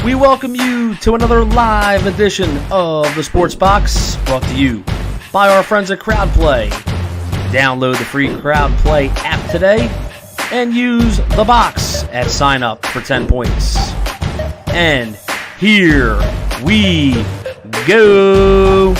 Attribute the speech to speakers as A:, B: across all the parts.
A: We welcome you to another live edition of the Sports Box, brought to you by our friends at CrowdPlay. Download the free CrowdPlay app today and use the box at sign up for 10 points. And here we go.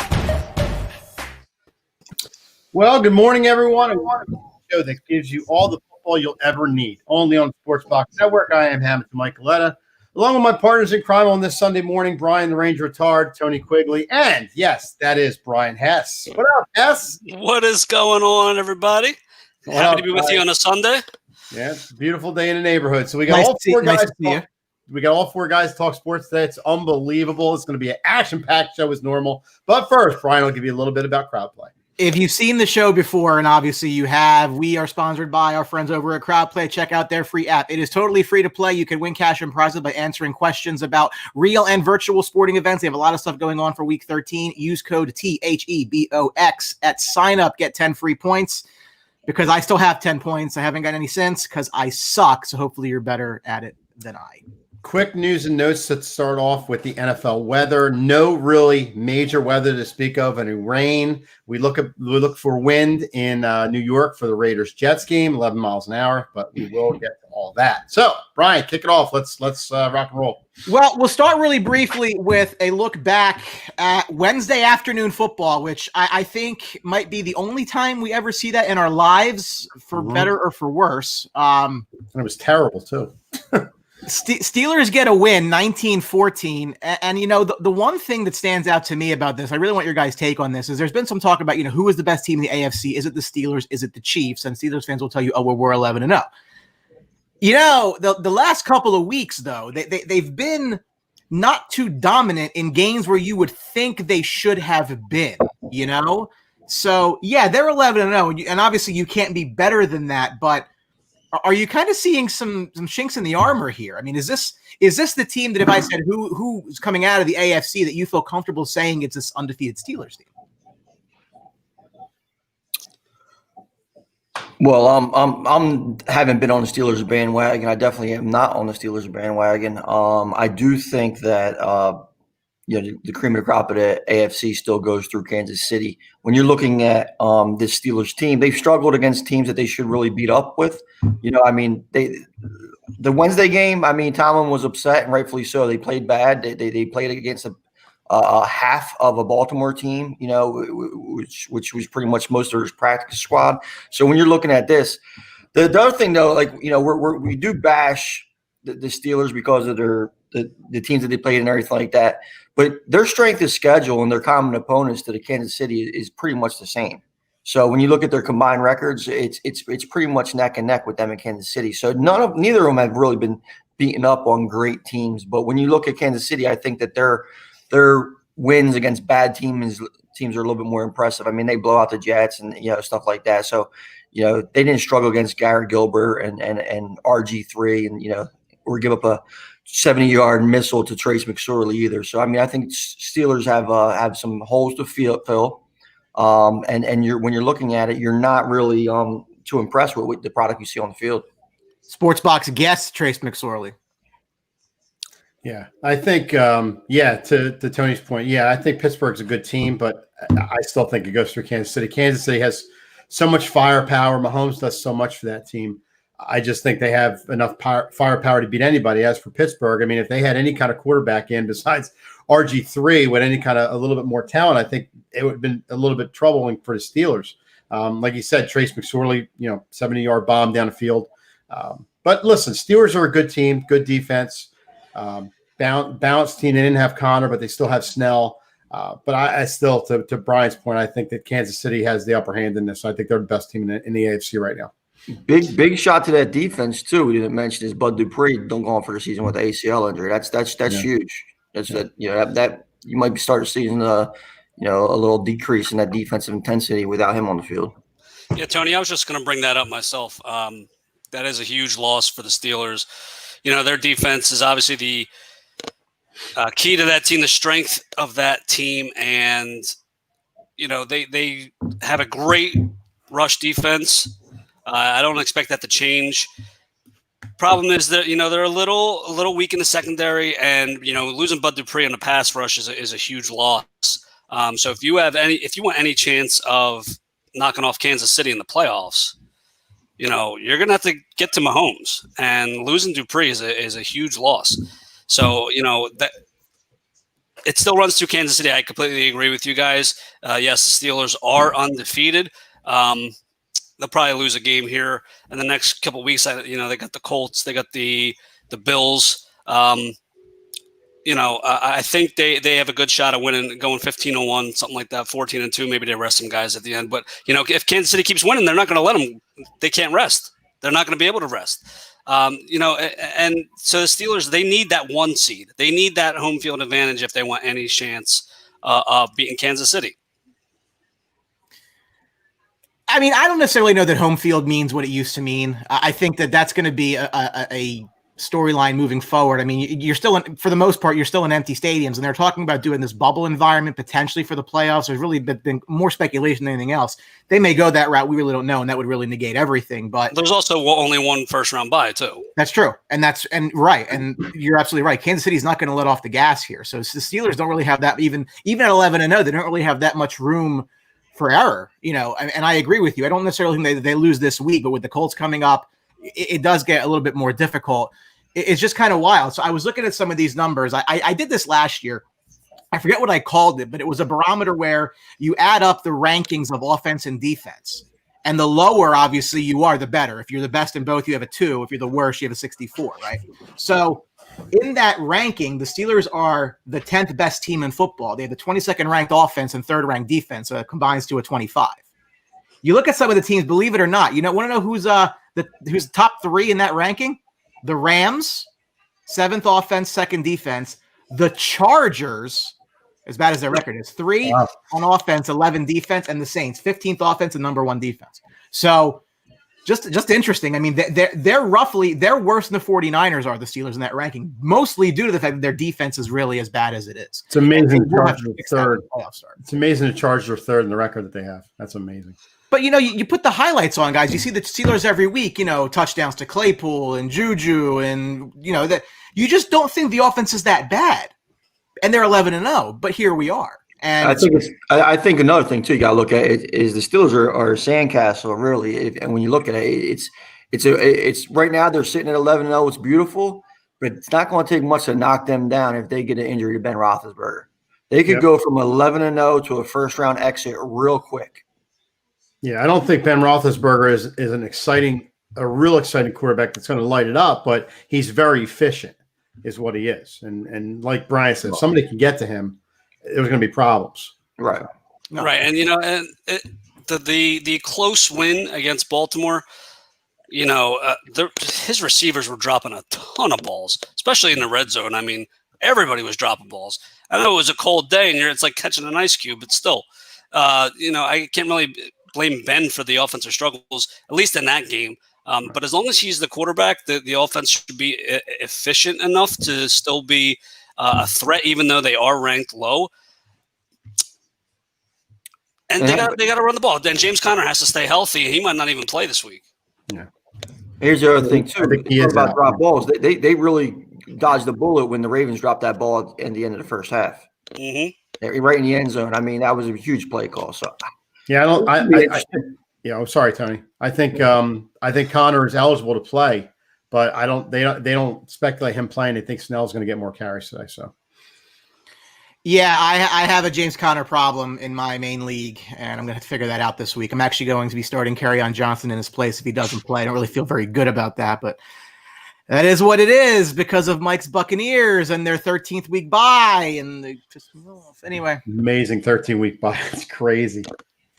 B: Well, good morning, everyone. And welcome to the show that gives you all the football you'll ever need, only on the Sports Box Network. I am Hamilton Michaeletta, along with my partners in crime on this Sunday morning, Brian the Ranger Retard, Tony Quigley, and yes, that is Brian Hess. What up, Hess?
C: What is going on, everybody? Happy to be with you on a Sunday.
B: Yeah, it's a beautiful day in the neighborhood. So we got all four guys. We got all four guys to talk sports today. It's unbelievable. It's going to be an action-packed show as normal. But first, Brian will give you a little bit about CrowdPlay.
D: If you've seen the show before, and obviously you have, we are sponsored by our friends over at CrowdPlay. Check out their free app. It is totally free to play. You can win cash and prizes by answering questions about real and virtual sporting events. They have a lot of stuff going on for Week 13. Use code THEBOX at sign up. Get 10 free points. Because I still have 10 points. I haven't got any since because I suck. So hopefully you're better at it than I.
B: Quick news and notes to start off with the NFL weather. No really major weather to speak of. Any rain. We look for wind in New York for the Raiders-Jets game, 11 miles an hour, but we will get to all that. So, Brian, kick it off. Let's rock and roll.
D: Well, we'll start really briefly with a look back at Wednesday afternoon football, which I think might be the only time we ever see that in our lives, for better or for worse.
B: And it was terrible, too.
D: Steelers get a win, 19-14. And you know, the one thing that stands out to me about this, I really want your guys' take on this, is there's been some talk about, who is the best team in the AFC? Is it the Steelers? Is it the Chiefs? And Steelers fans will tell you, we're 11-0. The last couple of weeks, though, they've been not too dominant in games where you would think they should have been, So, yeah, they're 11-0, and obviously you can't be better than that, but are you kind of seeing some chinks in the armor here? I mean, is this the team that if I said who's coming out of the AFC that you feel comfortable saying it's this undefeated Steelers team?
E: Well, I'm haven't been on the Steelers bandwagon. I definitely am not on the Steelers bandwagon. I do think that the cream of the crop of the AFC still goes through Kansas City. When you're looking at this Steelers team, they've struggled against teams that they should really beat up with. The Wednesday game, Tomlin was upset, and rightfully so. They played bad. They played against a half of a Baltimore team, which was pretty much most of his practice squad. So when you're looking at this, the other thing though, we do bash the Steelers because of the teams that they played and everything like that. But their strength of schedule and their common opponents to the Kansas City is pretty much the same. So when you look at their combined records, it's pretty much neck and neck with them in Kansas City. So neither of them have really been beaten up on great teams. But when you look at Kansas City, I think that their wins against bad teams are a little bit more impressive. They blow out the Jets and stuff like that. So they didn't struggle against Garrett Gilbert and RG3 and or give up a 70-yard missile to Trace McSorley either. So I mean, I think Steelers have some holes to fill, and when you're looking at it, you're not really too impressed with the product you see on the field.
D: Sportsbox guest Trace McSorley.
B: Yeah, I think, to Tony's point, I think Pittsburgh's a good team, but I still think it goes through Kansas City. Kansas City has so much firepower. Mahomes does so much for that team. I just think they have enough firepower to beat anybody. As for Pittsburgh, I mean, if they had any kind of quarterback in besides RG3 with any kind of a little bit more talent, I think it would have been a little bit troubling for the Steelers. Like you said, Trace McSorley, 70-yard bomb down the field. But listen, Steelers are a good team, good defense. Balanced team. They didn't have Connor, but they still have Snell. But I still, to Brian's point, I think that Kansas City has the upper hand in this. I think they're the best team in the AFC right now.
E: Big shot to that defense too. We didn't mention is Bud Dupree don't go on for the season with the ACL injury. That's huge. That you might be starting to see a little decrease in that defensive intensity without him on the field.
C: Yeah, Tony, I was just going to bring that up myself. That is a huge loss for the Steelers. Their defense is obviously the key to that team, the strength of that team. And, they have a great rush defense. I don't expect that to change. Problem is that, they're a little weak in the secondary, and, losing Bud Dupree on the pass rush is a huge loss. So if you want any chance of knocking off Kansas City in the playoffs, you're going to have to get to Mahomes, and losing Dupree is a huge loss. So, that it still runs through Kansas City. I completely agree with you guys. Yes, the Steelers are undefeated. They'll probably lose a game here in the next couple of weeks. They got the Colts, they got the Bills. I think they have a good shot of winning, going 15-1, something like that, 14-2. Maybe they rest some guys at the end. But, if Kansas City keeps winning, they're not going to let them. They can't rest. They're not going to be able to rest. And so the Steelers, they need that one seed. They need that home field advantage if they want any chance of beating Kansas City.
D: I mean, I don't necessarily know that home field means what it used to mean. I think that's going to be a storyline moving forward. I mean, you're still, for the most part, you're still in empty stadiums, and they're talking about doing this bubble environment potentially for the playoffs. There's really been more speculation than anything else. They may go that route. We really don't know, and that would really negate everything. But
C: there's also only one first round bye too.
D: That's true, and right, and you're absolutely right. Kansas City's not going to let off the gas here. So the Steelers don't really have that, even at 11-0, they don't really have that much room for error, and I agree with you. I don't necessarily think they lose this week, but with the Colts coming up, it does get a little bit more difficult. It's just kind of wild. So I was looking at some of these numbers. I did this last year. I forget what I called it, but it was a barometer where you add up the rankings of offense and defense. And the lower, obviously, you are, the better. If you're the best in both, you have a 2. If you're the worst, you have a 64, right? So in that ranking, the Steelers are the 10th best team in football. They have the 22nd ranked offense and 3rd ranked defense. So it combines to a 25. You look at some of the teams, believe it or not, want to know who's top 3 in that ranking? The Rams, 7th offense, 2nd defense. The Chargers, as bad as their record is, 3 on offense, 11 defense, and the Saints, 15th offense and number 1 defense. So just interesting. I mean, they're worse than the 49ers are, the Steelers, in that ranking, mostly due to the fact that their defense is really as bad as it is.
B: It's amazing. It's amazing the Chargers are 3rd in the record that they have. That's amazing.
D: But, you put the highlights on, guys. You see the Steelers every week, touchdowns to Claypool and Juju, and, that you just don't think the offense is that bad. And they're 11-0, but here we are. And
E: I think another thing, too, you got to look at is the Steelers are a sandcastle, really. And when you look at it, it's right now they're sitting at 11-0. It's beautiful, but it's not going to take much to knock them down if they get an injury to Ben Roethlisberger. They could go from 11-0 to a first-round exit real quick.
B: Yeah, I don't think Ben Roethlisberger is a real exciting quarterback that's going to light it up, but he's very efficient, is what he is. And like Brian said, if somebody can get to him, there's going to be problems.
E: Right.
C: No. Right. And, the close win against Baltimore, his receivers were dropping a ton of balls, especially in the red zone. I mean, everybody was dropping balls. I know it was a cold day, and it's like catching an ice cube, but still, I can't really blame Ben for the offensive struggles, at least in that game. But as long as he's the quarterback, the offense should be efficient enough to still be a threat, even though they are ranked low. And they got to run the ball. Then James Conner has to stay healthy. He might not even play this week.
B: Yeah.
E: Here's the other thing too. About drop balls, they really dodged the bullet when the Ravens dropped that ball at the end of the first half.
C: Mm-hmm.
E: Right in the end zone. I mean, that was a huge play call. So
B: yeah, I'm sorry, Tony. I think Connor is eligible to play, but they don't speculate him playing. They think Snell's going to get more carries today. So
D: yeah, I have a James Conner problem in my main league, and I'm going to figure that out this week. I'm actually going to be starting Kerryon Johnson in his place if he doesn't play. I don't really feel very good about that, but that is what it is because of Mike's Buccaneers and their 13th week bye, and they pissed me off. Anyway,
B: amazing 13-week bye. It's crazy.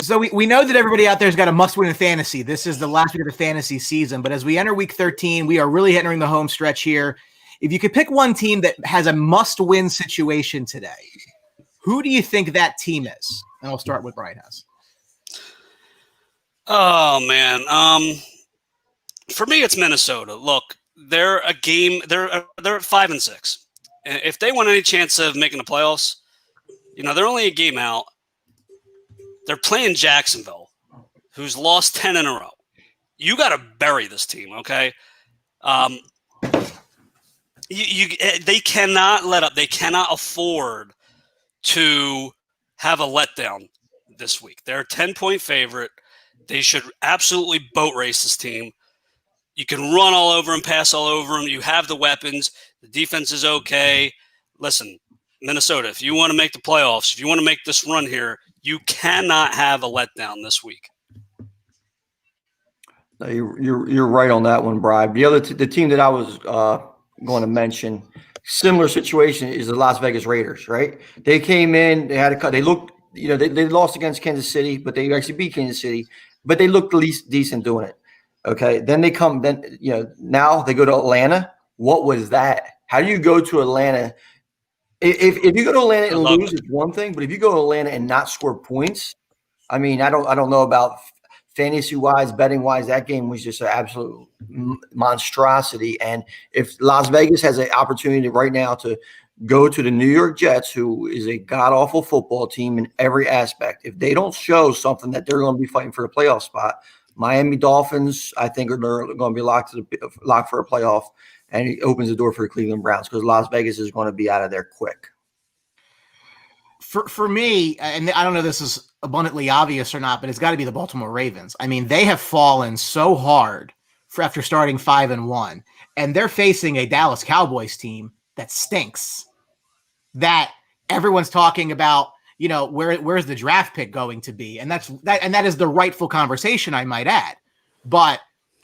D: So we know that everybody out there has got a must-win in fantasy. This is the last week of the fantasy season, but as we enter week 13, we are really entering the home stretch here. If you could pick one team that has a must-win situation today, who do you think that team is? And I'll start with Brian Hess.
C: Oh man, for me it's Minnesota. Look, they're at 5-6. If they want any chance of making the playoffs, they're only a game out. They're playing Jacksonville, who's lost 10 in a row. You got to bury this team, okay? They cannot let up. They cannot afford to have a letdown this week. They're a 10-point favorite. They should absolutely boat race this team. You can run all over them, pass all over them. You have the weapons. The defense is okay. Listen, Minnesota, if you want to make the playoffs, if you want to make this run here, you cannot have a letdown this week.
E: No, you're right on that one, Brian. The team that I was going to mention, similar situation, is the Las Vegas Raiders. Right? They came in, they had a cut. They looked, they lost against Kansas City, but they actually beat Kansas City. But they looked the least decent doing it. Okay, then now they go to Atlanta. What was that? How do you go to Atlanta? If you go to Atlanta and lose, it's one thing, but if you go to Atlanta and not score points, I mean, I don't know about fantasy wise, betting wise. That game was just an absolute monstrosity. And if Las Vegas has an opportunity right now to go to the New York Jets, who is a god awful football team in every aspect, if they don't show something that they're going to be fighting for the playoff spot, Miami Dolphins, I think, are going to be locked for a playoff. And he opens the door for the Cleveland Browns because Las Vegas is going to be out of there quick.
D: For me, and I don't know if this is abundantly obvious or not, but it's got to be the Baltimore Ravens. I mean, they have fallen so hard after starting 5-1, and they're facing a Dallas Cowboys team that stinks. That everyone's talking about, where's the draft pick going to be, and that is the rightful conversation, I might add. But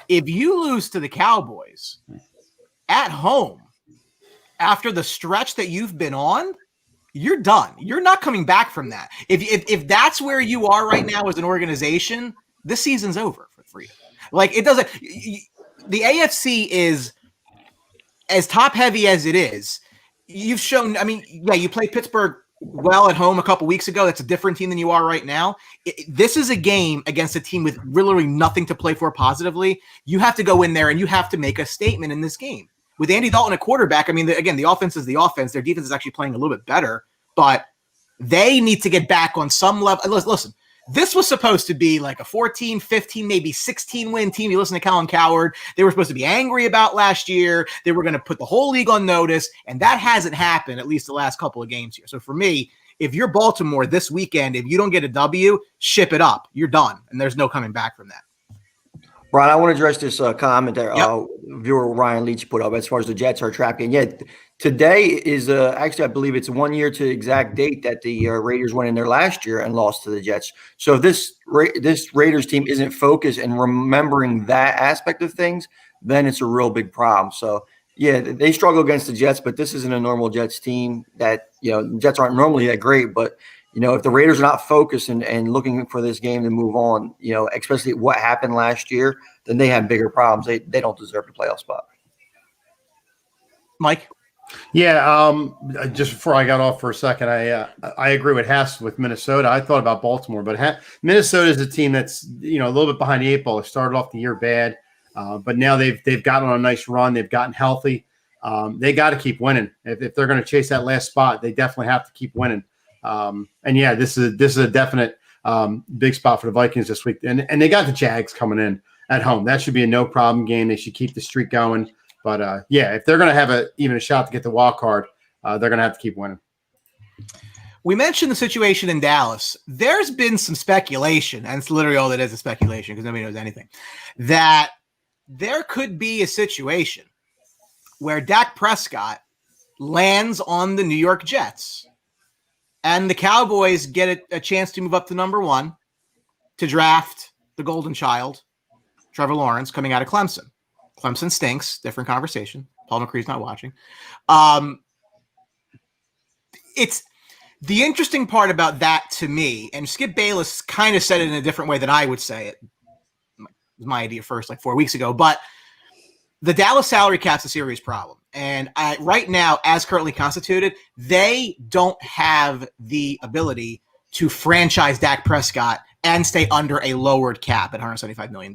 D: if you lose to the Cowboys at home after the stretch that you've been on, you're done. You're not coming back from that. If that's where you are right now as an organization, this season's over for Freedom. Like, it doesn't. The AFC is as top heavy as it is. You've shown. I mean, yeah, you played Pittsburgh well at home a couple weeks ago. That's a different team than you are right now. This is a game against a team with literally nothing to play for positively. You have to go in there and you have to make a statement in this game. With Andy Dalton at quarterback, I mean, again, the offense is the offense. Their defense is actually playing a little bit better, but they need to get back on some level. Listen, this was supposed to be like a 14, 15, maybe 16-win team. You listen to Colin Cowherd. They were supposed to be angry about last year. They were going to put the whole league on notice, and that hasn't happened, at least the last couple of games here. So for me, if you're Baltimore this weekend, if you don't get a W, ship it up. You're done, and there's no coming back from that.
E: Brian, I want to address this comment that viewer Ryan Leach put up as far as the Jets are tracking. Yeah, today is actually, I believe it's 1 year to the exact date that the Raiders went in there last year and lost to the Jets. So if this Raiders team isn't focused and remembering that aspect of things, then it's a real big problem. So, yeah, they struggle against the Jets, but this isn't a normal Jets team that, Jets aren't normally that great, but if the Raiders are not focused and looking for this game to move on, especially what happened last year, then they have bigger problems. They don't deserve the playoff spot.
D: Mike?
B: Yeah, just before I got off for a second, I agree with Hess with Minnesota. I thought about Baltimore, but Minnesota is a team that's, a little bit behind the eight ball. It started off the year bad. But now they've gotten on a nice run. They've gotten healthy. They got to keep winning. If they're going to chase that last spot, they definitely have to keep winning. And yeah, this is a definite big spot for the Vikings this week. And they got the Jags coming in at home. That should be a no problem game. They should keep the streak going. But yeah, if they're going to have even a shot to get the wild card, they're going to have to keep winning.
D: We mentioned the situation in Dallas. There's been some speculation, and it's literally all that is a speculation because nobody knows anything, that there could be a situation where Dak Prescott lands on the New York Jets and the Cowboys get a chance to move up to number 1 to draft the golden child, Trevor Lawrence, coming out of Clemson. Clemson stinks. Different conversation. Paul McCree's not watching. It's the interesting part about that to me, and Skip Bayless kind of said it in a different way than I would say it. It was my idea first, like 4 weeks ago, but the Dallas salary cap's a serious problem. And right now, as currently constituted, they don't have the ability to franchise Dak Prescott and stay under a lowered cap at $175 million.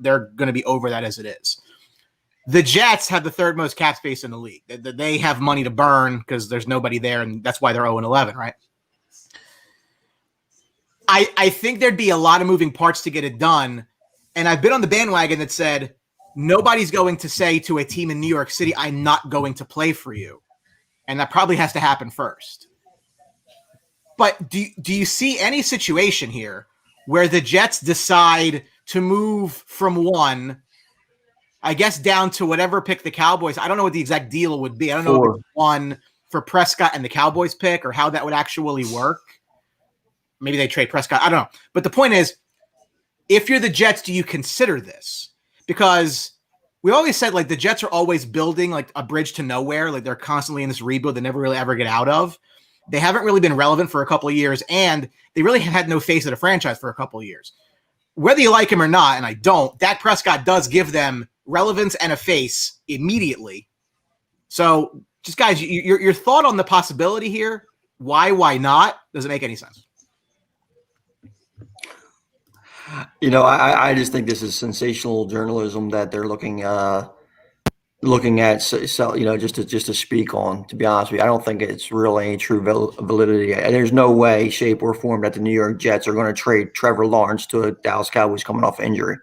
D: They're going to be over that as it is. The Jets have the third most cap space in the league. They have money to burn because there's nobody there, and that's why they're 0-11, right? I think there'd be a lot of moving parts to get it done, and I've been on the bandwagon that said nobody's going to say to a team in New York City, I'm not going to play for you, and that probably has to happen first. But do you see any situation here where the Jets decide to move from 1, I guess, down to whatever pick the Cowboys? I don't know what the exact deal would be. I don't know if it's 1 for Prescott and the Cowboys pick or how that would actually work. Maybe they trade Prescott. I don't know. But the point is, if you're the Jets, do you consider this? Because we always said, like, the Jets are always building, like, a bridge to nowhere. Like, they're constantly in this rebuild they never really ever get out of. They haven't really been relevant for a couple of years, and they really have had no face at a franchise for a couple of years. Whether you like him or not, and I don't, Dak Prescott does give them relevance and a face immediately. So just, guys, your thought on the possibility here, why not? Does it make any sense?
E: I just think this is sensational journalism that they're looking at, just to speak on. To be honest with you, I don't think it's really any true validity. There's no way, shape, or form that the New York Jets are going to trade Trevor Lawrence to a Dallas Cowboys coming off injury.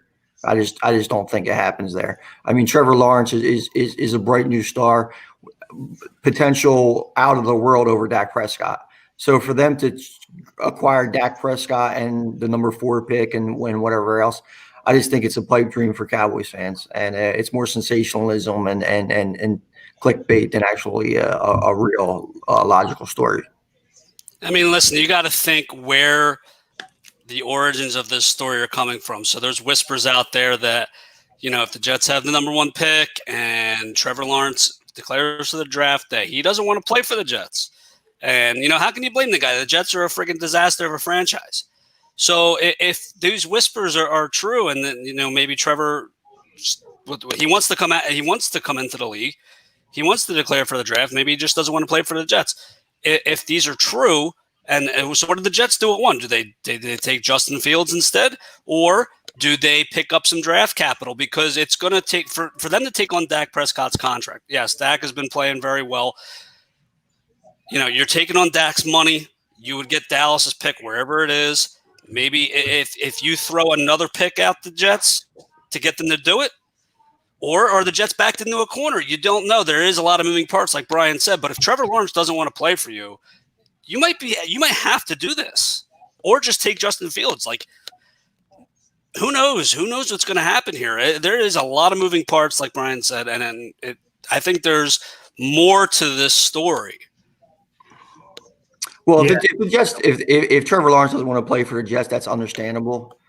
E: I just don't think it happens there. I mean, Trevor Lawrence is a bright new star, potential out of the world over Dak Prescott. So for them to acquire Dak Prescott and the number 4 pick and win whatever else, I just think it's a pipe dream for Cowboys fans, and it's more sensationalism and clickbait than actually a real logical story.
C: I mean, listen, you got to think where the origins of this story are coming from. So there's whispers out there that, if the Jets have the number 1 pick and Trevor Lawrence declares for the draft that he doesn't want to play for the Jets. And, how can you blame the guy? The Jets are a freaking disaster of a franchise. So if these whispers are true, and then, maybe Trevor, he wants to come into the league. He wants to declare for the draft. Maybe he just doesn't want to play for the Jets. If these are true, and so what did the Jets do at 1? Do they take Justin Fields instead? Or do they pick up some draft capital? Because it's going to take for them to take on Dak Prescott's contract. Yes, Dak has been playing very well. You're taking on Dak's money. You would get Dallas's pick wherever it is. Maybe if you throw another pick out the Jets to get them to do it, or are the Jets backed into a corner? You don't know. There is a lot of moving parts, like Brian said. But if Trevor Lawrence doesn't want to play for you, you might have to do this, or just take Justin Fields. Like, who knows? Who knows what's going to happen here? There is a lot of moving parts, like Brian said, and I think there's more to this story.
E: Well, yeah. if Trevor Lawrence doesn't want to play for the Jets, that's understandable,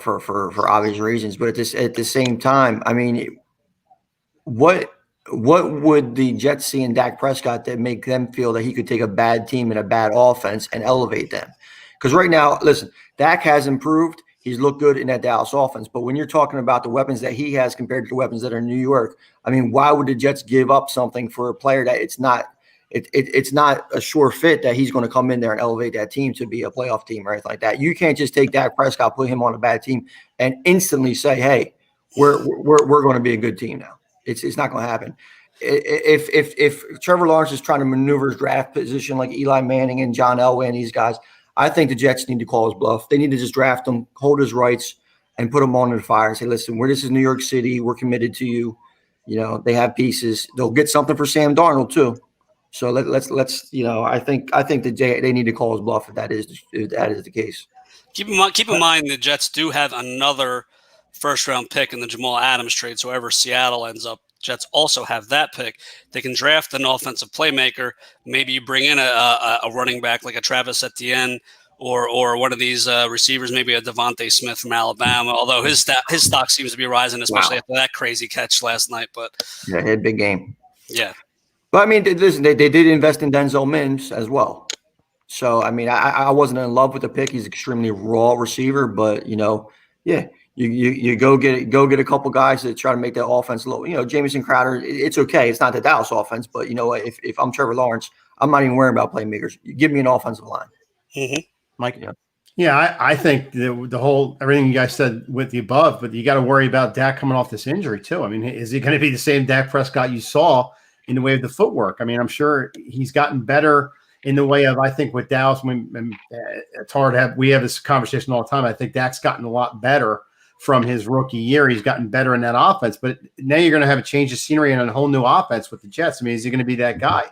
E: for obvious reasons. But at the same time, I mean, what would the Jets see in Dak Prescott that make them feel that he could take a bad team and a bad offense and elevate them? Because right now, listen, Dak has improved. He's looked good in that Dallas offense. But when you're talking about the weapons that he has compared to the weapons that are in New York, I mean, why would the Jets give up something for a player that it's not a sure fit that he's going to come in there and elevate that team to be a playoff team or anything like that? You can't just take Dak Prescott, put him on a bad team, and instantly say, hey, we're going to be a good team now. It's not going to happen. If Trevor Lawrence is trying to maneuver his draft position like Eli Manning and John Elway and these guys, I think the Jets need to call his bluff. They need to just draft him, hold his rights, and put him on the fire and say, listen, this is New York City. We're committed to you. You know, they have pieces. They'll get something for Sam Darnold too. So let's I think they need to call his bluff if that is the case.
C: Keep in mind the Jets do have another first-round pick in the Jamal Adams trade. So wherever Seattle ends up, Jets also have that pick. They can draft an offensive playmaker. Maybe you bring in a running back like a Travis Etienne or one of these receivers, maybe a Devontae Smith from Alabama. Although his stock seems to be rising, especially after that crazy catch last night. But
E: yeah, he had a big game.
C: Yeah.
E: But I mean, listen, they did invest in Denzel Mims as well. So I mean, I wasn't in love with the pick. He's an extremely raw receiver, but you go get a couple guys that try to make that offense a little. Jamison Crowder, it's okay. It's not the Dallas offense, but if I'm Trevor Lawrence, I'm not even worrying about playmakers. You give me an offensive line.
C: Mm-hmm.
D: Mike.
B: Yeah, I think the whole everything you guys said with the above, but you got to worry about Dak coming off this injury too. I mean, is he going to be the same Dak Prescott you saw in the way of the footwork? I mean, I'm sure he's gotten better in the way of, I think with Dallas, it's hard to we have this conversation all the time. I think Dak's gotten a lot better from his rookie year. He's gotten better in that offense, but now you're going to have a change of scenery and a whole new offense with the Jets. I mean, is he going to be that guy?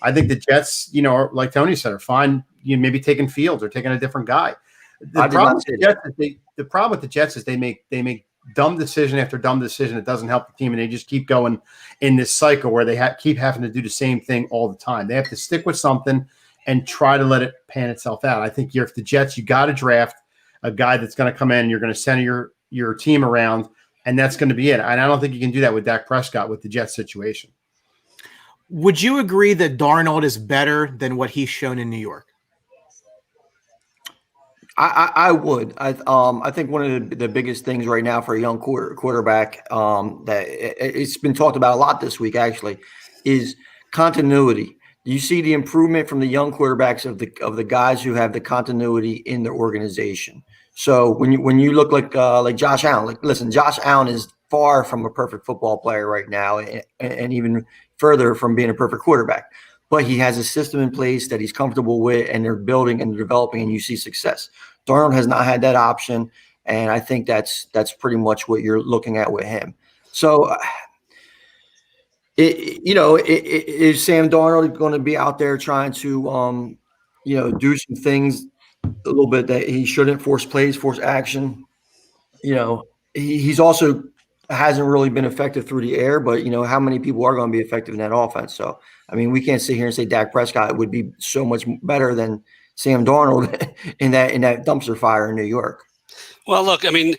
B: I think the Jets, like Tony said, are fine. Maybe taking Fields or taking a different guy. The problem with the Jets is they make dumb decision after dumb decision. It doesn't help the team, and they just keep going in this cycle where they keep having to do the same thing all the time. They have to stick with something and try to let it pan itself out. I think if the Jets, you got to draft a guy that's going to come in and you're going to center your team around, and that's going to be it. And I don't think you can do that with Dak Prescott with the Jets situation.
D: Would you agree that Darnold is better than what he's shown in New York?
E: I would. I think one of the biggest things right now for a young quarterback that it's been talked about a lot this week actually is continuity. You see the improvement from the young quarterbacks of the guys who have the continuity in their organization. So when you look like Josh Allen, listen, Josh Allen is far from a perfect football player right now, and even further from being a perfect quarterback. But he has a system in place that he's comfortable with, and they're building and developing, and you see success. Darnold has not had that option, and I think that's pretty much what you're looking at with him. So, is Sam Darnold going to be out there trying to, do some things a little bit that he shouldn't, force plays, force action? He's also hasn't really been effective through the air, but how many people are going to be effective in that offense? So, I mean, we can't sit here and say Dak Prescott would be so much better than Sam Darnold in that dumpster fire in New York.
C: Well, look, I mean,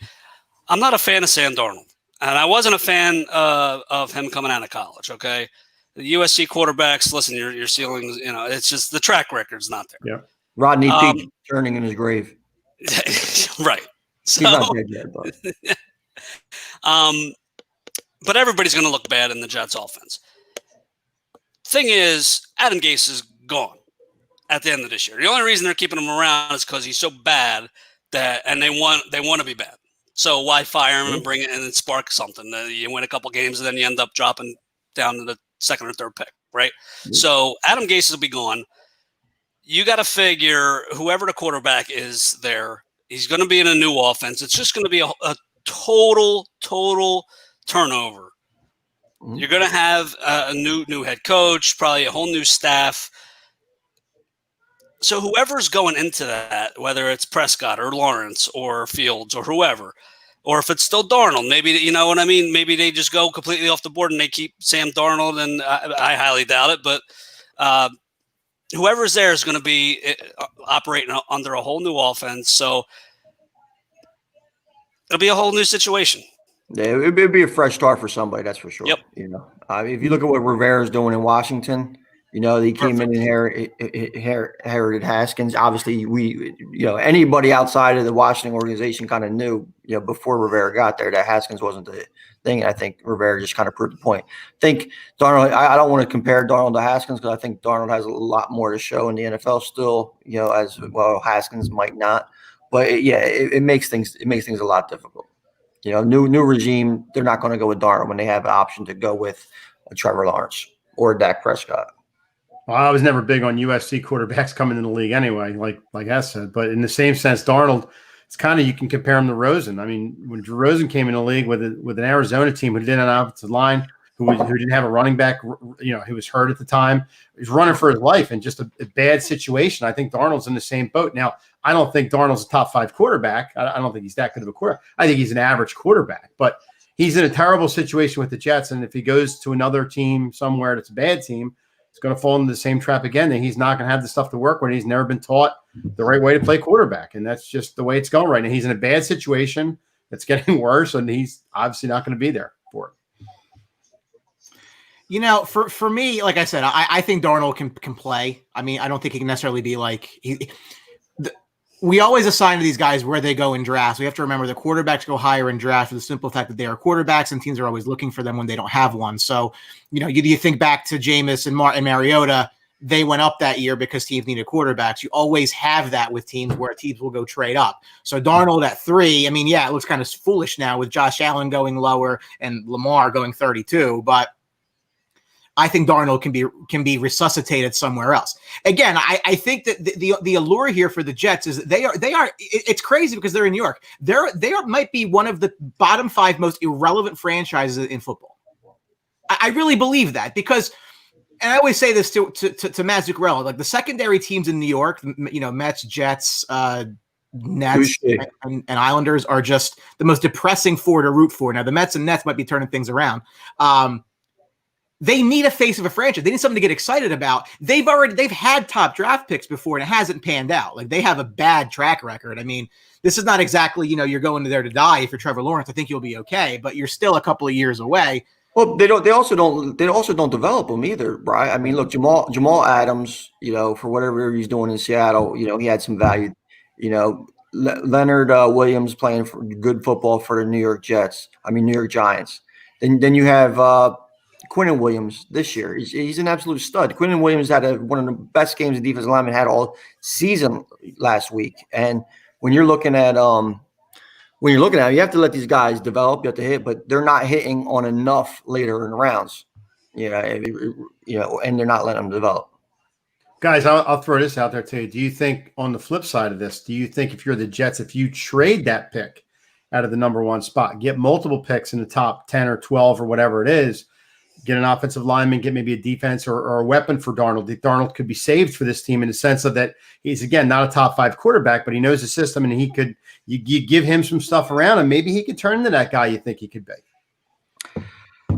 C: I'm not a fan of Sam Darnold, and I wasn't a fan of him coming out of college. Okay, the USC quarterbacks, listen, your ceilings, it's just the track record's not there.
B: Yeah,
E: Rodney Peete turning in his grave.
C: Right. So,
E: he's not dead yet, but.
C: But everybody's going to look bad in the Jets offense. Thing is, Adam Gase is gone at the end of this year. The only reason they're keeping him around is because he's so bad and they want to be bad. So why fire him and bring it in and spark something? You win a couple games and then you end up dropping down to the second or third pick, right? Mm-hmm. So Adam Gase will be gone. You got to figure whoever the quarterback is there, he's going to be in a new offense. It's just going to be a total turnover. Mm-hmm. You're going to have a new head coach, probably a whole new staff. So whoever's going into that, whether it's Prescott or Lawrence or Fields or whoever, or if it's still Darnold, maybe, you know what I mean? Maybe they just go completely off the board and they keep Sam Darnold, and I highly doubt it. But whoever's there is going to be operating under a whole new offense. So it'll be a whole new situation.
E: Yeah, it'd be a fresh start for somebody, that's for sure.
C: Yep.
E: If you look at what Rivera's doing in Washington, he came in and inherited Haskins. Obviously, anybody outside of the Washington organization kind of knew, before Rivera got there, that Haskins wasn't the thing. And I think Rivera just kind of proved the point. I think Darnold, I don't want to compare Darnold to Haskins because I think Darnold has a lot more to show in the NFL still, as well. Haskins might not. But it makes things a lot difficult. You know, new regime, they're not going to go with Darnold when they have an option to go with a Trevor Lawrence or Dak Prescott.
B: Well, I was never big on USC quarterbacks coming in the league anyway, like I said. But in the same sense, Darnold, it's kind of, you can compare him to Rosen. I mean, when Rosen came in the league with an Arizona team who didn't have an offensive line, who didn't have a running back, you know, he was hurt at the time. He was running for his life in just a bad situation. I think Darnold's in the same boat. Now, I don't think Darnold's a top 5 quarterback. I don't think he's that good of a quarterback. I think he's an average quarterback, but he's in a terrible situation with the Jets. And if he goes to another team somewhere that's a bad team, he's going to fall into the same trap again. That he's not going to have the stuff to work with. He's never been taught the right way to play quarterback. And that's just the way it's going right now. He's in a bad situation. It's getting worse, and he's obviously not going to be there for it.
D: You know, for me, like I said, I think Darnold can play. I mean, I don't think he can necessarily be like we always assign to these guys where they go in drafts. We have to remember the quarterbacks go higher in drafts for the simple fact that they are quarterbacks, and teams are always looking for them when they don't have one. So, you know, you think back to Jameis and Mariota, they went up that year because teams needed quarterbacks. You always have that with teams where teams will go trade up. So Darnold at 3, I mean, yeah, it looks kind of foolish now with Josh Allen going lower and Lamar going 32, but I think Darnold can be resuscitated somewhere else. Again, I think that the allure here for the Jets is they are. It's crazy because they're in New York. They might be one of the bottom 5 most irrelevant franchises in football. I really believe that because, and I always say this to Matt Zuccarello, like the secondary teams in New York, you know, Mets, Jets, Nets, and Islanders are just the most depressing 4 to root for. Now the Mets and Nets might be turning things around. They need a face of a franchise. They need something to get excited about. They've had top draft picks before and it hasn't panned out. Like they have a bad track record. I mean, this is not exactly, you know, you're going there to die. If you're Trevor Lawrence, I think you'll be okay, but you're still a couple of years away.
E: Well, they also don't develop them either, Brian. I mean, look, Jamal Adams, you know, for whatever he's doing in Seattle, you know, he had some value. You know, Leonard Williams playing for good football for the New York Giants. Then you have Quinnen Williams this year. He's an absolute stud. Quinnen Williams had one of the best games the defensive lineman had all season last week. And when you're looking at you have to let these guys develop. You have to hit, but they're not hitting on enough later in the rounds. You know, and they're not letting them develop.
B: Guys, I'll throw this out there too. Do you think on the flip side of this, do you think if you're the Jets, if you trade that pick out of the number 1 spot, get multiple picks in the top 10 or 12 or whatever it is, get an offensive lineman, get maybe a defense or a weapon for Darnold. Darnold could be saved for this team in the sense of that he's, again, not a top 5 quarterback, but he knows the system and you give him some stuff around and maybe he could turn into that guy you think he could be.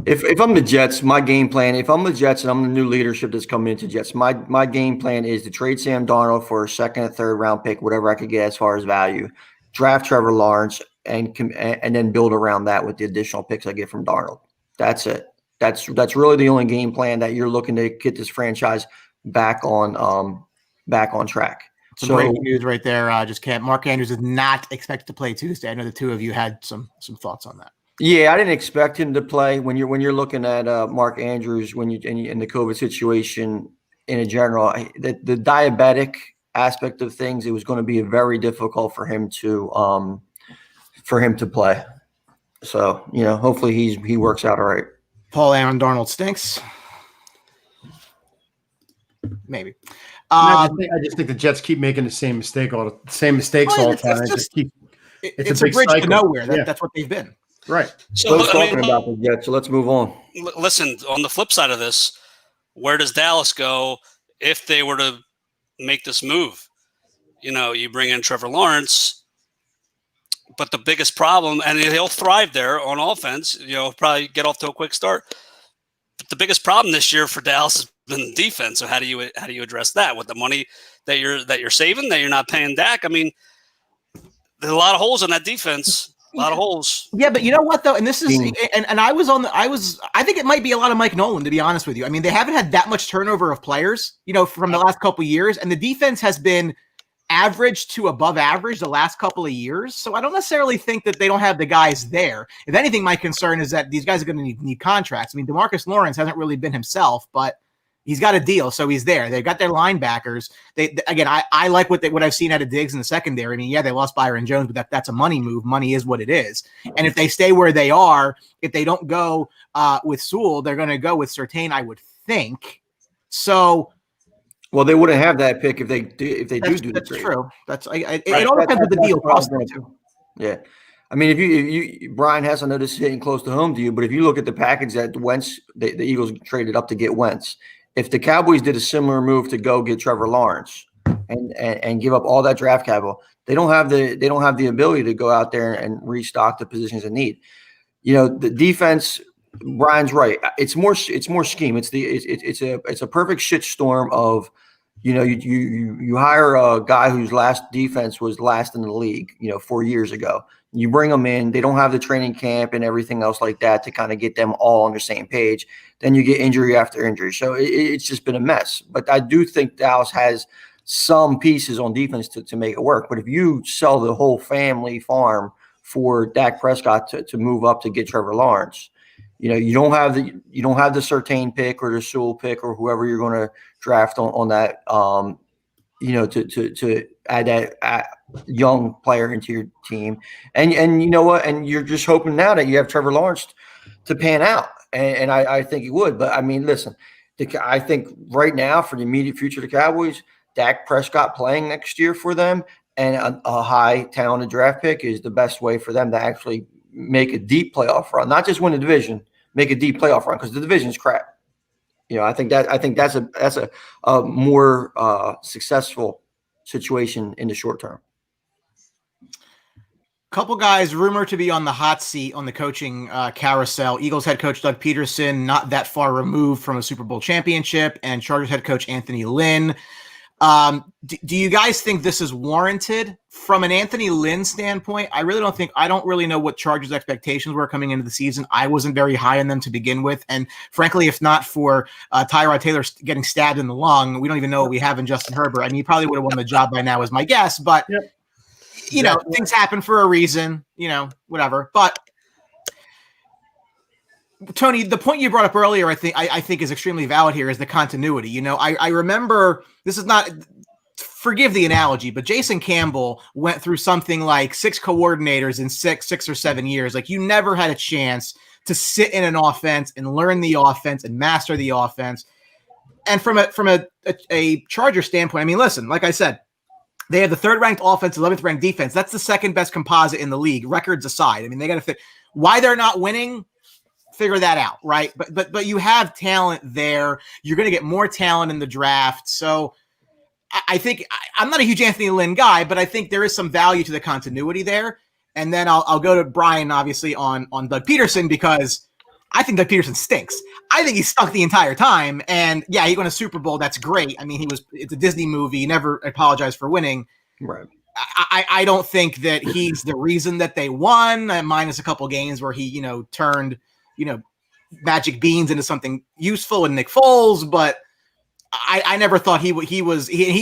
E: If I'm the Jets, my game plan, if I'm the Jets and I'm the new leadership that's coming into Jets, my game plan is to trade Sam Darnold for a 2nd or 3rd round pick, whatever I could get as far as value, draft Trevor Lawrence, and then build around that with the additional picks I get from Darnold. That's it. That's really the only game plan that you're looking to get this franchise back on track.
D: Some breaking news right there. Mark Andrews is not expected to play Tuesday. I know the two of you had some thoughts on that.
E: Yeah, I didn't expect him to play. When you're looking at Mark Andrews, when you in the COVID situation in a general, the diabetic aspect of things, it was going to be very difficult for him to play. So, you know, hopefully he works out all right.
D: Paul Aaron Darnold stinks. Maybe.
B: I just think the Jets keep making the same mistakes all the time.
D: It's a bridge to nowhere. That's what they've been.
B: Right.
E: So let's talking about the Jets. So let's move on.
C: Listen, on the flip side of this, where does Dallas go if they were to make this move? You know, you bring in Trevor Lawrence. But the biggest problem, and he'll thrive there on offense, you know, probably get off to a quick start. But the biggest problem this year for Dallas has been defense. So how do you address that with the money that you're saving, that you're not paying Dak? I mean, there's a lot of holes in that defense. A lot of holes.
D: Yeah, but you know what though, and this is and I think it might be a lot of Mike Nolan, to be honest with you. I mean, they haven't had that much turnover of players, you know, from the last couple of years, and the defense has been average to above average the last couple of years. So I don't necessarily think that they don't have the guys there. If anything, my concern is that these guys are going to need contracts. I mean, DeMarcus Lawrence hasn't really been himself, but He's got a deal, so he's there. They've got their linebackers. I like what I've seen out of Diggs in the secondary. I mean, yeah, they lost Byron Jones, but that's a money move. Money is what it is. And if they stay where they are, if they don't go with Sewell, they're going to go with Surtain, I would think. So,
E: well, they wouldn't have that pick if they do.
D: That's true. It all depends what the deal costs them too.
E: Yeah. I mean, if you Brian Hess, I know this is hitting close to home to you, but if you look at the package that Wentz, the Eagles traded up to get Wentz. If the Cowboys did a similar move to go get Trevor Lawrence and give up all that draft capital, they don't have the ability to go out there and restock the positions in need. You know, the defense. Brian's right. It's more scheme. It's a perfect shitstorm of, you know, you hire a guy whose last defense was last in the league, 4 years ago. You bring them in, they don't have the training camp and everything else like that to kind of get them all on the same page. Then you get injury after injury. So it's just been a mess. But I do think Dallas has some pieces on defense to make it work. But if you sell the whole family farm for Dak Prescott to move up to get Trevor Lawrence, you don't have the Surtain pick or the Sewell pick or whoever you're going to draft on that, to add that young player into your team. And you know what? And you're just hoping now that you have Trevor Lawrence to pan out. And I think he would. But, I mean, listen, I think right now for the immediate future of the Cowboys, Dak Prescott playing next year for them and a high talented draft pick is the best way for them to actually make a deep playoff run, not just win the division, make a deep playoff run because the division's crap. I think that's a more successful situation in the short term.
D: Couple guys rumored to be on the hot seat on the coaching carousel. Eagles head coach Doug Peterson, not that far removed from a Super Bowl championship, and Chargers head coach Anthony Lynn. Do you guys think this is warranted? From an Anthony Lynn standpoint, I don't really know what Chargers expectations were coming into the season. I wasn't very high on them to begin with. And frankly, if not for Tyrod Taylor getting stabbed in the lung, we don't even know what we have in Justin Herbert. I mean, he probably would have won the job by now is my guess, but things happen for a reason, whatever. But Tony, the point you brought up earlier, I think is extremely valid here is the continuity. I remember this is not, forgive the analogy, but Jason Campbell went through something like 6 coordinators in six or 7 years. Like you never had a chance to sit in an offense and learn the offense and master the offense. And from a Charger standpoint, I mean, listen, like I said, they have the 3rd ranked offense, 11th ranked defense. That's the 2nd best composite in the league, records aside. I mean, they got to fit. Why they're not winning, figure that out, right? But you have talent there. You're going to get more talent in the draft. So I think I'm not a huge Anthony Lynn guy, but I think there is some value to the continuity there. And then I'll go to Brian, obviously, on Doug Peterson, because I think Doug Peterson stinks. I think he stunk the entire time. And yeah, he won a Super Bowl. That's great. I mean, it's a Disney movie. He never apologized for winning.
E: Right.
D: I don't think that he's the reason that they won, minus a couple games where he, turned, magic beans into something useful with Nick Foles. But I never thought he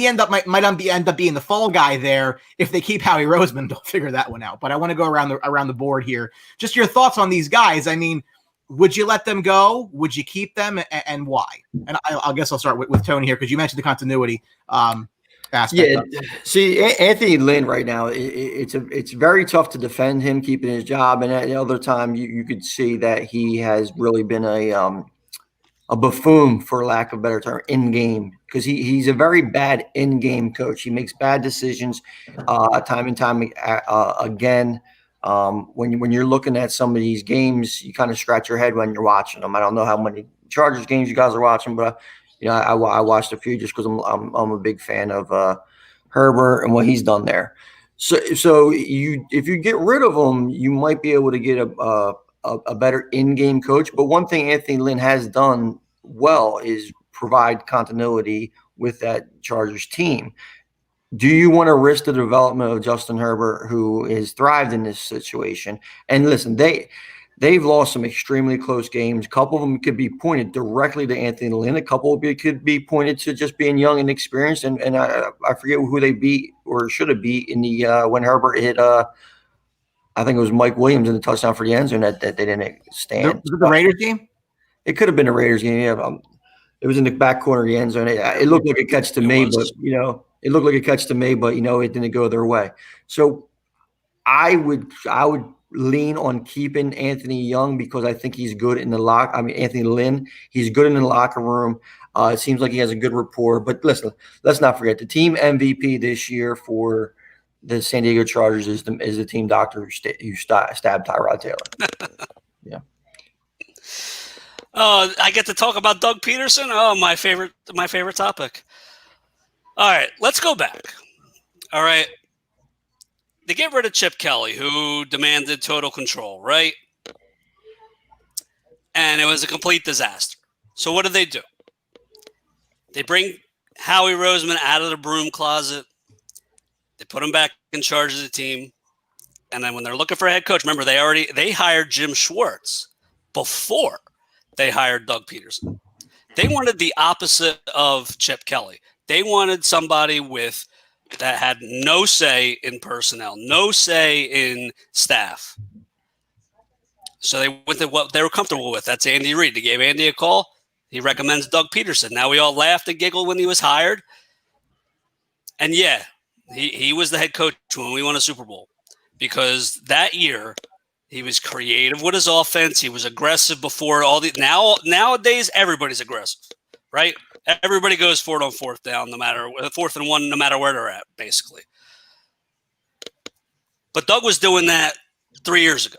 D: end up being the fall guy there if they keep Howie Roseman. Don't figure that one out. But I want to go around the board here. Just your thoughts on these guys. I mean, would you let them go? Would you keep them, and why? And I guess I'll start with Tony here because you mentioned the continuity aspect.
E: Yeah, see, Anthony Lynn right now, it's very tough to defend him keeping his job, and at the other time, you could see that he has really been a buffoon, for lack of a better term, in game, because he's a very bad in game coach. He makes bad decisions time and time again. When you're looking at some of these games, you kind of scratch your head when you're watching them. I don't know how many Chargers games you guys are watching, but I watched a few just because I'm a big fan of Herbert and what he's done there. So if you get rid of him, you might be able to get a better in-game coach. But one thing Anthony Lynn has done well is provide continuity with that Chargers team. Do you want to risk the development of Justin Herbert, who has thrived in this situation? And listen, they've lost some extremely close games. A couple of them could be pointed directly to Anthony Lynn. A couple of them could be pointed to just being young and experienced. And I forget who they beat or should have beat in the when Herbert hit. I think it was Mike Williams in the touchdown for the end zone that they didn't stand.
D: Was it the Raiders game?
E: It could have been the Raiders game. Yeah. It was in the back corner of the end zone. It looked like a catch to me, but it looked like a catch to me, but it didn't go their way. So I would lean on keeping Anthony Young because I think he's good in the Anthony Lynn. He's good in the locker room. It seems like he has a good rapport. But listen, let's not forget the team MVP this year for the San Diego Chargers is the team doctor who stabbed Tyrod Taylor. Yeah.
C: I get to talk about Doug Peterson. Oh, my favorite topic. All right, let's go back. All right. They get rid of Chip Kelly, who demanded total control, right? And it was a complete disaster. So what do? They bring Howie Roseman out of the broom closet. They put him back in charge of the team. And then when they're looking for a head coach, remember, they hired Jim Schwartz before they hired Doug Peterson. They wanted the opposite of Chip Kelly. They wanted somebody that had no say in personnel, no say in staff. So they went to what they were comfortable with. That's Andy Reid. They gave Andy a call. He recommends Doug Peterson. Now we all laughed and giggled when he was hired. And yeah, he was the head coach when we won a Super Bowl because that year he was creative with his offense. He was aggressive before nowadays everybody's aggressive, right? Everybody goes for it on fourth down, fourth and one, no matter where they're at, basically. But Doug was doing that 3 years ago.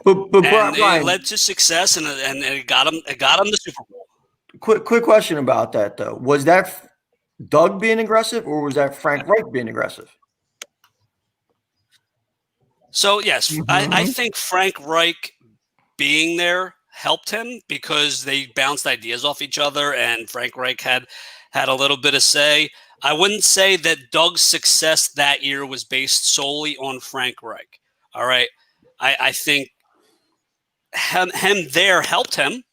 E: But
C: Brian, it led to success, and it got him the Super Bowl.
E: Quick question about that though: was that Doug being aggressive, or was that Frank Reich being aggressive? So yes, I think Frank Reich being there helped him because they bounced ideas off each other, and Frank Reich had a little bit of say. I wouldn't say that Doug's success that year was based solely on Frank Reich. All right, I think him there helped him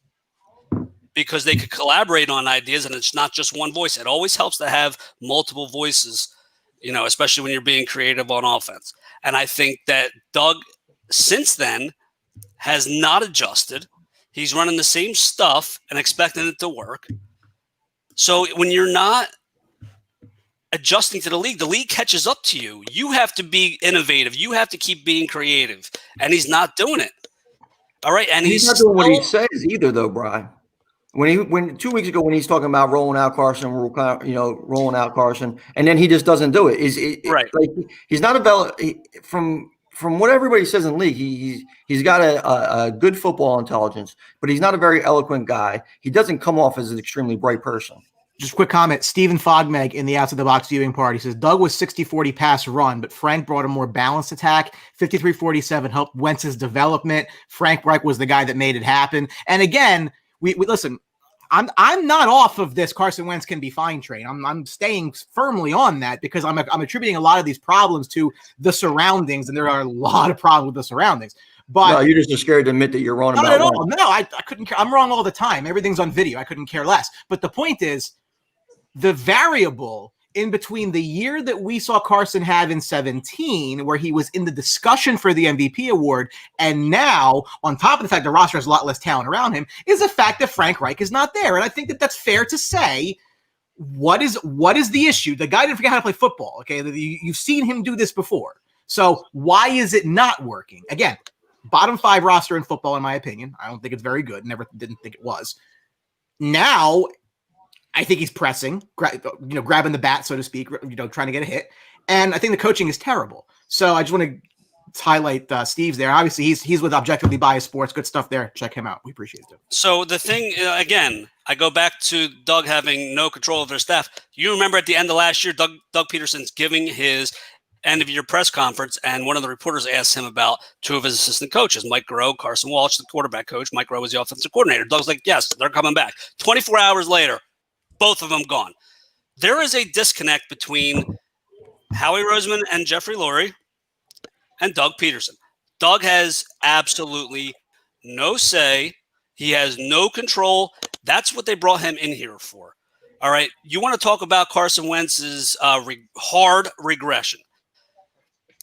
E: because they could collaborate on ideas, and it's not just one voice. It always helps to have multiple voices, especially when you're being creative on offense. And I think that Doug, since then, has not adjusted. He's running the same stuff and expecting it to work. So when you're not adjusting to the league catches up to you. You have to be innovative. You have to keep being creative. And he's not doing it. All right. And he's not doing what he says either, though, Brian. When 2 weeks ago, when he's talking about rolling out Carson, and then he just doesn't do it.
C: Right.
E: Like he's not from what everybody says in the league, he's got a good football intelligence, but he's not a very eloquent guy. He doesn't come off as an extremely bright person.
D: Just a quick comment. Stephen Fogmeg in the Outside the Box viewing party says Doug was 60-40 pass run, but Frank brought a more balanced attack. 53-47 helped Wentz's development. Frank Reich was the guy that made it happen. And again, we listen. I'm not off of this. Carson Wentz can be fine trained. I'm staying firmly on that because I'm attributing a lot of these problems to the surroundings, and there are a lot of problems with the surroundings. But
E: no, you're just scared to admit that you're wrong about it.
D: Not at all. No, I couldn't care. I'm wrong all the time. Everything's on video. I couldn't care less. But the point is, the variable in between the year that we saw Carson have in 2017, where he was in the discussion for the MVP award, and now, on top of the fact the roster has a lot less talent around him, is the fact that Frank Reich is not there. And I think that that's fair to say. What is the issue? The guy didn't forget how to play football. Okay, you've seen him do this before. So why is it not working? Again, bottom 5 roster in football, in my opinion. I don't think it's very good. Didn't think it was. Now, I think he's pressing, grabbing the bat, so to speak, trying to get a hit. And I think the coaching is terrible. So I just want to highlight Steve's there. Obviously, he's with Objectively Biased Sports. Good stuff there. Check him out. We appreciate it.
C: So the thing, again, I go back to Doug having no control of their staff. You remember at the end of last year, Doug Peterson's giving his end-of-year press conference, and one of the reporters asked him about 2 of his assistant coaches, Mike Groh, Carson Walsh, the quarterback coach. Mike Groh was the offensive coordinator. Doug's like, yes, they're coming back. 24 hours later, both of them gone. There is a disconnect between Howie Roseman and Jeffrey Lurie and Doug Peterson. Doug has absolutely no say. He has no control. That's what they brought him in here for. All right. You want to talk about Carson Wentz's hard regression.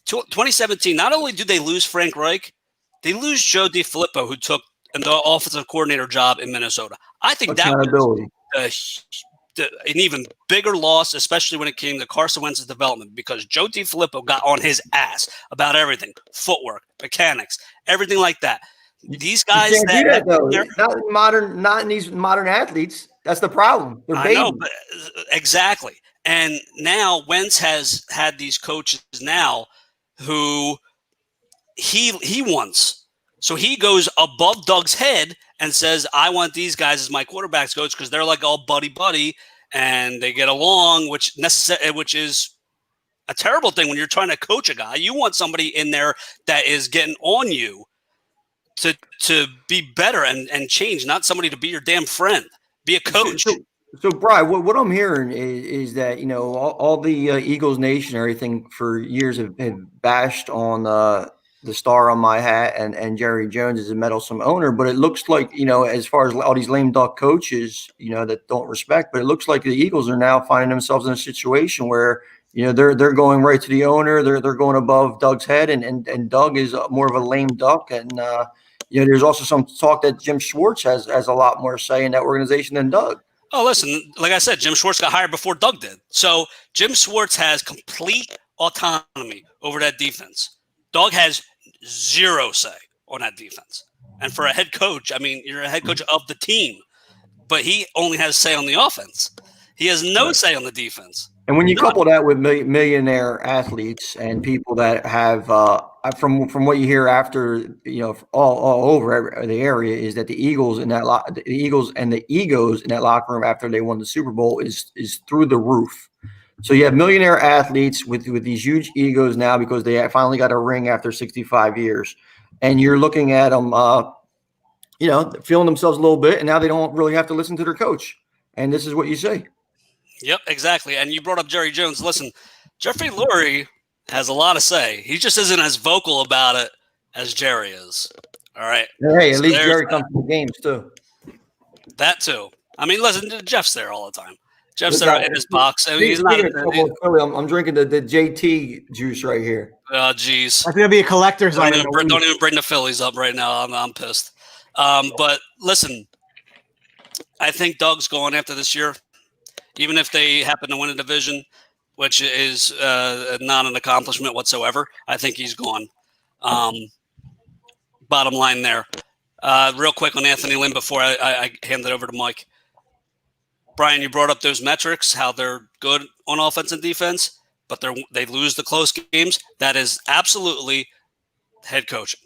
C: 2017, not only did they lose Frank Reich, they lose Joe DiFilippo, who took and the offensive coordinator job in Minnesota. I think that was an even bigger loss, especially when it came to Carson Wentz's development, because Joe DiFilippo got on his ass about everything, footwork, mechanics, everything like that. These guys
E: you can't do that, though. Not in these modern athletes. That's the problem. They're babies.
C: I know, but exactly. And now Wentz has had these coaches now who he wants. So he goes above Doug's head and says, I want these guys as my quarterbacks coach because they're like all buddy and they get along, which is a terrible thing when you're trying to coach a guy. You want somebody in there that is getting on you to be better and change, not somebody to be your damn friend. Be a coach.
E: So Brian, what I'm hearing is that, all the Eagles Nation, everything for years have bashed on the star on my hat and Jerry Jones is a meddlesome owner, but it looks like, as far as all these lame duck coaches, that don't respect, but it looks like the Eagles are now finding themselves in a situation where, they're going right to the owner. They're going above Doug's head and Doug is more of a lame duck. And, there's also some talk that Jim Schwartz has a lot more say in that organization than Doug.
C: Oh, listen, like I said, Jim Schwartz got hired before Doug did. So Jim Schwartz has complete autonomy over that defense. Doug has zero say on that defense. And for a head coach, I mean, you're a head coach of the team, but he only has say on the offense. He has no say on the defense.
E: And when you couple that with millionaire athletes and people that have, from what you hear after, all over the area, is that the Eagles and the egos in that locker room after they won the Super Bowl is through the roof. So you have millionaire athletes with these huge egos now because they finally got a ring after 65 years, and you're looking at them, feeling themselves a little bit, and now they don't really have to listen to their coach. And this is what you say.
C: Yep, exactly. And you brought up Jerry Jones. Listen, Jeffrey Lurie has a lot to say. He just isn't as vocal about it as Jerry is. All right.
E: Hey, at least Jerry comes to the games too.
C: That too. I mean, listen, Jeff's there all the time. Jeff's there in his box. I mean, he's not.
E: I'm drinking the JT juice right here.
C: Oh, geez.
D: That's gonna be a collector's item.
C: Don't even bring the Phillies up right now. I'm pissed. But listen, I think Doug's going after this year. Even if they happen to win a division, which is not an accomplishment whatsoever, I think he's gone. Bottom line there. Real quick on Anthony Lynn before I hand it over to Mike. Brian, you brought up those metrics, how they're good on offense and defense, but they lose the close games. That is absolutely head coaching.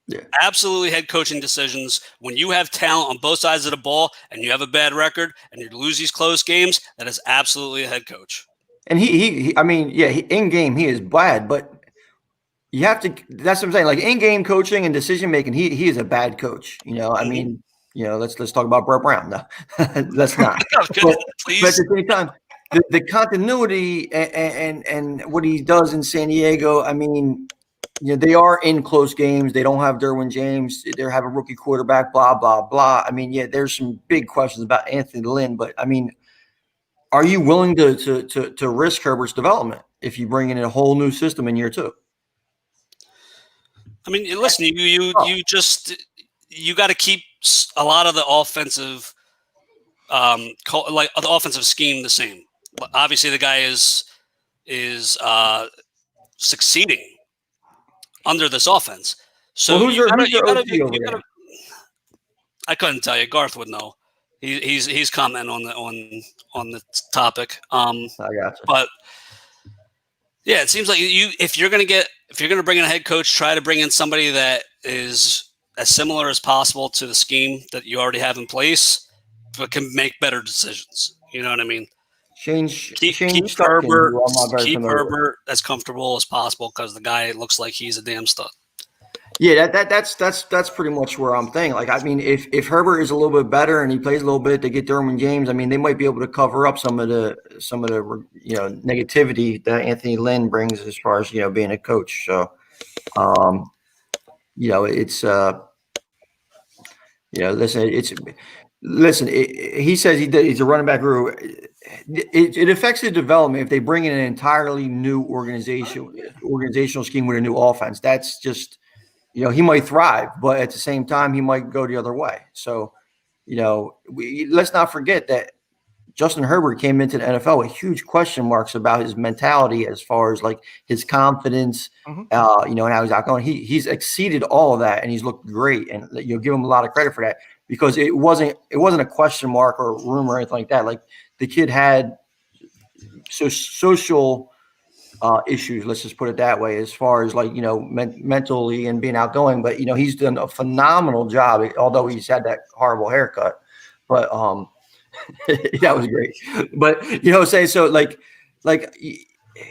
C: Yeah. Absolutely head coaching decisions. When you have talent on both sides of the ball and you have a bad record and you lose these close games, that is absolutely a head coach.
E: And in game he is bad, but you have to. That's what I'm saying. Like in game coaching and decision making, he is a bad coach. Let's talk about Brett Brown. No, let's not.
C: Please.
E: But at the same time, the continuity and what he does in San Diego. I mean. They are in close games. They don't have Derwin James. They have a rookie quarterback, blah, blah, blah. I mean, there's some big questions about Anthony Lynn, but I mean, are you willing to risk Herbert's development if you bring in a whole new system in year two?
C: I mean, listen, you got to keep a lot of the offensive, the offensive scheme the same. Obviously, the guy is succeeding under this offense. So
E: who's your OT over there?
C: I couldn't tell you. Garth would know. He's commenting on the topic. I
E: gotcha.
C: But yeah, it seems like if you're gonna bring in a head coach, try to bring in somebody that is as similar as possible to the scheme that you already have in place, but can make better decisions. You know what I mean? Keep Herbert as comfortable as possible because the guy looks like he's a damn stud.
E: Yeah, that's pretty much where I'm thinking. Like, I mean, if Herbert is a little bit better and he plays a little bit, they get Derwin James. I mean, they might be able to cover up some of the negativity that Anthony Lynn brings as far as being a coach. So, listen. He says he's a running back guru. It affects his development if they bring in an entirely new organizational scheme with a new offense. That's just. he might thrive, but at the same time, he might go the other way. So, let's not forget that Justin Herbert came into the NFL with huge question marks about his mentality as far as like his confidence, and how he's outgoing. He's exceeded all of that, and he's looked great. And give him a lot of credit for that, because it wasn't a question mark or a rumor or anything like that. Like, the kid had social issues, let's just put it that way, as far as like, mentally and being outgoing. But, he's done a phenomenal job, although he's had that horrible haircut. But that was great. But, so like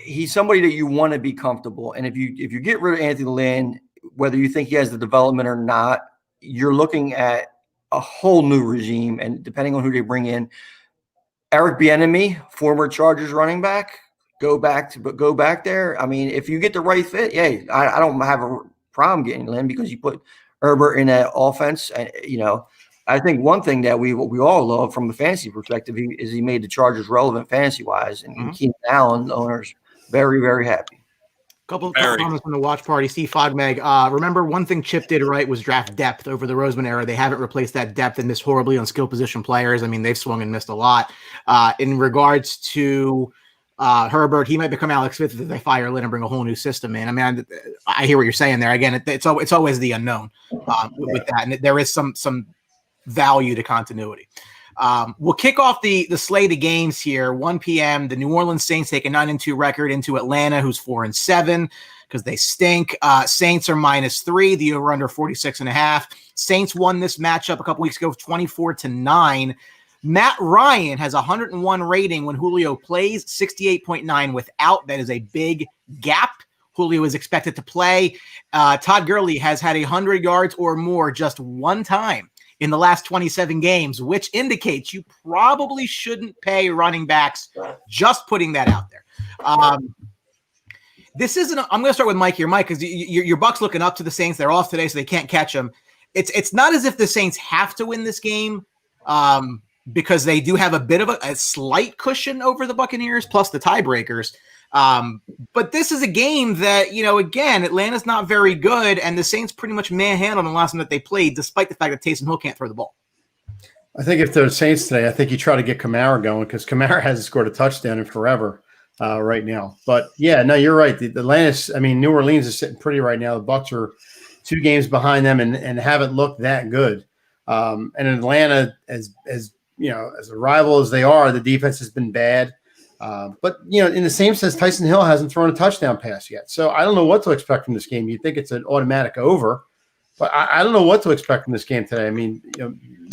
E: he's somebody that you want to be comfortable. And if you get rid of Anthony Lynn, whether you think he has the development or not, you're looking at a whole new regime. And depending on who they bring in, Eric Bieniemy, former Chargers running back, go back there. I mean, if you get the right fit, I don't have a problem getting Lynn, because you put Herbert in that offense. And, I think one thing that we all love from a fantasy perspective is he made the Chargers relevant fantasy-wise. And Keenan Allen, the owners, very, very happy.
D: Couple comments from the watch party. Steve Fogmeg. Remember, one thing Chip did right was draft depth over the Roseman era. They haven't replaced that depth and missed horribly on skill position players. I mean, they've swung and missed a lot. In regards to Herbert, he might become Alex Smith if they fire Lynn and bring a whole new system in. I mean, I hear what you're saying there. Again, it's always the unknown with that, and there is some value to continuity. We'll kick off the slate of games here. 1 p.m. The New Orleans Saints take a 9-2 record into Atlanta, who's 4-7 because they stink. Saints are -3. The over/under 46.5. Saints won this matchup a couple weeks ago, 24-9. Matt Ryan has 101 rating when Julio plays, 68.9 without. That is a big gap. Julio is expected to play. Todd Gurley has had 100 yards or more just one time in the last 27 games, which indicates you probably shouldn't pay running backs. Just putting that out there. This isn't. I'm going to start with Mike here, Mike, because your Bucks looking up to the Saints. They're off today, so they can't catch them. It's not as if the Saints have to win this game, because they do have a bit of a slight cushion over the Buccaneers, plus the tiebreakers. But this is a game that, again, Atlanta's not very good, and the Saints pretty much manhandled the last time that they played, despite the fact that Taysom Hill can't throw the ball.
B: I think if they're Saints today, I think you try to get Kamara going, because Kamara hasn't scored a touchdown in forever right now. But, yeah, no, you're right. New Orleans is sitting pretty right now. The Bucs are 2 games behind them and haven't looked that good. And Atlanta, as a rival as they are, the defense has been bad. But, in the same sense, Tyson Hill hasn't thrown a touchdown pass yet. So I don't know what to expect from this game. You'd think it's an automatic over, but I don't know what to expect from this game today. I mean,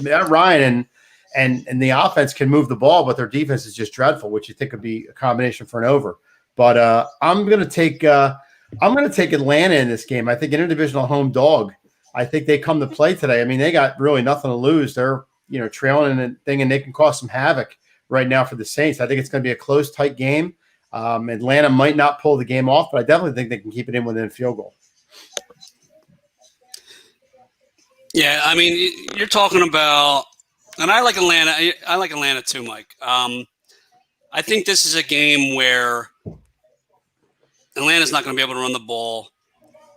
B: Matt Ryan and the offense can move the ball, but their defense is just dreadful, which you think would be a combination for an over. But I'm going to take Atlanta in this game. I think interdivisional home dog. I think they come to play today. I mean, they got really nothing to lose. They're trailing in a thing, and they can cause some havoc right now for the Saints. I think it's going to be a close, tight game. Atlanta might not pull the game off, but I definitely think they can keep it in within a field goal.
C: Yeah, I mean, you're talking about, and I like Atlanta. I like Atlanta too, Mike. I think this is a game where Atlanta's not going to be able to run the ball.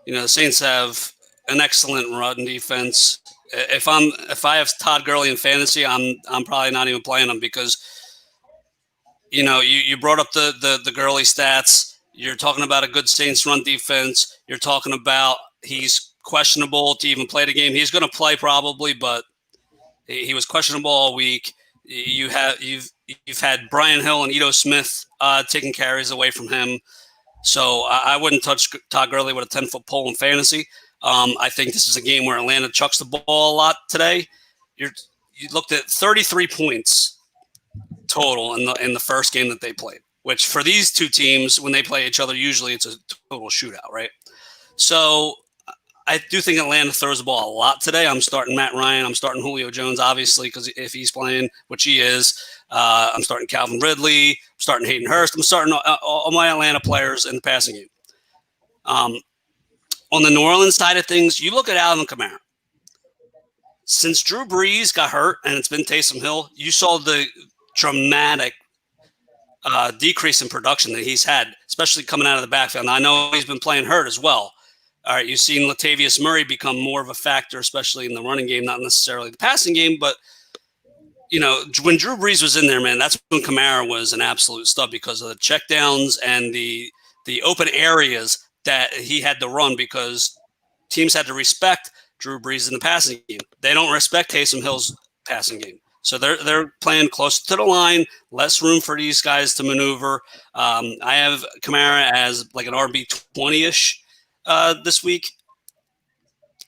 C: The Saints have an excellent run defense. If I have Todd Gurley in fantasy, I'm probably not even playing him, because you brought up the Gurley stats. You're talking about a good Saints run defense. You're talking about he's questionable to even play the game. He's going to play probably, but he was questionable all week. You've had Brian Hill and Ito Smith taking carries away from him. So I wouldn't touch Todd Gurley with a 10-foot pole in fantasy. I think this is a game where Atlanta chucks the ball a lot today. You looked at 33 points total in the first game that they played, which for these two teams, when they play each other, usually it's a total shootout, right? So I do think Atlanta throws the ball a lot today. I'm starting Matt Ryan. I'm starting Julio Jones, obviously, because if he's playing, which he is, I'm starting Calvin Ridley. I'm starting Hayden Hurst. I'm starting all my Atlanta players in the passing game. On the New Orleans side of things, you look at Alvin Kamara. Since Drew Brees got hurt, and it's been Taysom Hill, you saw the dramatic decrease in production that he's had, especially coming out of the backfield. Now, I know he's been playing hurt as well, All right, you've seen Latavius Murray become more of a factor, especially in the running game, not necessarily the passing game, but when Drew Brees was in there, man, that's when Kamara was an absolute stud because of the checkdowns and the open areas that he had to run because teams had to respect Drew Brees in the passing game. They don't respect Taysom Hill's passing game. So they're playing close to the line, less room for these guys to maneuver. I have Kamara as like an RB 20-ish this week.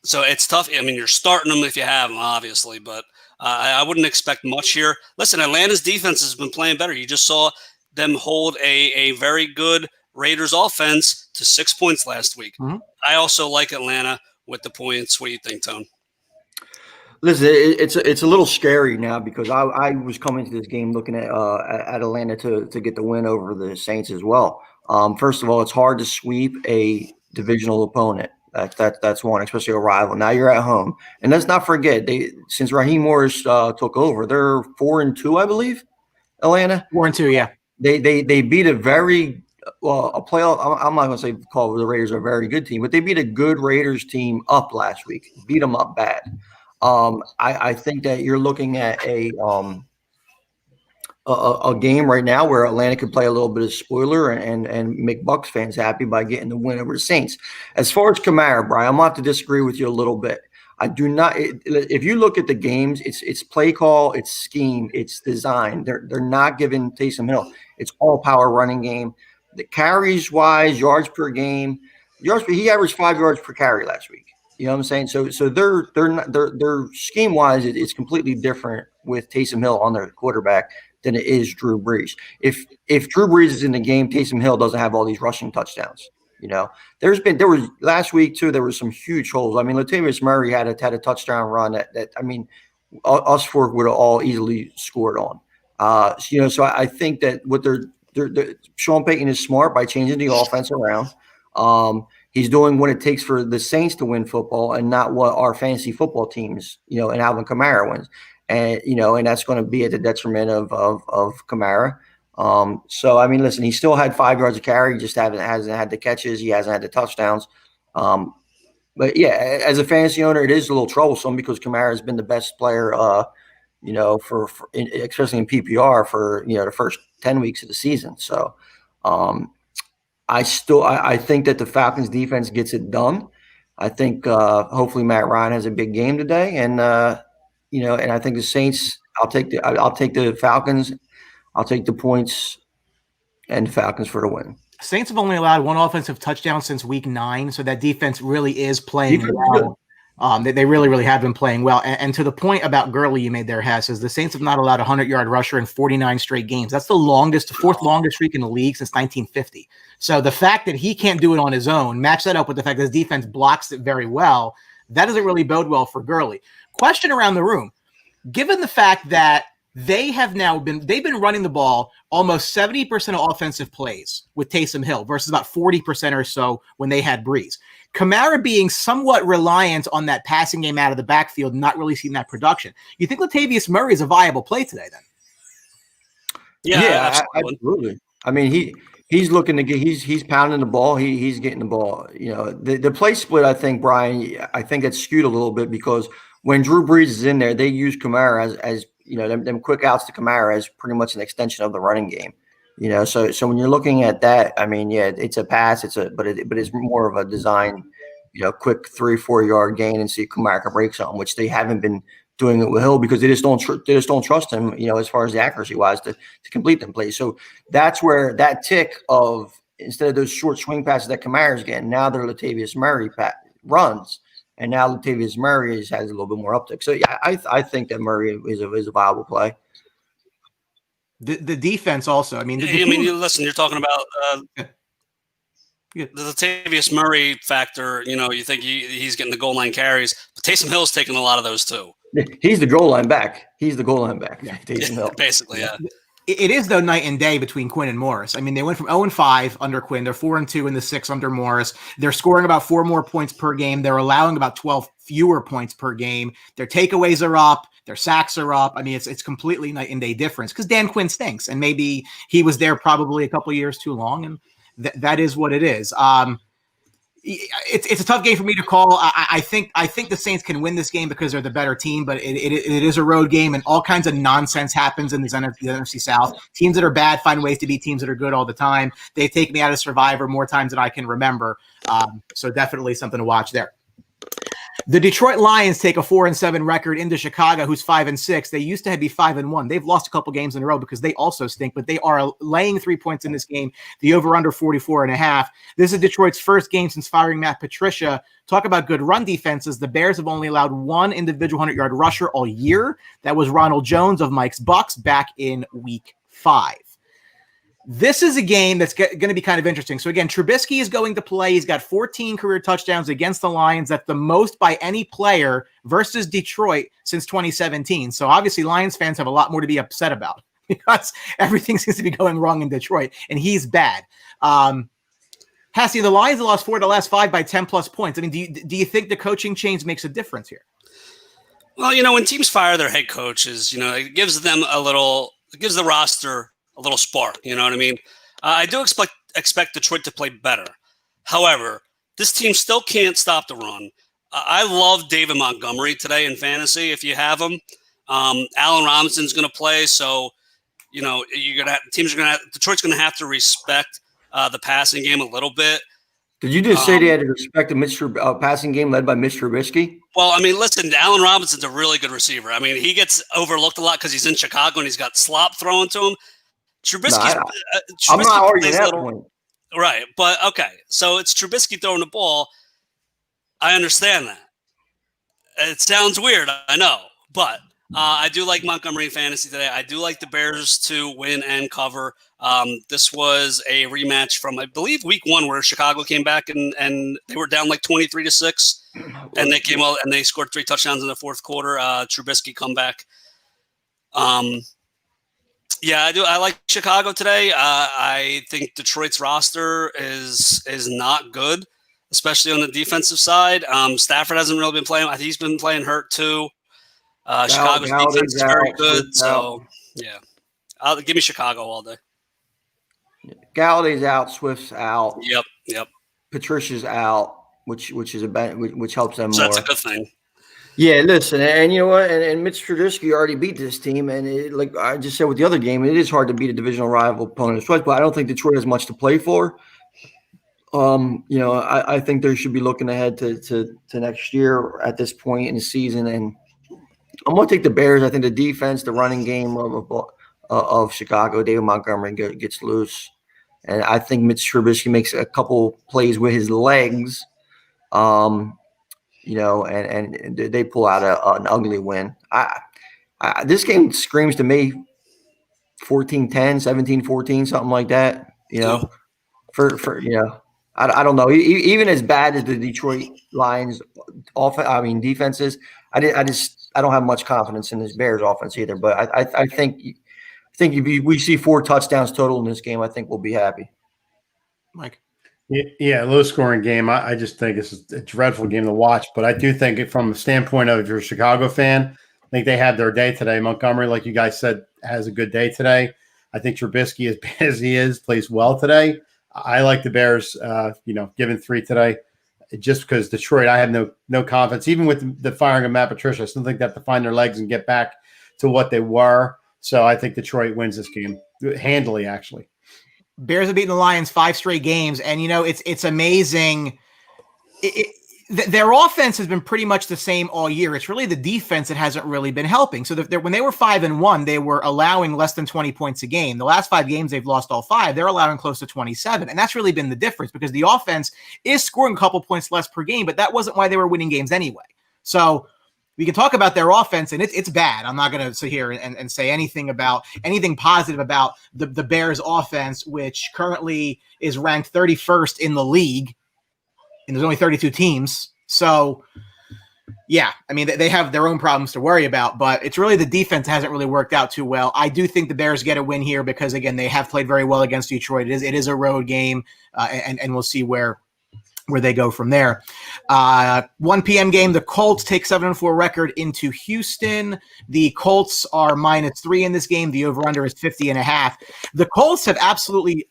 C: So it's tough. I mean, you're starting them if you have them, obviously, but I wouldn't expect much here. Listen, Atlanta's defense has been playing better. You just saw them hold a very good Raiders offense to 6 points last week. Mm-hmm. I also like Atlanta with the points. What do you think, Tone?
E: Listen, it's a little scary now because I was coming to this game looking at Atlanta to get the win over the Saints as well. First of all, it's hard to sweep a divisional opponent. That's one, especially a rival. Now you're at home, and let's not forget since Raheem Morris took over, they're 4-2, I believe. Atlanta
D: 4-2, yeah.
E: They beat a very a playoff. I'm not going to say call the Raiders a very good team, but they beat a good Raiders team up last week. Beat them up bad. I think that you're looking at a game right now where Atlanta could play a little bit of spoiler and make Bucs fans happy by getting the win over the Saints. As far as Kamara, Brian, I'm going to have to disagree with you a little bit. I do not. If you look at the games, it's play call, it's scheme, it's design. They're not giving Taysom Hill. It's all power running game. The carries wise, yards per game, he averaged 5 yards per carry last week. You know what I'm saying? So their scheme wise, it's completely different with Taysom Hill on their quarterback than it is Drew Brees. If Drew Brees is in the game, Taysom Hill doesn't have all these rushing touchdowns. There was last week too. There were some huge holes. I mean, Latavius Murray had a touchdown run that I mean, us four would have all easily scored on. So I think that what they're Sean Payton is smart by changing the offense around. He's doing what it takes for the Saints to win football and not what our fantasy football teams, and Alvin Kamara wins. And, and that's going to be at the detriment of Kamara. So, I mean, listen, he still had 5 yards of carry. He just hasn't had the catches. He hasn't had the touchdowns. But, yeah, as a fantasy owner, it is a little troublesome because Kamara has been the best player, especially in PPR for, the first 10 weeks of the season. So, I think that the Falcons defense gets it done. I think hopefully Matt Ryan has a big game today, and and I think the Saints. I'll take the Falcons. I'll take the points and the Falcons for the win.
D: Saints have only allowed one offensive touchdown since week 9, so that defense really is playing well. They really, really have been playing well. And to the point about Gurley you made there, Hess, is the Saints have not allowed a 100-yard rusher in 49 straight games. That's the fourth longest streak in the league since 1950. So the fact that he can't do it on his own, match that up with the fact that his defense blocks it very well, that doesn't really bode well for Gurley. Question around the room. Given the fact that they've been running the ball almost 70% of offensive plays with Taysom Hill versus about 40% or so when they had Brees. Kamara being somewhat reliant on that passing game out of the backfield, not really seeing that production. You think Latavius Murray is a viable play today then?
E: Yeah, absolutely. I mean, he's looking to get he's pounding the ball. He's getting the ball. The play split, I think, Brian, I think it's skewed a little bit because when Drew Brees is in there, they use Kamara as them quick outs to Kamara as pretty much an extension of the running game. So when you're looking at that, I mean, yeah, it's a pass, but it's more of a design, quick 3-4 yard gain and see Kamara can break something, which they haven't been doing it with Hill because they just don't trust him, as far as the accuracy wise to complete them plays. So that's where that tick of instead of those short swing passes that Kamara's getting, now they're Latavius Murray runs. And now Latavius Murray has a little bit more uptick. So yeah, I think that Murray is a viable play.
D: The defense also. I mean,
C: listen, you're talking about the Latavius Murray factor. You think he's getting the goal line carries, but Taysom Hill's taking a lot of those too.
E: He's the goal line back. Yeah,
C: Taysom Hill. Basically, yeah.
D: It is, though, night and day between Quinn and Morris. I mean, they went from 0-5 under Quinn. They're 4-2 in the 6 under Morris. They're scoring about 4 more points per game. They're allowing about 12 fewer points per game. Their takeaways are up. Their sacks are up. I mean, it's completely night and day difference because Dan Quinn stinks. And maybe he was there probably a couple of years too long. And that is what it is. It's a tough game for me to call. I think the Saints can win this game because they're the better team, but it is a road game, and all kinds of nonsense happens in the NFC South. Teams that are bad find ways to beat teams that are good all the time. They take me out of Survivor more times than I can remember. So definitely something to watch there. The Detroit Lions take a 4-7 record into Chicago, who's 5-6. They used to be 5-1. They've lost a couple games in a row because they also stink, but they are laying 3 points in this game. The over-under 44.5. This is Detroit's first game since firing Matt Patricia. Talk about good run defenses. The Bears have only allowed one individual 100-yard rusher all year. That was Ronald Jones of Mike's Bucks back in week 5. This is a game that's going to be kind of interesting. So again, Trubisky is going to play. He's got 14 career touchdowns against the Lions. That's the most by any player versus Detroit since 2017. So obviously Lions fans have a lot more to be upset about because everything seems to be going wrong in Detroit, and he's bad. Hassie, the Lions have lost 4 of the last 5 by 10-plus points. I mean, do you think the coaching change makes a difference here?
C: Well, when teams fire their head coaches, it gives them it gives the roster a little spark, you know what I mean? I do expect Detroit to play better. However, this team still can't stop the run. I love David Montgomery today in fantasy. If you have him, Allen Robinson's going to play, so Detroit's going to have to respect the passing game a little bit.
E: Did you just say they had to respect the passing game led by Mr. Trubisky?
C: Well, I mean, listen, Allen Robinson's a really good receiver. I mean, he gets overlooked a lot because he's in Chicago and he's got slop thrown to him. Trubisky's
E: I'm not arguing that point.
C: Right, but okay. So it's Trubisky throwing the ball. I understand that. It sounds weird, I know, but I do like Montgomery in fantasy today. I do like the Bears to win and cover. This was a rematch from, I believe, week 1 where Chicago came back and they were down like 23-6, and they came out and they scored 3 touchdowns in the fourth quarter. Trubisky comeback. Yeah, I do. I like Chicago today. I think Detroit's roster is not good, especially on the defensive side. Stafford hasn't really been playing. I think he's been playing hurt too. Chicago's defense is very good. So, yeah. Give me Chicago all day.
E: Galladay's out. Swift's out.
C: Yep.
E: Patricia's out, which helps them
C: so
E: more.
C: That's a good thing.
E: Yeah, listen, and you know what? And Mitch Trubisky already beat this team, and like I just said with the other game, it is hard to beat a divisional rival opponent twice. But I don't think Detroit has much to play for. I think they should be looking ahead to next year at this point in the season, and I'm going to take the Bears. I think the defense, the running game of Chicago, David Montgomery gets loose, and I think Mitch Trubisky makes a couple plays with his legs. And they pull out an ugly win. This game screams to me 14-10, 17-14, something like that. I don't know. Even as bad as the Detroit Lions defenses, I don't have much confidence in this Bears offense either. But I think if we see 4 touchdowns total in this game, I think we'll be happy.
D: Mike.
B: Yeah, low-scoring game. I just think it's a dreadful game to watch. But I do think from a standpoint of if you're a Chicago fan, I think they had their day today. Montgomery, like you guys said, has a good day today. I think Trubisky, as bad as he is, plays well today. I like the Bears, giving 3 today just because Detroit, I have no confidence. Even with the firing of Matt Patricia, I still think they have to find their legs and get back to what they were. So I think Detroit wins this game handily, actually.
D: Bears have beaten the Lions 5 straight games, and it's amazing. Their offense has been pretty much the same all year. It's really the defense that hasn't really been helping. So when they were 5-1, they were allowing less than 20 points a game. The last 5 games they've lost all 5. They're allowing close to 27, and that's really been the difference because the offense is scoring a couple points less per game, but that wasn't why they were winning games anyway. So we can talk about their offense, and it's bad. I'm not going to sit here and say anything positive about the Bears' offense, which currently is ranked 31st in the league, and there's only 32 teams. So, yeah, I mean, they have their own problems to worry about, but it's really the defense hasn't really worked out too well. I do think the Bears get a win here because, again, they have played very well against Detroit. It is a road game, and we'll see where where they go from there. 1 p.m. game, the Colts take 7-4 record into Houston. The Colts are -3 in this game. The over-under is 50.5. The Colts have absolutely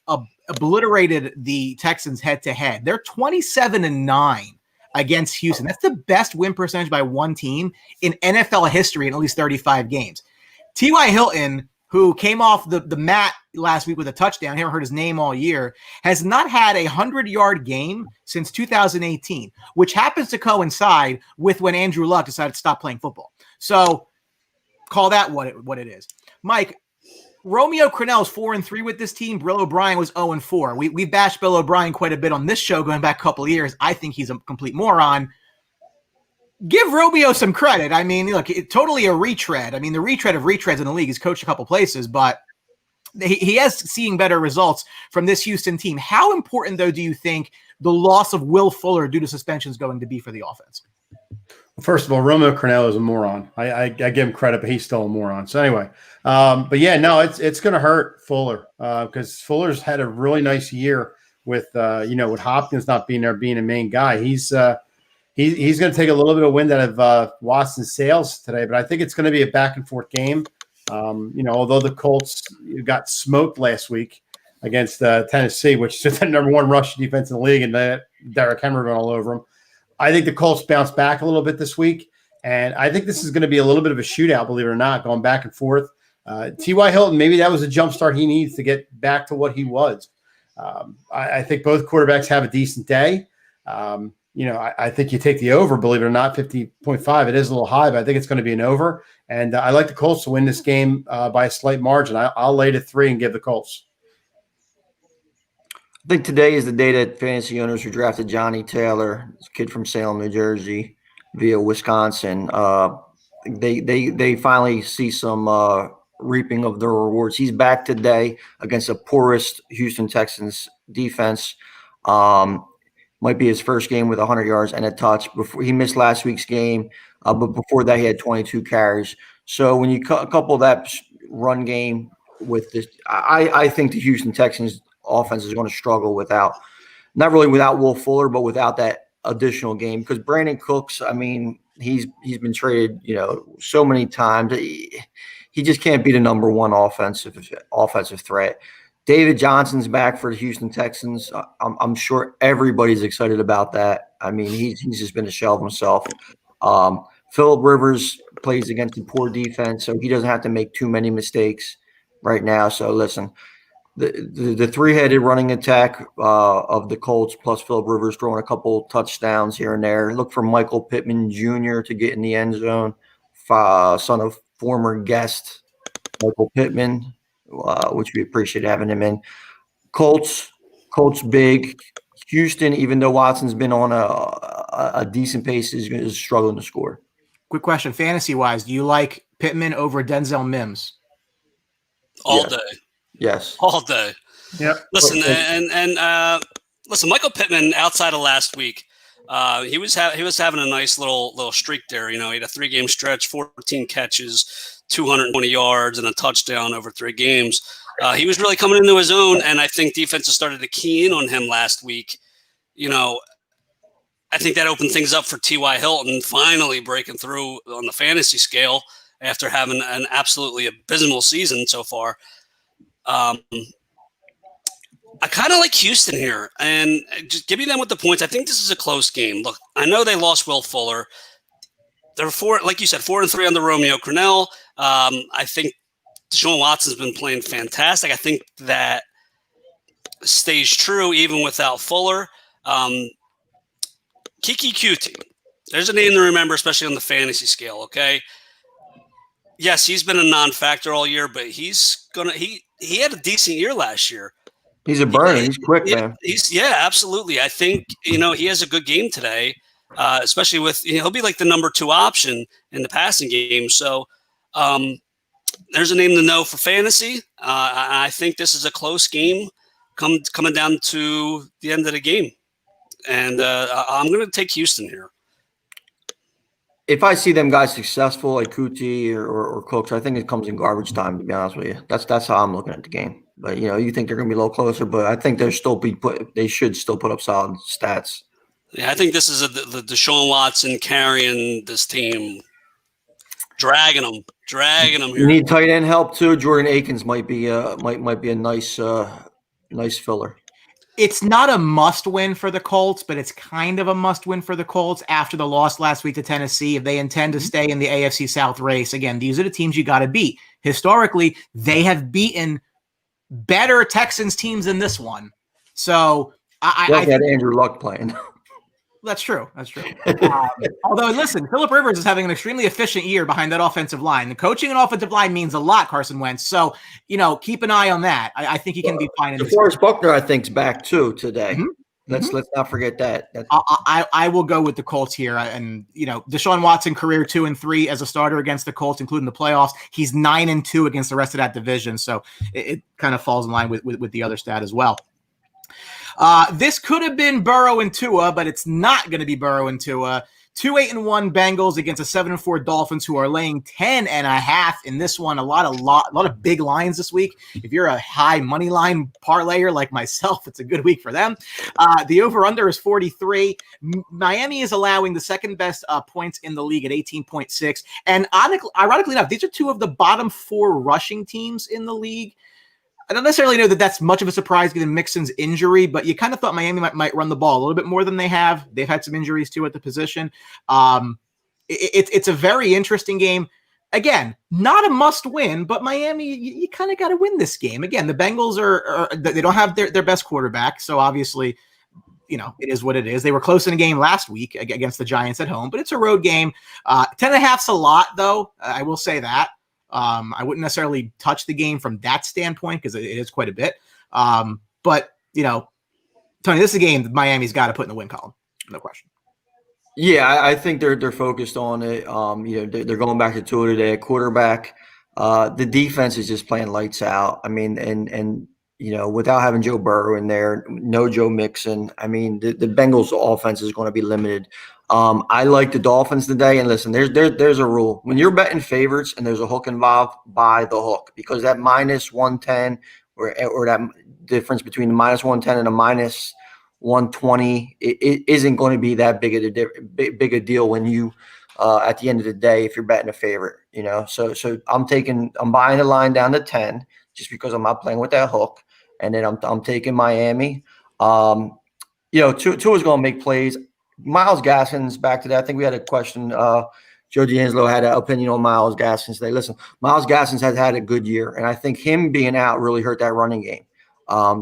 D: obliterated the Texans head-to-head. They're 27-9 against Houston. That's the best win percentage by one team in NFL history in at least 35 games. T.Y. Hilton, who came off the mat last week with a touchdown, haven't heard his name all year, has not had a 100-yard game since 2018, which happens to coincide with when Andrew Luck decided to stop playing football. So call that what it is. Mike, Romeo Crennel's 4-3 with this team. Bill O'Brien was 0-4. We bashed Bill O'Brien quite a bit on this show going back a couple of years. I think he's a complete moron. Give Romeo some credit. I mean, look, totally a retread. I mean, the retread of retreads in the league. He's coached a couple places, but he has seeing better results from this Houston team. How important, though, do you think the loss of Will Fuller due to suspension is going to be for the offense?
B: First of all, Romeo Crennel is a moron. I give him credit, but he's still a moron. So anyway, but yeah, no, it's going to hurt Fuller because Fuller's had a really nice year with with Hopkins not being there, being a main guy. He's going to take a little bit of wind out of Watson's sails today, but I think it's going to be a back and forth game. Although the Colts got smoked last week against Tennessee, which is the number one rush defense in the league, and Derrick Henry ran all over them. I think the Colts bounce back a little bit this week, and I think this is going to be a little bit of a shootout, believe it or not, going back and forth. T.Y. Hilton, maybe that was a jump start he needs to get back to what he was. I think both quarterbacks have a decent day. I think you take the over, believe it or not, 50.5. It is a little high, but I think it's going to be an over. And I like the Colts to win this game by a slight margin. I'll lay to 3 and give the Colts.
E: I think today is the day that fantasy owners who drafted Johnny Taylor, this kid from Salem, New Jersey, via Wisconsin, they finally see some reaping of their rewards. He's back today against the poorest Houston Texans defense. Might be his first game with 100 yards and a touch. Before he missed last week's game, but before that he had 22 carries. So when you couple that run game with this, I think the Houston Texans offense is going to struggle not really without Will Fuller, but without that additional game, because Brandon Cooks, I mean, he's been traded, so many times. He just can't be the number one offensive threat. David Johnson's back for the Houston Texans. I'm sure everybody's excited about that. I mean, he's just been a shell of himself. Phillip Rivers plays against a poor defense, so he doesn't have to make too many mistakes right now. So listen, the three-headed running attack of the Colts plus Phillip Rivers throwing a couple touchdowns here and there. Look for Michael Pittman Jr. to get in the end zone, son of former guest Michael Pittman, which we appreciate having him in. Colts big. Houston, even though Watson's been on a decent pace, is struggling to score.
D: Quick question, fantasy-wise, do you like Pittman over Denzel Mims?
C: All day.
E: Yes.
C: All day.
B: Yep.
C: Listen, listen, Michael Pittman, outside of last week, he was having a nice little streak there. He had a 3-game stretch, 14 catches, 220 yards, and a touchdown over 3 games. He was really coming into his own, and I think defenses started to key in on him last week. I think that opened things up for T.Y. Hilton finally breaking through on the fantasy scale after having an absolutely abysmal season so far. I kind of like Houston here, and just give me them with the points. I think this is a close game. Look, I know they lost Will Fuller. They're like you said, 4-3 on the Romeo Crennel. I think Deshaun Watson's been playing fantastic. I think that stays true even without Fuller. Kiki Cutie, there's a name to remember, especially on the fantasy scale. Okay. Yes, he's been a non-factor all year, but he had a decent year last year.
E: He's a burner. He's quick, man.
C: Absolutely. I think, he has a good game today, especially with, he'll be like the number 2 option in the passing game. So there's a name to know for fantasy. I think this is a close game coming down to the end of the game. And I'm going to take Houston here.
E: If I see them guys successful, like Kuti or Cooks, I think it comes in garbage time, to be honest with you. That's how I'm looking at the game. But, you think they're going to be a little closer, but I think they should still put up solid stats.
C: Yeah, I think this is the Deshaun Watson carrying this team, dragging them
E: You
C: here.
E: need tight end help too. Jordan Akins might be a nice filler.
D: It's not a must win for the Colts, but it's kind of a must win for the Colts after the loss last week to Tennessee. If they intend to stay in the AFC South race, again, these are the teams you got to beat. Historically, they have beaten better Texans teams than this one. So I
E: had Andrew Luck playing.
D: That's true. Although, listen, Phillip Rivers is having an extremely efficient year behind that offensive line. The coaching and offensive line means a lot, Carson Wentz. So, keep an eye on that. I think he can be fine.
E: DeForest Buckner, I think, is back too today.
D: Mm-hmm.
E: Let's not forget that.
D: I will go with the Colts here. And, Deshaun Watson, career 2-3 as a starter against the Colts, including the playoffs. He's 9-2 against the rest of that division. So it kind of falls in line with the other stat as well. This could have been Burrow and Tua, but it's not going to be Burrow and Tua. 2-8-1 Bengals against a 7-4 Dolphins, who are laying 10.5 in this one. A lot of big lines this week. If you're a high money line parlayer like myself, it's a good week for them. The over/under is 43. Miami is allowing the second best points in the league at 18.6. And ironically enough, these are two of the bottom 4 rushing teams in the league. I don't necessarily know that that's much of a surprise given Mixon's injury, but you kind of thought Miami might run the ball a little bit more than they have. They've had some injuries too at the position. It's a very interesting game. Again, not a must win, but Miami, you kind of got to win this game. Again, the Bengals they don't have their best quarterback, so obviously, it is what it is. They were close in a game last week against the Giants at home, but it's a road game. 10.5's a lot, though. I will say that. I wouldn't necessarily touch the game from that standpoint because it is quite a bit. But, Tony, this is a game that Miami's got to put in the win column. No question.
E: Yeah, I think they're focused on it. They're going back to Tua today at quarterback. The defense is just playing lights out. I mean, and without having Joe Burrow in there, no Joe Mixon, I mean, the Bengals offense is going to be limited. I like the Dolphins today, and listen, there's a rule. When you're betting favorites and there's a hook involved, buy the hook, because that minus 110 or that difference between the minus 110 and a minus 120, it isn't going to be that big a deal when you at the end of the day, if you're betting a favorite, So I'm buying the line down to 10 just because I'm not playing with that hook, and then I'm taking Miami. Tua's going to make plays. Myles Gaskin's back today. I think we had a question. Joe D'Angelo had an opinion on Myles Gaskin today. Listen, Myles Gaskin has had a good year, and I think him being out really hurt that running game.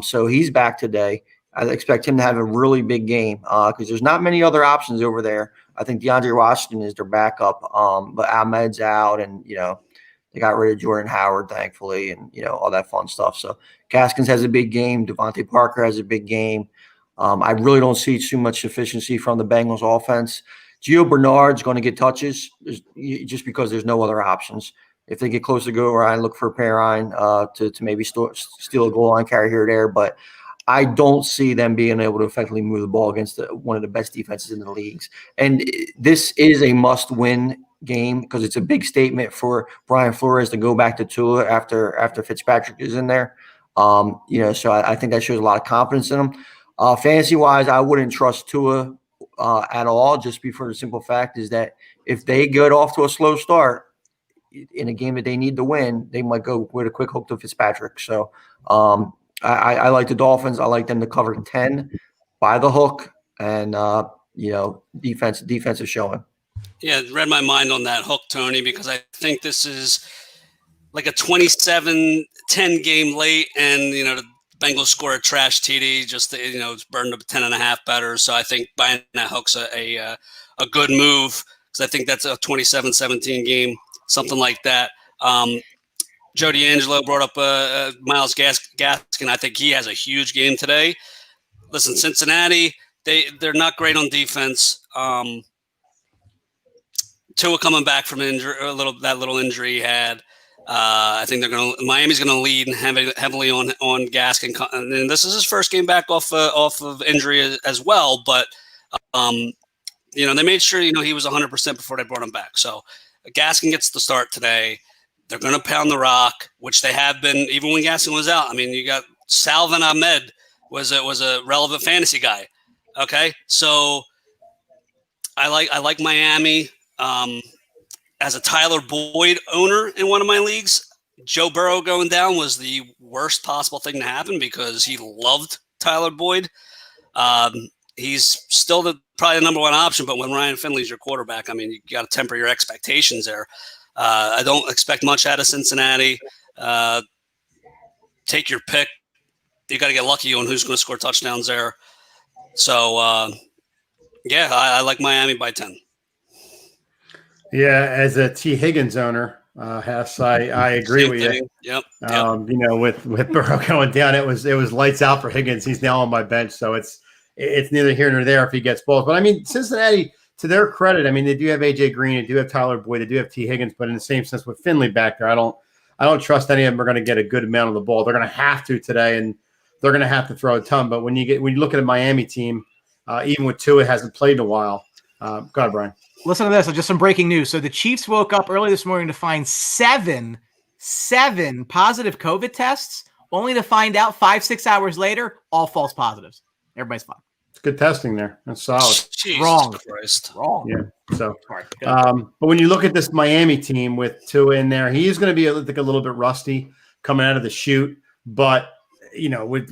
E: So he's back today. I expect him to have a really big game because there's not many other options over there. I think DeAndre Washington is their backup, but Ahmed's out, and they got rid of Jordan Howard, thankfully, and all that fun stuff. So Gaskins has a big game. Devontae Parker has a big game. I really don't see too much efficiency from the Bengals offense. Gio Bernard's going to get touches just because there's no other options. If they get close to goal line, look for Perrine to maybe steal a goal line carry here or there. But I don't see them being able to effectively move the ball against one of the best defenses in the leagues. And this is a must-win game because it's a big statement for Brian Flores to go back to Tua after Fitzpatrick is in there. So I think that shows a lot of confidence in him. Fantasy-wise, I wouldn't trust Tua at all, just for the simple fact is that if they get off to a slow start in a game that they need to win, they might go with a quick hook to Fitzpatrick. So I like the Dolphins. I like them to cover 10 by the hook, and defense is showing.
C: Yeah, read my mind on that hook, Tony, because I think this is like a 27-10 game late, and the Bengals score a trash TD, just it's burned up 10.5 better. So I think buying that hook's a good move because I think that's a 27-17 game, something like that. Joe D'Angelo brought up Myles Gaskin. I think he has a huge game today. Listen, Cincinnati, they're not great on defense. Tua coming back from injury, that little injury he had. I think Miami's going to lead heavily on Gaskin, and this is his first game back off of injury as well. But they made sure he was 100% before they brought him back. So Gaskin gets the start today. They're going to pound the rock, which they have been even when Gaskin was out. I mean, you got Salvin Ahmed was a relevant fantasy guy. Okay, so I like Miami. As a Tyler Boyd owner in one of my leagues, Joe Burrow going down was the worst possible thing to happen because he loved Tyler Boyd. He's still probably the number one option, but when Ryan Finley's your quarterback, I mean, you got to temper your expectations there. I don't expect much out of Cincinnati. Take your pick. You got to get lucky on who's going to score touchdowns there. So, I like Miami by 10.
B: Yeah, as a T. Higgins owner, Hess, I agree with you.
C: Yep.
B: With Burrow going down, it was lights out for Higgins. He's now on my bench, so it's neither here nor there if he gets both. But I mean, Cincinnati, to their credit, I mean, they do have AJ Green, they do have Tyler Boyd, they do have T. Higgins, but in the same sense with Finley back there, I don't trust any of them are going to get a good amount of the ball. They're going to have to today, and they're going to have to throw a ton. But when you look at a Miami team, even with Tua hasn't played in a while. Go ahead, Brian.
D: Listen to this. Just some breaking news. So the Chiefs woke up early this morning to find seven positive COVID tests, only to find out 5-6 hours later, all false positives. Everybody's fine.
B: It's good testing there. That's solid.
C: Jesus
D: Wrong.
C: Christ.
D: Wrong.
B: Yeah. So,
D: Sorry.
B: but when you look at this Miami team with Tua in there, he is going to be a little bit rusty coming out of the chute. But with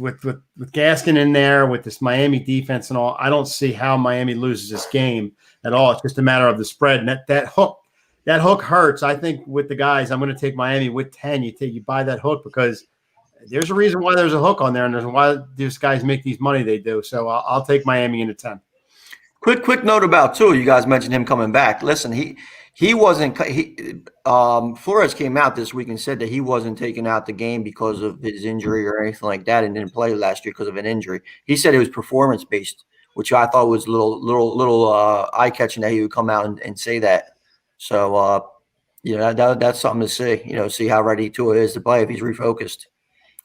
B: Gaskin in there, with this Miami defense and all, I don't see how Miami loses this game at all. It's just a matter of the spread. And that hook hurts. I think with the guys, I'm going to take Miami with 10. You buy that hook because there's a reason why there's a hook on there, and there's why these guys make these money they do. So I'll take Miami into 10.
E: Quick note about Tua. You guys mentioned him coming back. Listen, he wasn't. Flores came out this week and said that he wasn't taking out the game because of his injury or anything like that, and didn't play last year because of an injury. He said it was performance based, which I thought was a little eye catching that he would come out and say that. So that's something to see. See how ready Tua is to play if he's refocused.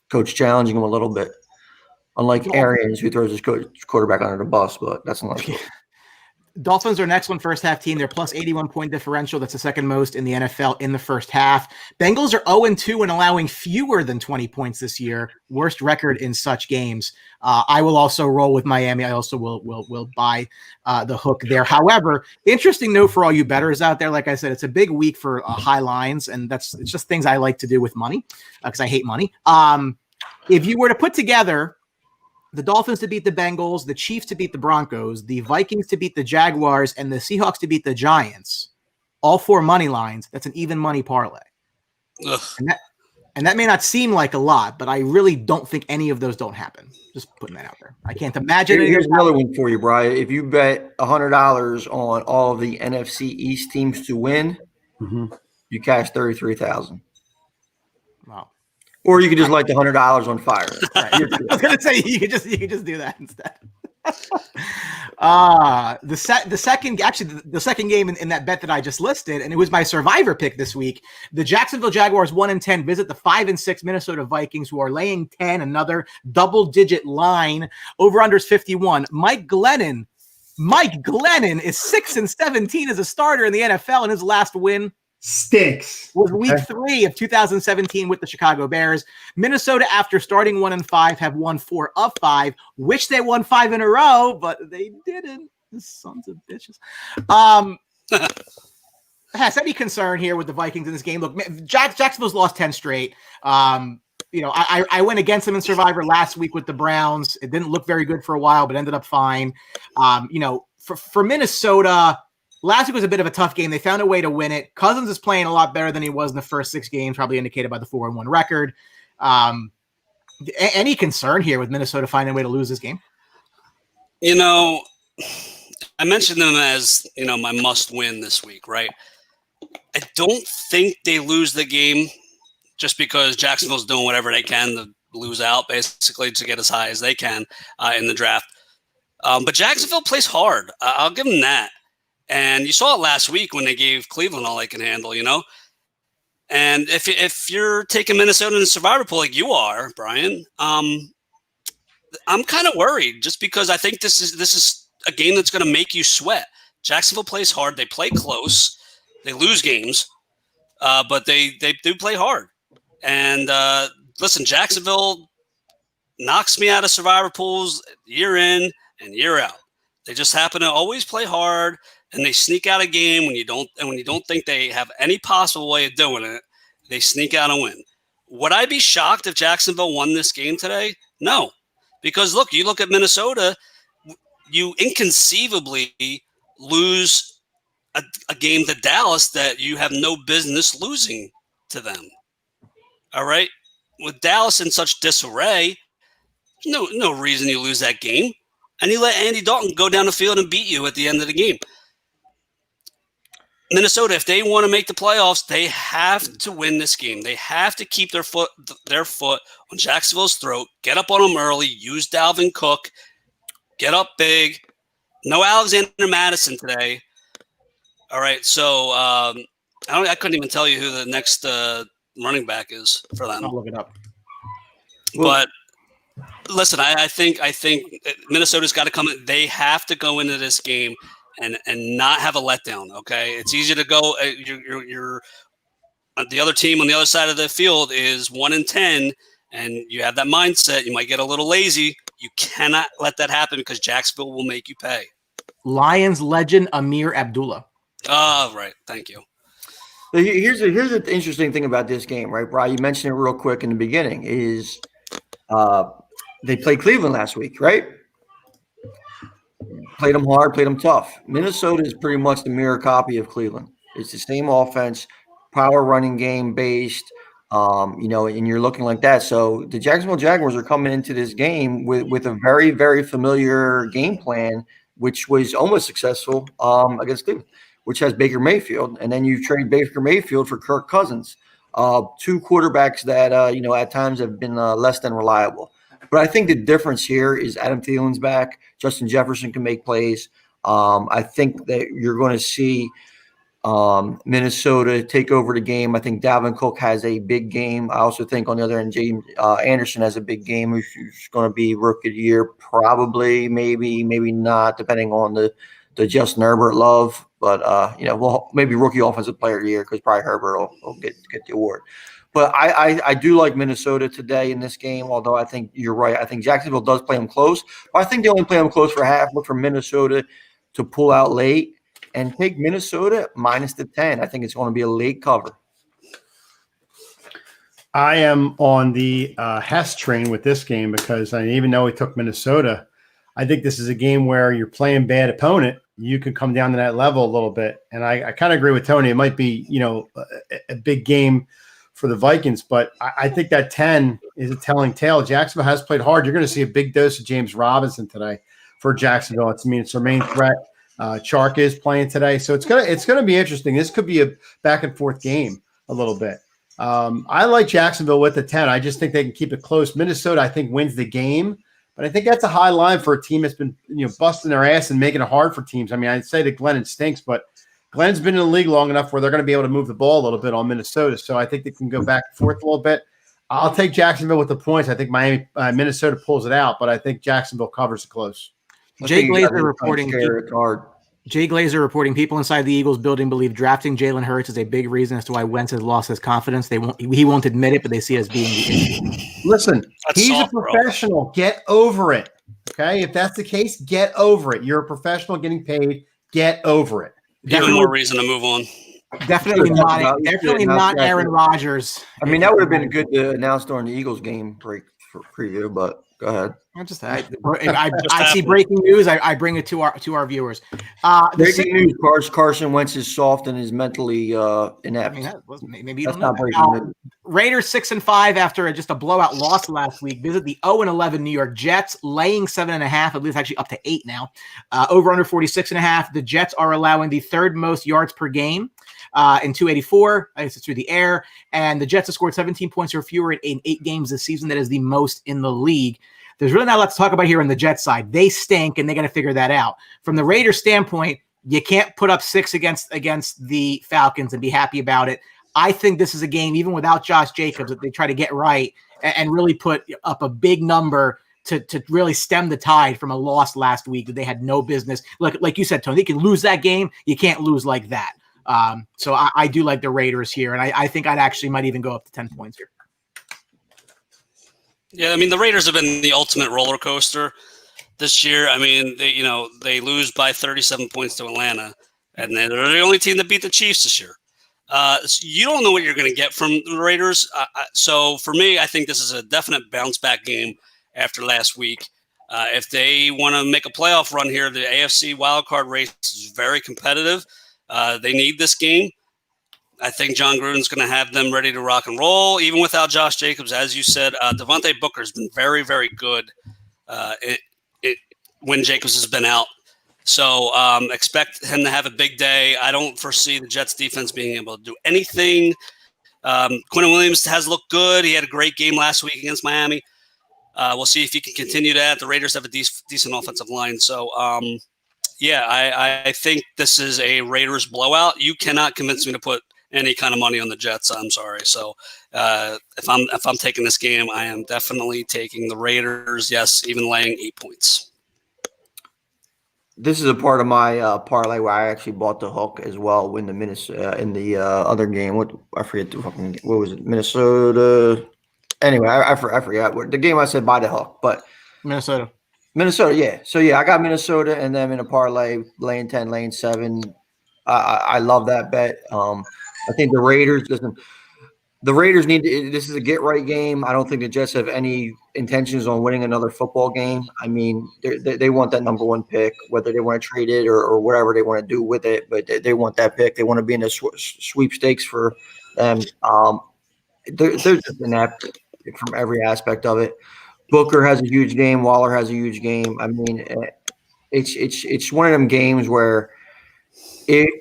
E: Coach challenging him a little bit, unlike Arians, who throws his quarterback under the bus. But that's another story.
D: Dolphins are next one first half team. They're plus 81 point differential. That's the second most in the NFL in the first half. Bengals are 0-2 and allowing fewer than 20 points this year. Worst record in such games. I will also roll with Miami. I also will buy the hook there. However, interesting note for all you bettors out there. Like I said, it's a big week for high lines, and it's just things I like to do with money because I hate money. If you were to put together the Dolphins to beat the Bengals, the Chiefs to beat the Broncos, the Vikings to beat the Jaguars, and the Seahawks to beat the Giants, all four money lines, that's an even money parlay. And that may not seem like a lot, but I really don't think any of those don't happen. Just putting that out there. I can't imagine.
E: Here's another one for you, Brian. If you bet $100 on all of the NFC East teams to win, you cash $33,000. Wow. Or you could just light the $100 on fire.
D: Right. I was gonna say you could just do that instead. The second game in that bet that I just listed, and it was my survivor pick this week. The Jacksonville Jaguars 1-10 visit the 5-6 Minnesota Vikings, who are laying 10, another double-digit line. Over/unders 51. Mike Glennon is 6-17 as a starter in the NFL, and his last win
B: stinks.
D: Was week 3 of 2017 with the Chicago Bears. Minnesota, after starting 1-5, have won 4 of 5. Wish they won 5 in a row, but they didn't. The sons of bitches. Has any concern here with the Vikings in this game? Look, Jacksonville's lost 10 straight. I went against them in Survivor last week with the Browns. It didn't look very good for a while, but ended up fine. For Minnesota, last week was a bit of a tough game. They found a way to win it. Cousins is playing a lot better than he was in the first 6 games, probably indicated by the 4-1 record. Any concern here with Minnesota finding a way to lose this game?
C: I mentioned them as, my must win this week, right? I don't think they lose the game just because Jacksonville's doing whatever they can to lose out, basically, to get as high as they can in the draft. But Jacksonville plays hard. I'll give them that. And you saw it last week when they gave Cleveland all they can handle, And if you're taking Minnesota in the survivor pool like you are, Brian, I'm kind of worried just because I think this is a game that's going to make you sweat. Jacksonville plays hard. They play close. They lose games, but they do play hard. And listen, Jacksonville knocks me out of survivor pools year in and year out. They just happen to always play hard. and they sneak out a game when you don't think they have any possible way of doing it. They sneak out and win. Would I be shocked if Jacksonville won this game today? No, because look, you look at Minnesota, you inconceivably lose a game to Dallas that you have no business losing to them. All right, with Dallas in such disarray, no reason you lose that game, and you let Andy Dalton go down the field and beat you at the end of the game. Minnesota, if they want to make the playoffs, they have to win this game. They have to keep their foot on Jacksonville's throat, get up on them early, use Dalvin Cook, get up big. No Alexander Madison today. All right, so I couldn't even tell you who the next running back is for them.
D: I'll look it up.
C: But listen, I think Minnesota's got to come in. They have to go into this game and not have a letdown. Okay, it's easy to go. You're the other team on the other side of the field is 1-10, and you have that mindset. You might get a little lazy. You cannot let that happen because Jacksonville will make you pay.
D: Lions legend Amir Abdullah.
C: Oh, right. Thank you.
E: So here's the interesting thing about this game, right, Brian? You mentioned it real quick in the beginning. Is they played Cleveland last week, right? Played them hard, played them tough. Minnesota is pretty much the mirror copy of Cleveland. It's the same offense, power running game based, and you're looking like that. So the Jacksonville Jaguars are coming into this game with a very, very familiar game plan, which was almost successful against Cleveland, which has Baker Mayfield. And then you trade Baker Mayfield for Kirk Cousins, two quarterbacks that, at times have been less than reliable. But I think the difference here is Adam Thielen's back. Justin Jefferson can make plays. I think that you're going to see Minnesota take over the game. I think Dalvin Cook has a big game. I also think on the other end, James Anderson has a big game. Who's going to be rookie of the year, probably, maybe not, depending on the Justin Herbert love. But maybe rookie offensive player of the year because probably Herbert will get the award. But I do like Minnesota today in this game, although I think you're right. I think Jacksonville does play them close. But I think they only play them close for half. Look for Minnesota to pull out late and take Minnesota minus the 10. I think it's going to be a late cover.
B: I am on the Hess train with this game because even though we took Minnesota, I think this is a game where you're playing bad opponent. You can come down to that level a little bit. And I kind of agree with Tony. It might be, a big game for the Vikings, but I think that 10 is a telling tale. Jacksonville has played hard. You're going to see a big dose of James Robinson today for Jacksonville. It's their main threat. Chark is playing today, so it's gonna be interesting. This could be a back and forth game a little bit. I like Jacksonville with the 10. I just think they can keep it close. Minnesota, I think, wins the game, but I think that's a high line for a team that's been busting their ass and making it hard for teams. I mean, I'd say that Glennon stinks, but Glenn's been in the league long enough where they're going to be able to move the ball a little bit on Minnesota. So I think they can go back and forth a little bit. I'll take Jacksonville with the points. I think Minnesota pulls it out, but I think Jacksonville covers it close.
D: Jay Glazer reporting people inside the Eagles building believe drafting Jalen Hurts is a big reason as to why Wentz has lost his confidence. He won't admit it, but they see it as being the issue.
B: Listen, he's a professional. Bro. Get over it. Okay? If that's the case, get over it. You're a professional getting paid. Get over it.
C: Even more reason to move on.
D: Definitely not Aaron Rodgers.
E: I mean, that would have been good to announce during the Eagles game break for preview, but go ahead.
D: I see breaking news. I bring it to our viewers.
E: Breaking news: Carson Wentz is soft and is mentally inept.
D: Maybe that's not breaking news. Raiders 6-5 after just a blowout loss last week. Visit the 0-11 New York Jets, laying 7.5. I believe it's actually up to 8 now. Over under 46.5. The Jets are allowing the third most yards per game. In 284, I guess it's through the air, and the Jets have scored 17 points or fewer in 8 games this season. That is the most in the league. There's really not a lot to talk about here on the Jets side. They stink, and they got to figure that out. From the Raiders' standpoint, you can't put up 6 against the Falcons and be happy about it. I think this is a game, even without Josh Jacobs, that they try to get right and really put up a big number to really stem the tide from a loss last week that they had no business. Look, like you said, Tony, they can lose that game. You can't lose like that. So I do like the Raiders here, and I think I'd actually might even go up to 10 points here.
C: Yeah, I mean, the Raiders have been the ultimate roller coaster this year. I mean, they lose by 37 points to Atlanta. and they're the only team that beat the Chiefs this year. So you don't know what you're going to get from the Raiders. So for me, I think this is a definite bounce back game after last week. If they want to make a playoff run here, the AFC wildcard race is very competitive. They need this game. I think John Gruden's going to have them ready to rock and roll, even without Josh Jacobs. As you said, Devontae Booker's been very, very good when Jacobs has been out. So expect him to have a big day. I don't foresee the Jets defense being able to do anything. Quentin Williams has looked good. He had a great game last week against Miami. We'll see if he can continue that. The Raiders have a decent offensive line. So, I think this is a Raiders blowout. You cannot convince me to put any kind of money on the Jets. I'm sorry. So if I'm taking this game, I am definitely taking the Raiders. Yes, even laying 8 points.
E: This is a part of my parlay where I actually bought the hook as well in the other game. What was it? Minnesota. Anyway, I forgot what the game I said buy the hook, but
D: Minnesota,
E: yeah. So yeah, I got Minnesota, and then in a parlay, laying 10, laying 7. I love that bet. I think the Raiders. Listen, the Raiders need to. This is a get right game. I don't think the Jets have any intentions on winning another football game. I mean, they want that number 1 pick, whether they want to trade it or whatever they want to do with it. But they want that pick. They want to be in the sweepstakes for them. They're just inept from every aspect of it. Booker has a huge game. Waller has a huge game. I mean, it's one of them games where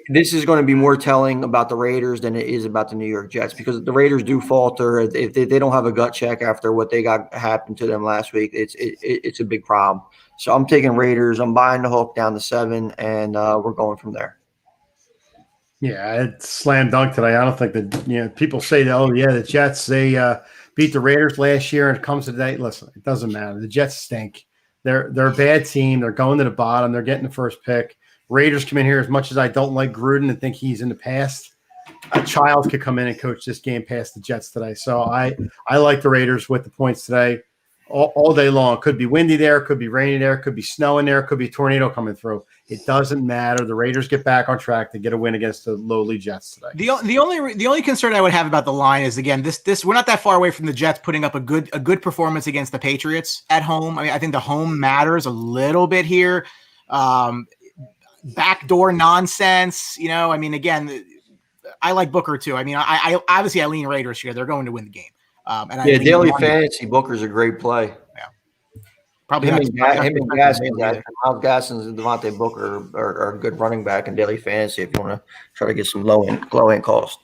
E: this is going to be more telling about the Raiders than it is about the New York Jets, because the Raiders do falter. If they don't have a gut check after what they got happened to them last week, it's a big problem. So I'm taking Raiders. I'm buying the hook down to 7, and we're going from there.
B: Yeah, it's slam dunk today. I don't think that people say that. Oh yeah, the Jets they beat the Raiders last year, and it comes to today. Listen, it doesn't matter. The Jets stink. They're a bad team. They're going to the bottom. They're getting the first pick. Raiders come in here. As much as I don't like Gruden and think he's in the past, a child could come in and coach this game past the Jets today. So I like the Raiders with the points today all day long. Could be windy there, could be rainy there, could be snowing there, could be a tornado coming through. It doesn't matter. The Raiders get back on track to get a win against the lowly Jets today.
D: The only concern I would have about the line is, again, this we're not that far away from the Jets putting up a good performance against the Patriots at home. I mean, I think the home matters a little bit here. Backdoor nonsense, I mean, again, I like Booker too. I mean, I obviously I lean Raiders here. They're going to win the game.
E: Daily fantasy Booker's a great play.
D: Yeah, probably
E: him and Gaskins. Miles Gaskins and Devontae Booker are a good running back in daily fantasy if you want to try to get some low end cost.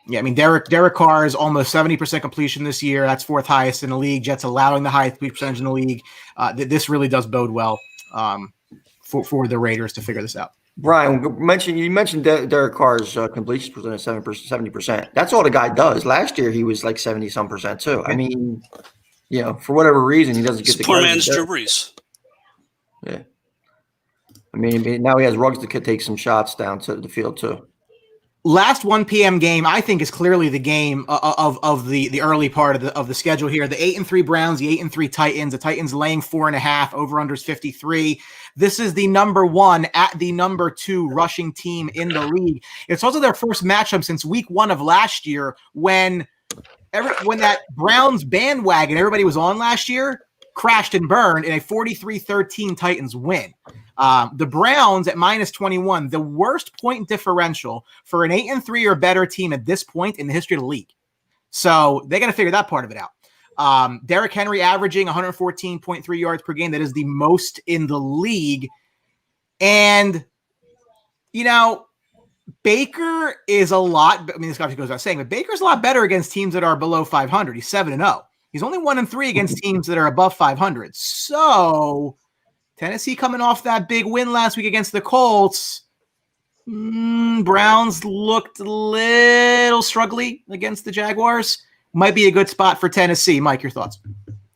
D: Yeah, I mean, Derek Carr is almost 70% completion this year. That's 4th highest in the league. Jets allowing the highest complete percentage in the league. This really does bode well for the Raiders to figure this out.
E: Brian, you mentioned Derek Carr's completion percentage 70%. That's all the guy does. Last year he was like 70-some% too. I mean, for whatever reason he doesn't get the
C: poor man's Drew Brees.
E: Yeah. I mean, now he has Ruggs to take some shots down to the field too.
D: Last 1 p.m. game, I think, is clearly the game of the early part of the schedule here. The 8-3 Browns, the 8-3 Titans. The Titans laying 4.5. Over/unders 53. This is the number 1 at the number 2 rushing team in the league. It's also their first matchup since week 1 of last year, when that Browns bandwagon everybody was on last year crashed and burned in a 43-13 Titans win. The Browns at -21, the worst point differential for an 8-3 or better team at this point in the history of the league. So they got to figure that part of it out. Derrick Henry averaging 114.3 yards per game. That is the most in the league. And, Baker is a lot. I mean, this obviously goes without saying, but Baker's a lot better against teams that are below 500. He's 7-0. He's only 1-3 against teams that are above 500. So Tennessee coming off that big win last week against the Colts. Browns looked a little struggly against the Jaguars. Might be a good spot for Tennessee. Mike, your thoughts?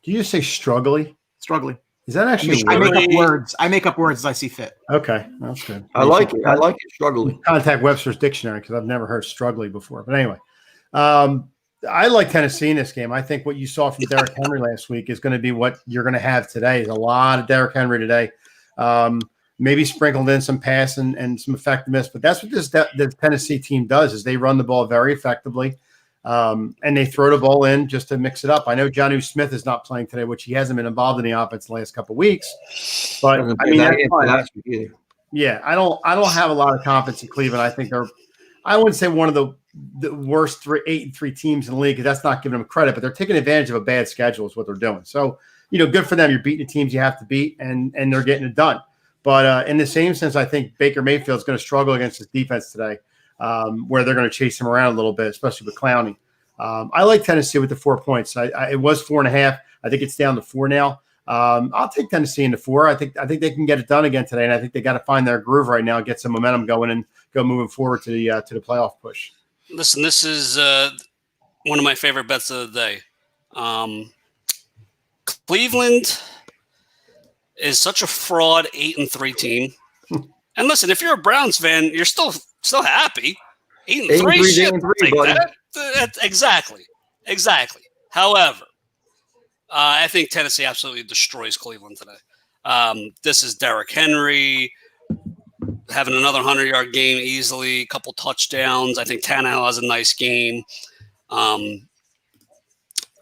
B: Do you say struggly?
D: Struggly.
B: Is that actually?
D: I make up words. I make up words as I see fit.
B: Okay, that's good.
E: I like it. I like it. Struggly.
B: Contact Webster's dictionary because I've never heard struggly before. But anyway, I like Tennessee in this game. I think what you saw from Derrick Henry last week is going to be what you're going to have today. There's a lot of Derrick Henry today. maybe sprinkled in some pass and some effectiveness. But that's what the Tennessee team does is they run the ball very effectively. And they throw the ball in just to mix it up. I know Jonnu Smith is not playing today, which he hasn't been involved in the offense the last couple of weeks. But I mean, that's fine. Yeah, I don't have a lot of confidence in Cleveland. I think I wouldn't say one of the worst 8-3 teams in the league because that's not giving them credit, but they're taking advantage of a bad schedule is what they're doing. So, good for them. You're beating the teams you have to beat, and they're getting it done. But in the same sense, I think Baker Mayfield's going to struggle against his defense today. Where they're going to chase him around a little bit, especially with Clowney. I like Tennessee with the 4 points. It was 4.5. I think it's down to 4 now. I'll take Tennessee into 4. I think they can get it done again today, and I think they got to find their groove right now, get some momentum going, and go moving forward to the playoff push.
C: Listen, this is one of my favorite bets of the day. Cleveland is such a fraud 8-3 team. And listen, if you're a Browns fan, you're still happy. 8-3, shit, take that. Exactly. However, I think Tennessee absolutely destroys Cleveland today. This is Derrick Henry having another 100-yard game easily, a couple touchdowns. I think Tannehill has a nice game. I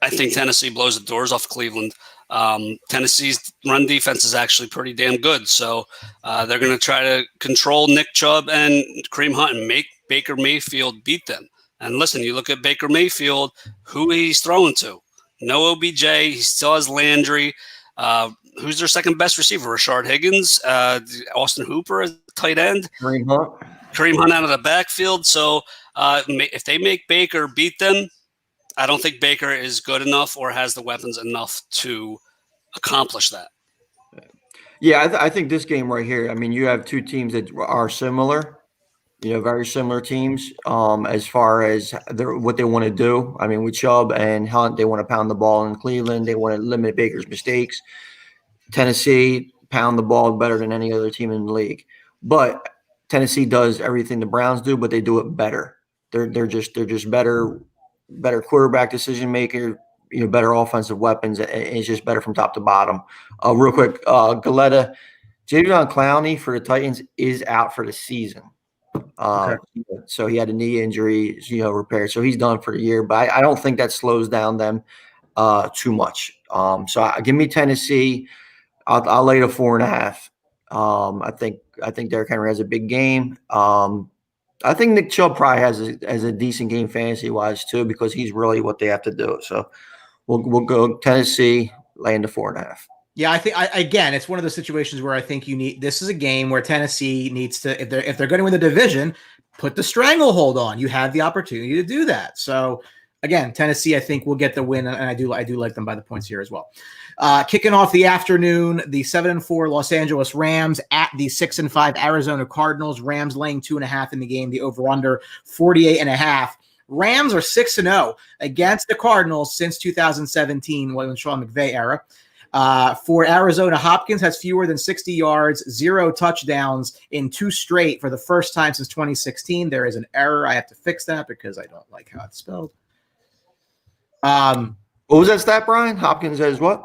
C: think Tennessee blows the doors off Cleveland. Tennessee's run defense is actually pretty damn good. So they're going to try to control Nick Chubb and Kareem Hunt and make Baker Mayfield beat them. And listen, you look at Baker Mayfield, who he's throwing to. No OBJ. He still has Landry. Who's their second best receiver? Rashard Higgins, Austin Hooper as tight end. Kareem Hunt out of the backfield. So if they make Baker beat them, I don't think Baker is good enough or has the weapons enough to accomplish that.
E: Yeah, I think this game right here, I mean, you have two teams that are similar, very similar teams as far as what they want to do. I mean, with Chubb and Hunt, they want to pound the ball in Cleveland. They want to limit Baker's mistakes. Tennessee pound the ball better than any other team in the league. But Tennessee does everything the Browns do, but they do it better. They're just better quarterback decision maker, better offensive weapons. It's just better from top to bottom. Real quick, Galetta, Jadeveon Clowney for the Titans is out for the season. Okay. So he had a knee injury, repaired. So he's done for the year, but I don't think that slows down them too much. So give me Tennessee. I'll lay the 4.5. I think Derrick Henry has a big game. I think Nick Chubb probably has a decent game fantasy wise too, because he's really what they have to do. So we'll go Tennessee laying the 4.5.
D: Yeah, I think again, it's one of those situations where I think this is a game where Tennessee needs to, if they're going to win the division, put the stranglehold on. You have the opportunity to do that. So again, Tennessee, I think will get the win, and I do like them by the points here as well. Kicking off the afternoon, the 7-4 Los Angeles Rams at the 6-5 Arizona Cardinals. Rams laying 2.5 in the game. The over/under 48.5. Rams are 6-0 against the Cardinals since 2017, when Sean McVay era. For Arizona, Hopkins has fewer than 60 yards, 0 touchdowns in 2 straight for the first time since 2016. There is an error. I have to fix that because I don't like how it's spelled.
E: What was that stat, Brian? Hopkins has what?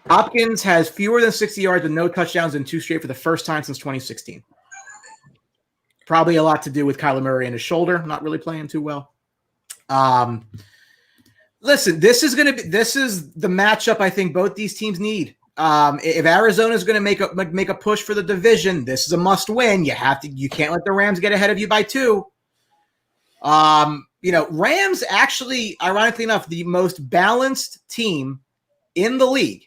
D: Hopkins has fewer than 60 yards and no touchdowns in 2 straight for the first time since 2016. Probably a lot to do with Kyler Murray and his shoulder, not really playing too well. Listen, this is the matchup I think both these teams need. If Arizona is going to make a push for the division, this is a must win. You can't let the Rams get ahead of you by 2. Rams actually, ironically enough, the most balanced team in the league.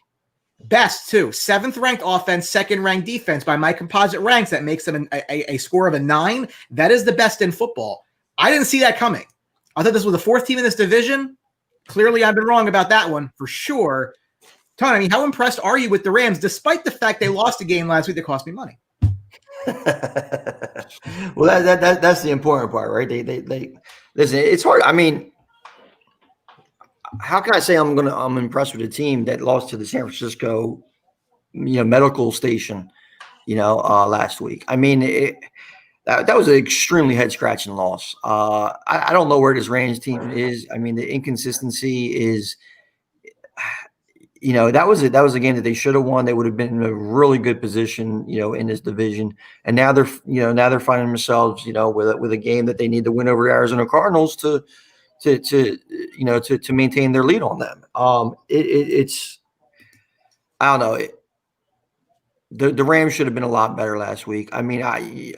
D: Best too. 7th ranked offense, 2nd ranked defense by my composite ranks. That makes them a score of a 9. That is the best in football. I didn't see that coming. I thought this was the 4th team in this division. Clearly, I've been wrong about that one for sure. Tony, I mean, how impressed are you with the Rams, despite the fact they lost a game last week that cost me money?
E: Well, that's the important part, right? They listen. It's hard. I mean, how can I say I'm impressed with a team that lost to the San Francisco, medical station, last week? I mean, that was an extremely head scratching loss. I don't know where this Rams team is. I mean, the inconsistency is. That was it. That was a game that they should have won. They would have been in a really good position, in this division. And now they're finding themselves, with a game that they need to win over Arizona Cardinals to maintain their lead on them. It's I don't know. The Rams should have been a lot better last week. I mean,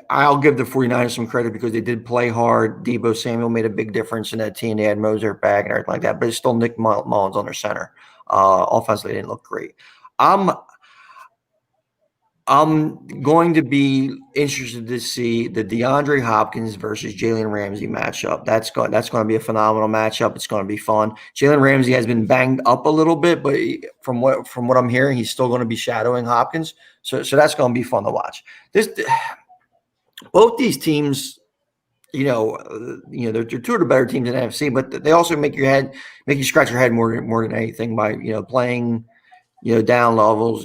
E: I'll give the 49ers some credit because they did play hard. Deebo Samuel made a big difference in that team. They had Moser back and everything like that, but it's still Nick Mullins on their center. Offensively, they didn't look great. I'm going to be interested to see the DeAndre Hopkins versus Jalen Ramsey matchup. That's going to be a phenomenal matchup. It's going to be fun. Jalen Ramsey has been banged up a little bit, but from what I'm hearing, he's still going to be shadowing Hopkins. So that's going to be fun to watch. Both these teams, they're two of the better teams in the NFC, but they also make you scratch your head more than anything by playing down levels.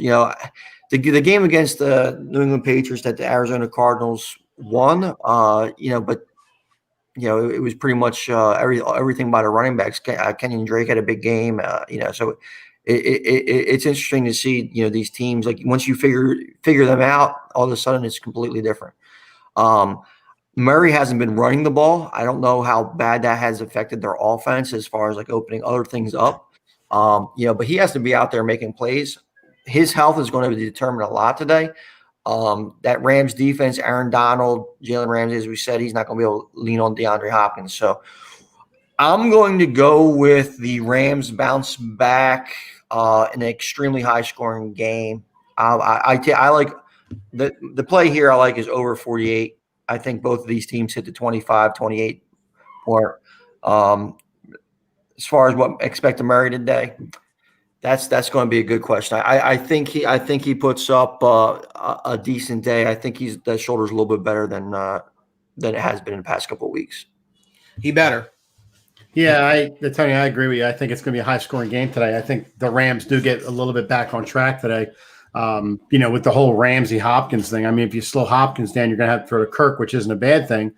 E: The game against the New England Patriots that the Arizona Cardinals won, but it was pretty much everything by the running backs. Kenyon Drake had a big game, so it's interesting to see these teams, like once you figure them out, all of a sudden it's completely different. Murray hasn't been running the ball. I don't know how bad that has affected their offense as far as like opening other things up. But he has to be out there making plays. His health is going to determine a lot today. That Rams defense, Aaron Donald, Jalen Ramsey, as we said, he's not going to be able to lean on DeAndre Hopkins. So I'm going to go with the Rams bounce back in an extremely high-scoring game. I like the play here. I like is over 48. I think both of these teams hit the 25, 28 mark. As far as what expect Murray today, that's going to be a good question. I think he puts up a decent day. I think that shoulder's a little bit better than it has been in the past couple of weeks.
D: He better.
B: Yeah, Tony, I agree with you. I think it's going to be a high-scoring game today. I think the Rams do get a little bit back on track today. With the whole Ramsey-Hopkins thing. I mean, if you slow Hopkins down, you're going to have to throw to Kirk, which isn't a bad thing.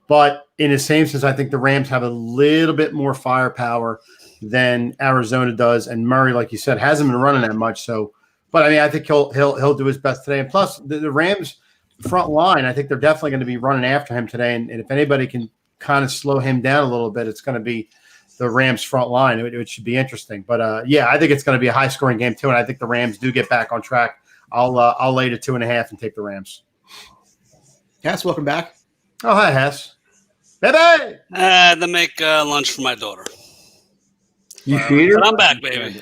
B: But in the same sense, I think the Rams have a little bit more firepower than Arizona does. And Murray, like you said, hasn't been running that much. So, but I mean, I think he'll do his best today. And plus, the Rams front line, I think they're definitely going to be running after him today. And if anybody can kind of slow him down a little bit, it's going to be the Rams front line. It should be interesting. But I think it's going to be a high scoring game too. And I think the Rams do get back on track. I'll lay to 2.5 and take the Rams.
D: Hess, welcome back.
B: Oh, hi, Hess. Baby!
C: To make lunch for my daughter.
E: You feed her?
C: But I'm back, baby.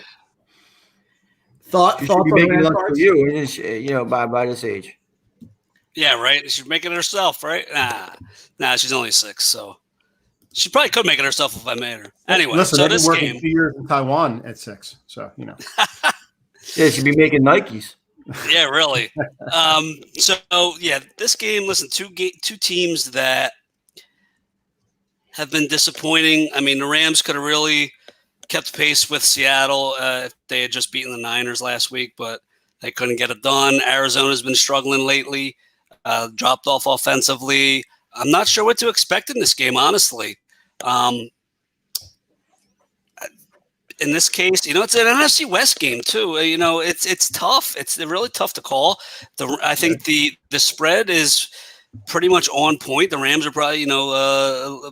D: Thoughts
E: on making lunch for
D: cards?
E: you, by this age.
C: Yeah, right. She's making it herself, right? Nah, she's only 6, so she probably could make it herself if I made her. Anyway,
B: listen,
C: so
B: I've been
C: this
B: working
C: game
B: 2 years in Taiwan at 6, so
E: Yeah, she'd be making Nikes.
C: Yeah, really. This game. Listen, two teams that have been disappointing. I mean, the Rams could have really kept pace with Seattle if they had just beaten the Niners last week, but they couldn't get it done. Arizona's been struggling lately, dropped off offensively. I'm not sure what to expect in this game, honestly. In this case, it's an NFC West game too. It's tough. It's really tough to call. I think the spread is pretty much on point. The Rams are probably 4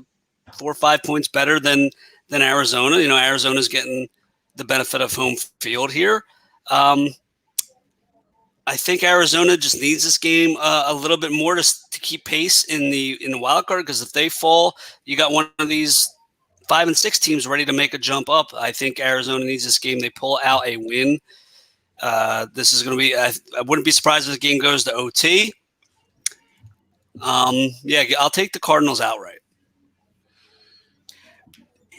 C: or 5 points better than Arizona. Arizona's getting the benefit of home field here. I think Arizona just needs this game a little bit more to keep pace in the wild card, because if they fall, you got one of these 5 and 6 teams ready to make a jump up. I think Arizona needs this game. They pull out a win. This is going to be. I wouldn't be surprised if the game goes to OT. I'll take the Cardinals outright.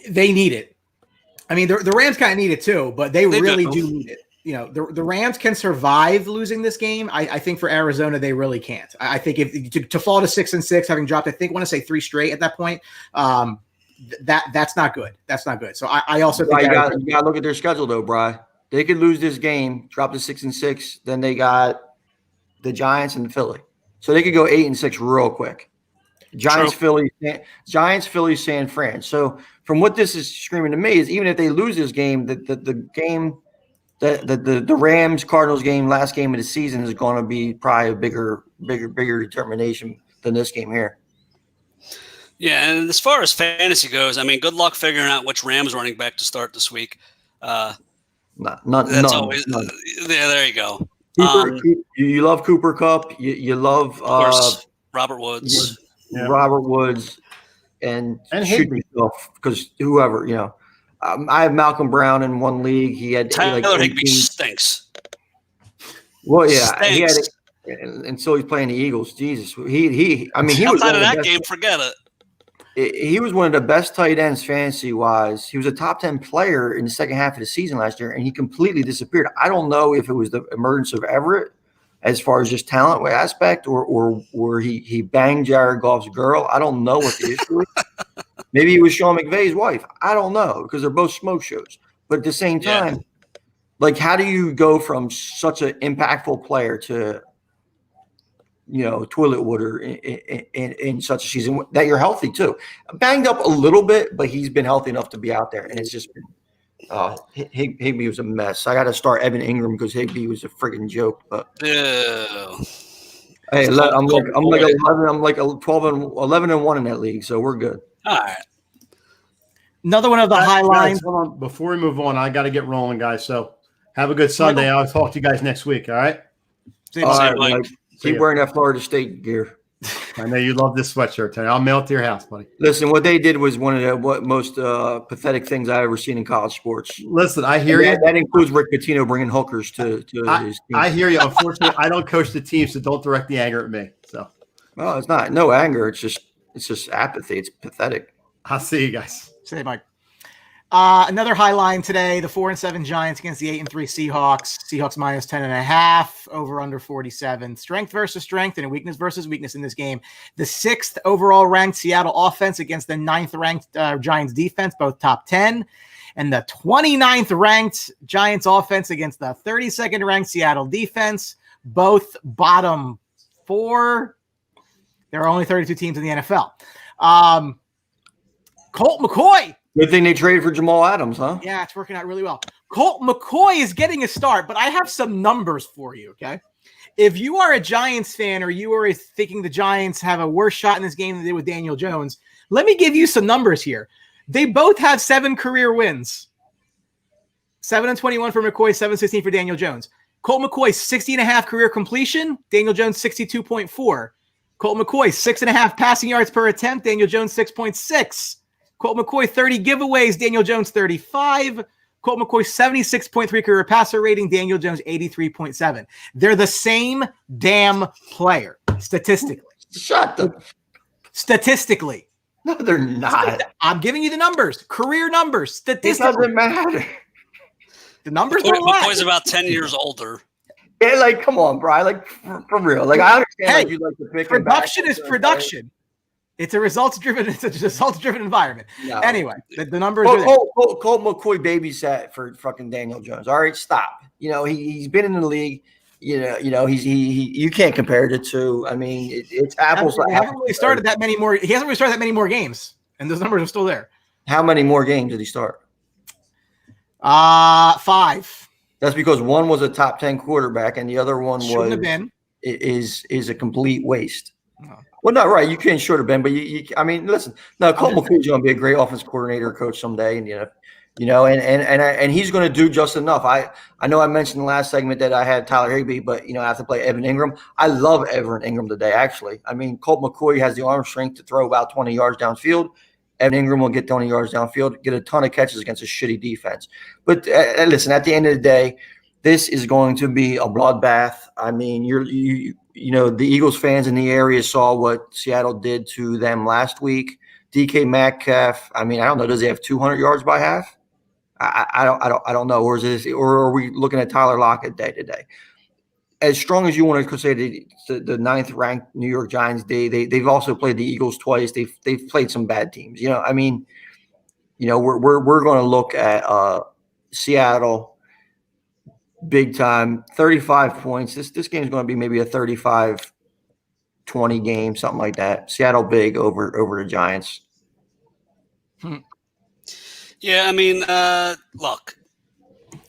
D: They need it. I mean, the Rams kind of need it too, but they really do need it. The Rams can survive losing this game. I think for Arizona, they really can't. I think if to fall to 6-6, having dropped, I want to say 3 straight at that point. That's not good. That's not good. So I also think
E: you got to look at their schedule though, Bri. They could lose this game, drop to 6-6. Then they got the Giants and Philly, so they could go 8-6 real quick. Giants, Philly, San Fran. So from what this is screaming to me is, even if they lose this game, the game the Rams Cardinals game, last game of the season, is going to be probably a bigger determination than this game here.
C: Yeah, and as far as fantasy goes, I mean, good luck figuring out which Rams running back to start this week. That's
E: None.
C: always
E: None.
C: Yeah. There you go.
E: You love Cooper Kupp. You love
C: Of course, Robert Woods.
E: Robert Woods, and shoot
B: Higbee.
E: yourself because whoever I have Malcolm Brown in one league. He had
C: Tyler Higbee stinks.
E: Well, yeah,
C: Stinks.
E: he had it, and so he's playing the Eagles. Jesus, he. I mean, he was
C: outside of
E: one
C: that
E: the best,
C: game. Forget it.
E: He was one of the best tight ends fantasy wise. He was a top 10 player in the second half of the season last year, and he completely disappeared. I don't know if it was the emergence of Everett as far as just talent aspect, or he banged Jared Goff's girl. I don't know what the issue is. Maybe he was Sean McVay's wife. I don't know because they're both smoke shows. But at the same time, like, how do you go from such an impactful player to toilet water in such a season that you're healthy too? Banged up a little bit, but he's been healthy enough to be out there, and it's just been. Higbee was a mess. I got to start Evan Ingram because Higbee was a friggin' joke. But
C: Ew.
E: hey, I'm like 11-1 in that league, so we're good.
C: All right.
D: Another one of the high lines.
B: Hold on. Before we move on, I got to get rolling, guys. So have a good Sunday. I'll talk to you guys next week. All right.
E: All right,
C: Mike.
E: Mike. Keep wearing that Florida State gear.
B: I know you love this sweatshirt today. I'll mail it to your house, buddy.
E: Listen, what they did was one of the most pathetic things I've ever seen in college sports.
B: Listen, I hear you.
E: That includes Rick Pitino bringing hookers to his team.
B: I hear you. Unfortunately, I don't coach the team, so don't direct the anger at me. So,
E: well, it's not no anger. It's just apathy. It's pathetic.
B: I'll see you guys.
D: Say, Mike. Another high line today, the 4-7 Giants against the 8-3 Seahawks. Seahawks minus 10.5, over under 47. Strength versus strength and weakness versus weakness in this game. The 6th overall ranked Seattle offense against the 9th ranked Giants defense, both top 10. And the 29th ranked Giants offense against the 32nd ranked Seattle defense, both bottom 4. There are only 32 teams in the NFL. Colt McCoy.
E: Good thing they traded for Jamal Adams, huh?
D: Yeah, it's working out really well. Colt McCoy is getting a start, but I have some numbers for you, okay? If you are a Giants fan or you are thinking the Giants have a worse shot in this game than they did with Daniel Jones, let me give you some numbers here. They both have 7 career wins. 7-21 for McCoy, 7-16 for Daniel Jones. Colt McCoy, 60.5 career completion. Daniel Jones, 62.4. Colt McCoy, 6.5 passing yards per attempt. Daniel Jones, 6.6. Colt McCoy, 30 giveaways. Daniel Jones, 35. Colt McCoy, 76.3 career passer rating. Daniel Jones, 83.7. They're the same damn player, statistically.
E: Shut the.
D: Statistically.
E: No, they're not.
D: I'm giving you the numbers. Career numbers.
E: It
D: Statistically.
E: doesn't matter.
D: The numbers don't lie.
C: McCoy's about 10 years older.
E: Yeah, like, come on, bro. Like, for real. Like, I understand you like to pick
D: production is production. It's a results-driven environment. No. Anyway, the numbers are there.
E: Colt McCoy babysat for fucking Daniel Jones. All right, stop. He's been in the league. You can't compare the two. I mean, it's apples.
D: He hasn't really started that many more games, and those numbers are still there.
E: How many more games did he start?
D: 5.
E: That's because one was a top 10 quarterback, and the other one
D: shouldn't have been.
E: Is a complete waste. Oh. Well, not right. You can't should have been, but I mean, listen. No, Colt McCoy's going to be a great offense coordinator, coach someday, and and he's going to do just enough. I know I mentioned in the last segment that I had Tyler Higbee, but I have to play Evan Ingram. I love Evan Ingram today. Actually, I mean, Colt McCoy has the arm strength to throw about 20 yards downfield. Evan Ingram will get 20 yards downfield, get a ton of catches against a shitty defense. But listen, at the end of the day, this is going to be a bloodbath. I mean, the Eagles fans in the area saw what Seattle did to them last week. DK Metcalf, I mean, I don't know. Does he have 200 yards by half? I don't know. Or are we looking at Tyler Lockett day to day? As strong as you want to say the 9th ranked New York Giants, they've also played the Eagles twice. They've played some bad teams. I mean, we're going to look at Seattle. Big time, 35 points. This game is going to be maybe a 35-20 game, something like that. Seattle big over the Giants.
C: Yeah, I mean, look,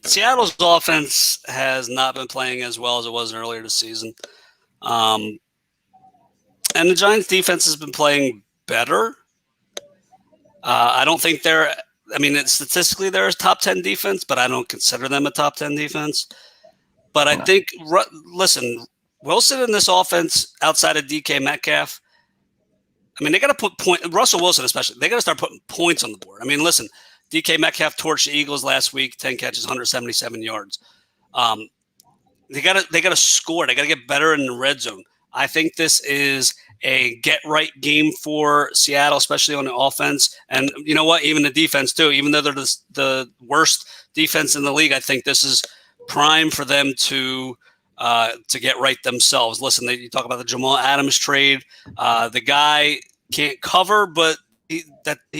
C: Seattle's offense has not been playing as well as it was earlier this season. And the Giants' defense has been playing better. I don't think statistically they're a top 10 defense, but I don't consider them a top 10 defense. But I think, listen, Wilson in this offense outside of DK Metcalf, they got to put Russell Wilson especially, they got to start putting points on the board. Listen, DK Metcalf torched the Eagles last week, 10 catches, 177 yards. They got to score. They got to get better in the red zone. I think this is a get-right game for Seattle, especially on the offense. And you know what? Even the defense, too. Even though they're the worst defense in the league, I think this is prime for them to get right themselves. Listen, you talk about the Jamal Adams trade. The guy can't cover, but he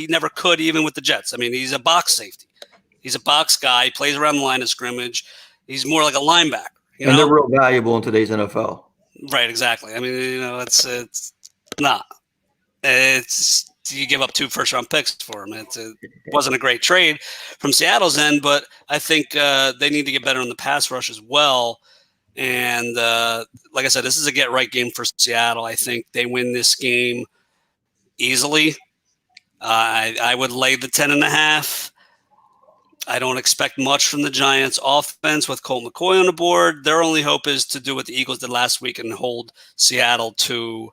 C: never could, even with the Jets. He's a box safety. He's a box guy. He plays around the line of scrimmage. He's more like a linebacker.
E: And they're real valuable in today's NFL.
C: Right, exactly. It's not. It's you give up 2 first-round picks for him. It wasn't a great trade from Seattle's end, but I think they need to get better on the pass rush as well. And like I said, this is a get-right game for Seattle. I think they win this game easily. I would lay the 10.5. I don't expect much from the Giants offense with Colt McCoy on the board. Their only hope is to do what the Eagles did last week and hold Seattle to,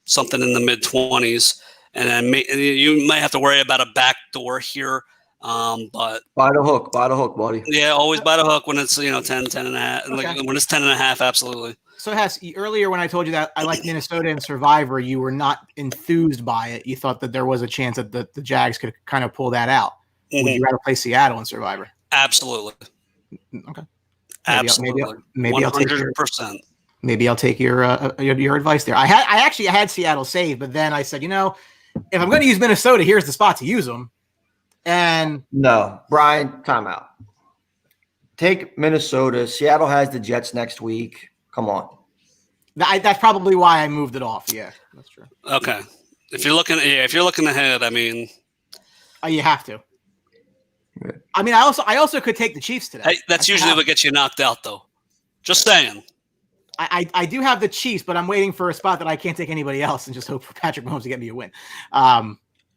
C: something in the mid-20s. And then you might have to worry about a backdoor here. But
E: by the hook, buddy.
C: Yeah, always by the hook when it's 10, 10.5.
D: Okay.
C: Like when it's 10.5, absolutely.
D: So Hess, earlier when I told you that I like Minnesota and Survivor, you were not enthused by it. You thought that there was a chance that the Jags could kind of pull that out. Mm-hmm. Would you rather play Seattle and Survivor?
C: Absolutely.
D: Okay.
C: Absolutely.
D: Maybe
C: 100%.
D: Maybe I'll take your advice there. I had Seattle saved, but then I said, if I'm going to use Minnesota, here's the spot to use them. And
E: no, Brian, timeout. Take Minnesota. Seattle has the Jets next week. Come on.
D: That's probably why I moved it off. Yeah, that's true.
C: Okay. If you're looking ahead,
D: you have to. I also could take the Chiefs today.
C: That's usually what gets you knocked out, though. Just saying.
D: I do have the Chiefs, but I'm waiting for a spot that I can't take anybody else and just hope for Patrick Mahomes to get me a win.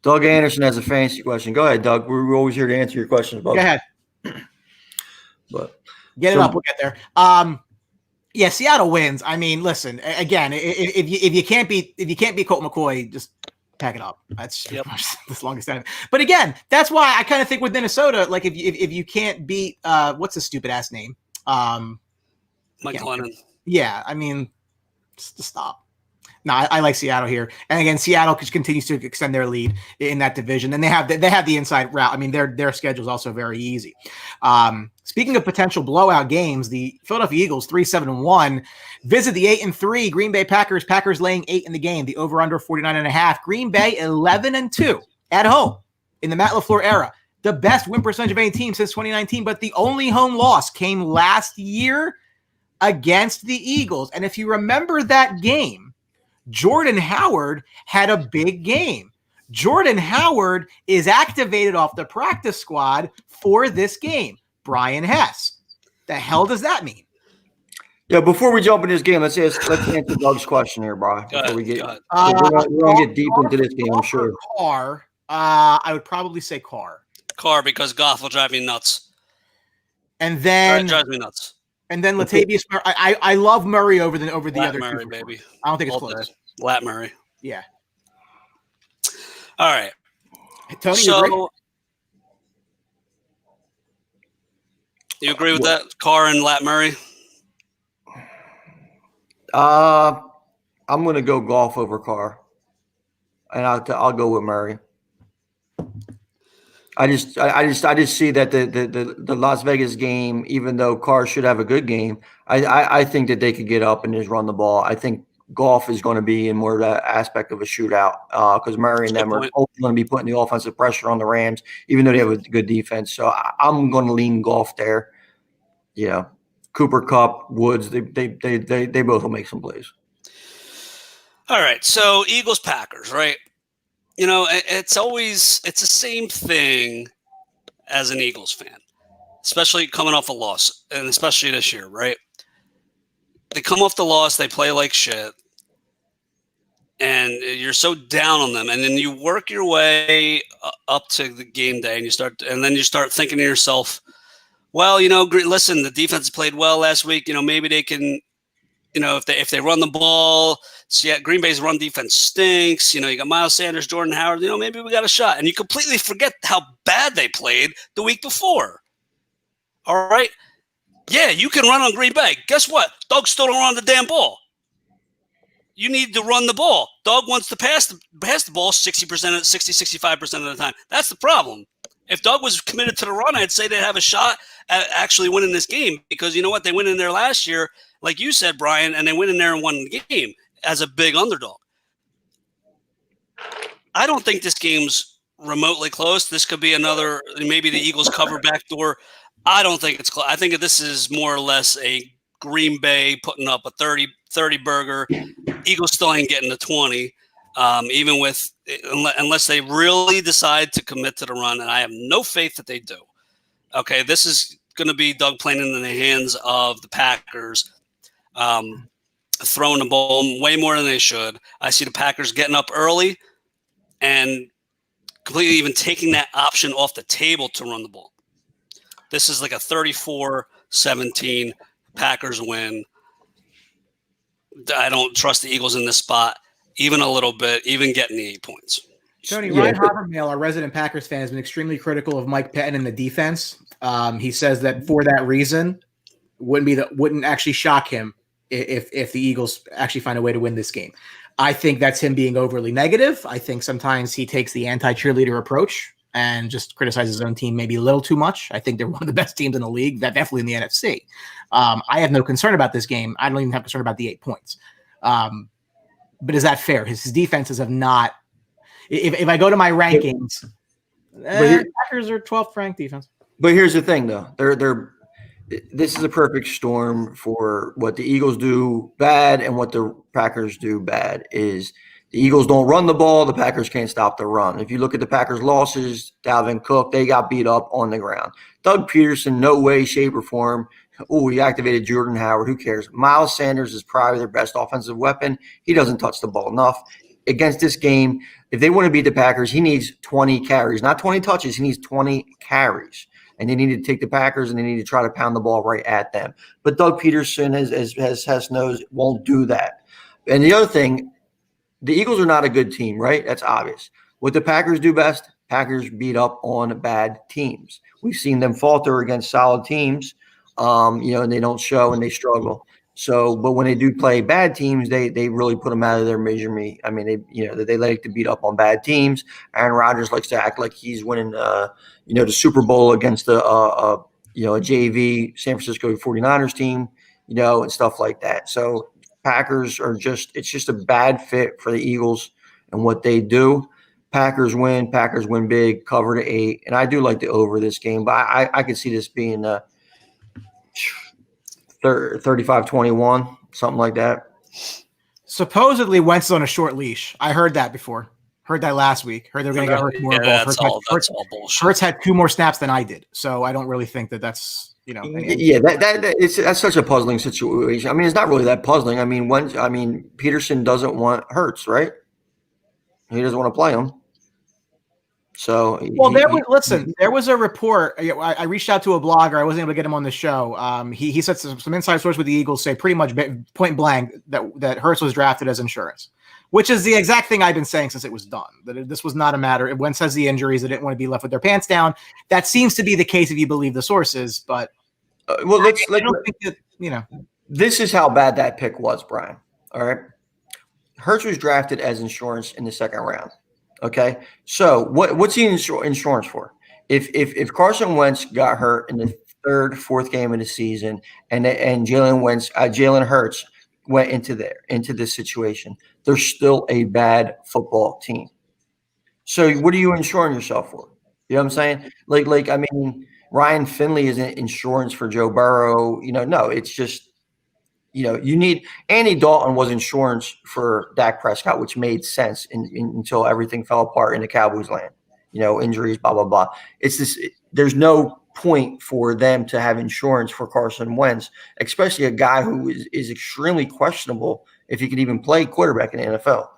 E: Doug Anderson has a fantasy question. Go ahead, Doug. We're always here to answer your questions.
D: Go ahead.
E: But
D: get it up. We'll get there. Yeah, Seattle wins. Listen, again, if you can't beat Colt McCoy, just pack it up. That's the longest time. But again, that's why I kind of think with Minnesota, like if you can't beat what's his stupid ass name?
C: Mike Lennon.
D: Yeah, just stop. No, I like Seattle here, and again, Seattle continues to extend their lead in that division, and they have the inside route. Their schedule is also very easy. Speaking of potential blowout games, the Philadelphia Eagles 3-7-1 visit the 8-3 Green Bay Packers. Packers laying 8 in the game. The over/under 49.5. Green Bay 11-2 at home in the Matt LaFleur era. The best win percentage of any team since 2019, but the only home loss came last year against the Eagles. And if you remember that game, Jordan Howard had a big game. Jordan Howard is activated off the practice squad for this game. Brian Hess. The hell does that mean?
E: Yeah, before we jump in this game, let's answer Doug's question here, Brian. Before we get, we're going to get deep into this game, I'm sure.
D: Carr. I would probably say Carr.
C: Carr, because Goff will drive me nuts.
D: And then
C: drives me nuts.
D: And then Latavius Murray. I love Murray over the other
C: Murray,
D: two.
C: Baby.
D: I don't think it's close.
C: Lat Murray.
D: Yeah.
C: All right.
D: Tony,
C: you agree with that? Carr and Lat Murray?
E: I'm going to go Goff over Carr, and I'll go with Murray. I just see that the Las Vegas game, even though Carr should have a good game, I think that they could get up and just run the ball. I think Goff is going to be in more of that aspect of a shootout because Murray and them are going to be putting the offensive pressure on the Rams, even though they have a good defense. So I'm going to lean Goff there. Yeah, Cooper Kupp, Woods, they both will make some plays.
C: All right, so Eagles Packers, right? It's the same thing as an Eagles fan. especially coming off a loss, and especially this year, right? They come off the loss, they play like shit, and you're so down on them, and then you work your way up to the game day, and then you start thinking to yourself, well, listen, the defense played well last week. Maybe they can, if they run the ball. So yeah, Green Bay's run defense stinks. You got Miles Sanders, Jordan Howard. Maybe we got a shot, and you completely forget how bad they played the week before. All right, yeah, you can run on Green Bay. Guess what? Doug still don't run the damn ball. You need to run the ball. Doug wants to pass the ball 65% of the time. That's the problem. If Doug was committed to the run, I'd say they'd have a shot at actually winning this game, because you know what? They went in there last year, like you said, Brian, and they went in there and won the game as a big underdog. I don't think this game's remotely close. This could be another, maybe the Eagles cover backdoor. I don't think it's close. I think this is more or less a Green Bay putting up a 30 burger. Eagles still ain't getting to 20, even with unless they really decide to commit to the run, and I have no faith that they do. Okay, this is going to be Doug playing in the hands of the Packers, throwing the ball way more than they should. I see the Packers getting up early and completely even taking that option off the table to run the ball. This is like a 34-17 Packers win. I don't trust the Eagles in this spot, even a little bit, even getting the 8 points.
D: Tony, Ryan Habermail, our resident Packers fan, has been extremely critical of Mike Pettin and the defense. He says that for that reason, wouldn't actually shock him if the Eagles actually find a way to win this game. I think that's him being overly negative. I think sometimes he takes the anti-cheerleader approach and just criticizes his own team maybe a little too much. I think they're one of the best teams in the league, definitely in the NFC. I have no concern about this game. I don't even have concern about the 8 points. But is that fair? His defenses have not. If I go to my rankings, Packers are 12th ranked defense.
E: But here's the thing, though. This is a perfect storm for what the Eagles do bad and what the Packers do bad. Is the Eagles don't run the ball, the Packers can't stop the run. If you look at the Packers' losses, Dalvin Cook, they got beat up on the ground. Doug Peterson, no way, shape, or form. Oh, he activated Jordan Howard. Who cares? Miles Sanders is probably their best offensive weapon. He doesn't touch the ball enough. Against this game, if they want to beat the Packers, he needs 20 carries, not 20 touches. He needs 20 carries. And they need to take the Packers and they need to try to pound the ball right at them. But Doug Peterson, as Hess knows, won't do that. And the other thing, the Eagles are not a good team, right? That's obvious. What the Packers do best, Packers beat up on bad teams. We've seen them falter against solid teams, and they don't show and they struggle. So, but when they do play bad teams, they really put them out of their misery. I mean, they like to beat up on bad teams. Aaron Rodgers likes to act like he's winning, the Super Bowl against a JV San Francisco 49ers team, and stuff like that. So Packers it's just a bad fit for the Eagles and what they do. Packers win big, cover to 8. And I do like the over this game, but I could see this being 35-21, something like that.
D: Supposedly Wentz is on a short leash. I heard that before. Heard that last week. Heard they were going to get Hurts more involved.
C: That's all bullshit.
D: Hurts had 2 more snaps than I did, so I don't really think that's
E: Yeah, that's such a puzzling situation. I mean, it's not really that puzzling. I mean, Peterson doesn't want Hurts, right? He doesn't want to play him. So there was a report. I reached out to a blogger. I wasn't able to get him on the show. He said some inside source with the Eagles say pretty much point blank that Hurts was drafted as insurance, which is the exact thing I've been saying since it was done. That this was not a matter. Wentz has the injuries. They didn't want to be left with their pants down. That seems to be the case if you believe the sources. But I don't think that This is how bad that pick was, Brian. All right, Hurts was drafted as insurance in the second round. Okay, so what's he insurance for? If Carson Wentz got hurt in the third, fourth game of the season, and Jalen Hurts went into this situation, they're still a bad football team. So what are you insuring yourself for? You know what I'm saying? Like I mean, Ryan Finley isn't insurance for Joe Burrow. No, it's just. You need Andy Dalton was insurance for Dak Prescott, which made sense until everything fell apart in the Cowboys land. Injuries, blah blah blah. It's this. There's no point for them to have insurance for Carson Wentz, especially a guy who is extremely questionable if he can even play quarterback in the NFL.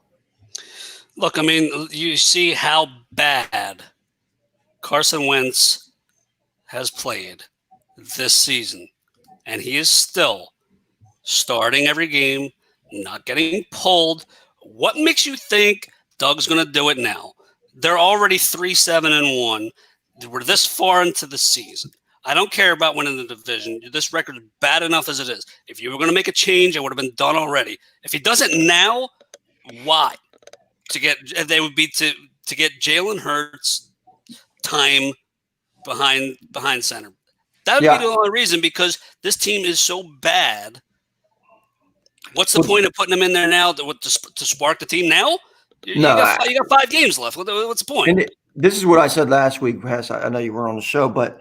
C: Look, I mean, you see how bad Carson Wentz has played this season, and he is still starting every game, not getting pulled. What makes you think Doug's going to do it now? They're already 3-7-1. We're this far into the season. I don't care about winning the division. This record is bad enough as it is. If you were going to make a change, it would have been done already. If he does it now, why? They would be to get Jalen Hurts time behind center. That would be the only reason, because this team is so bad. What's the point of putting him in there now to spark the team now? You got 5 games left. What's the point?
E: And this is what I said last week, Wes. I know you weren't on the show, but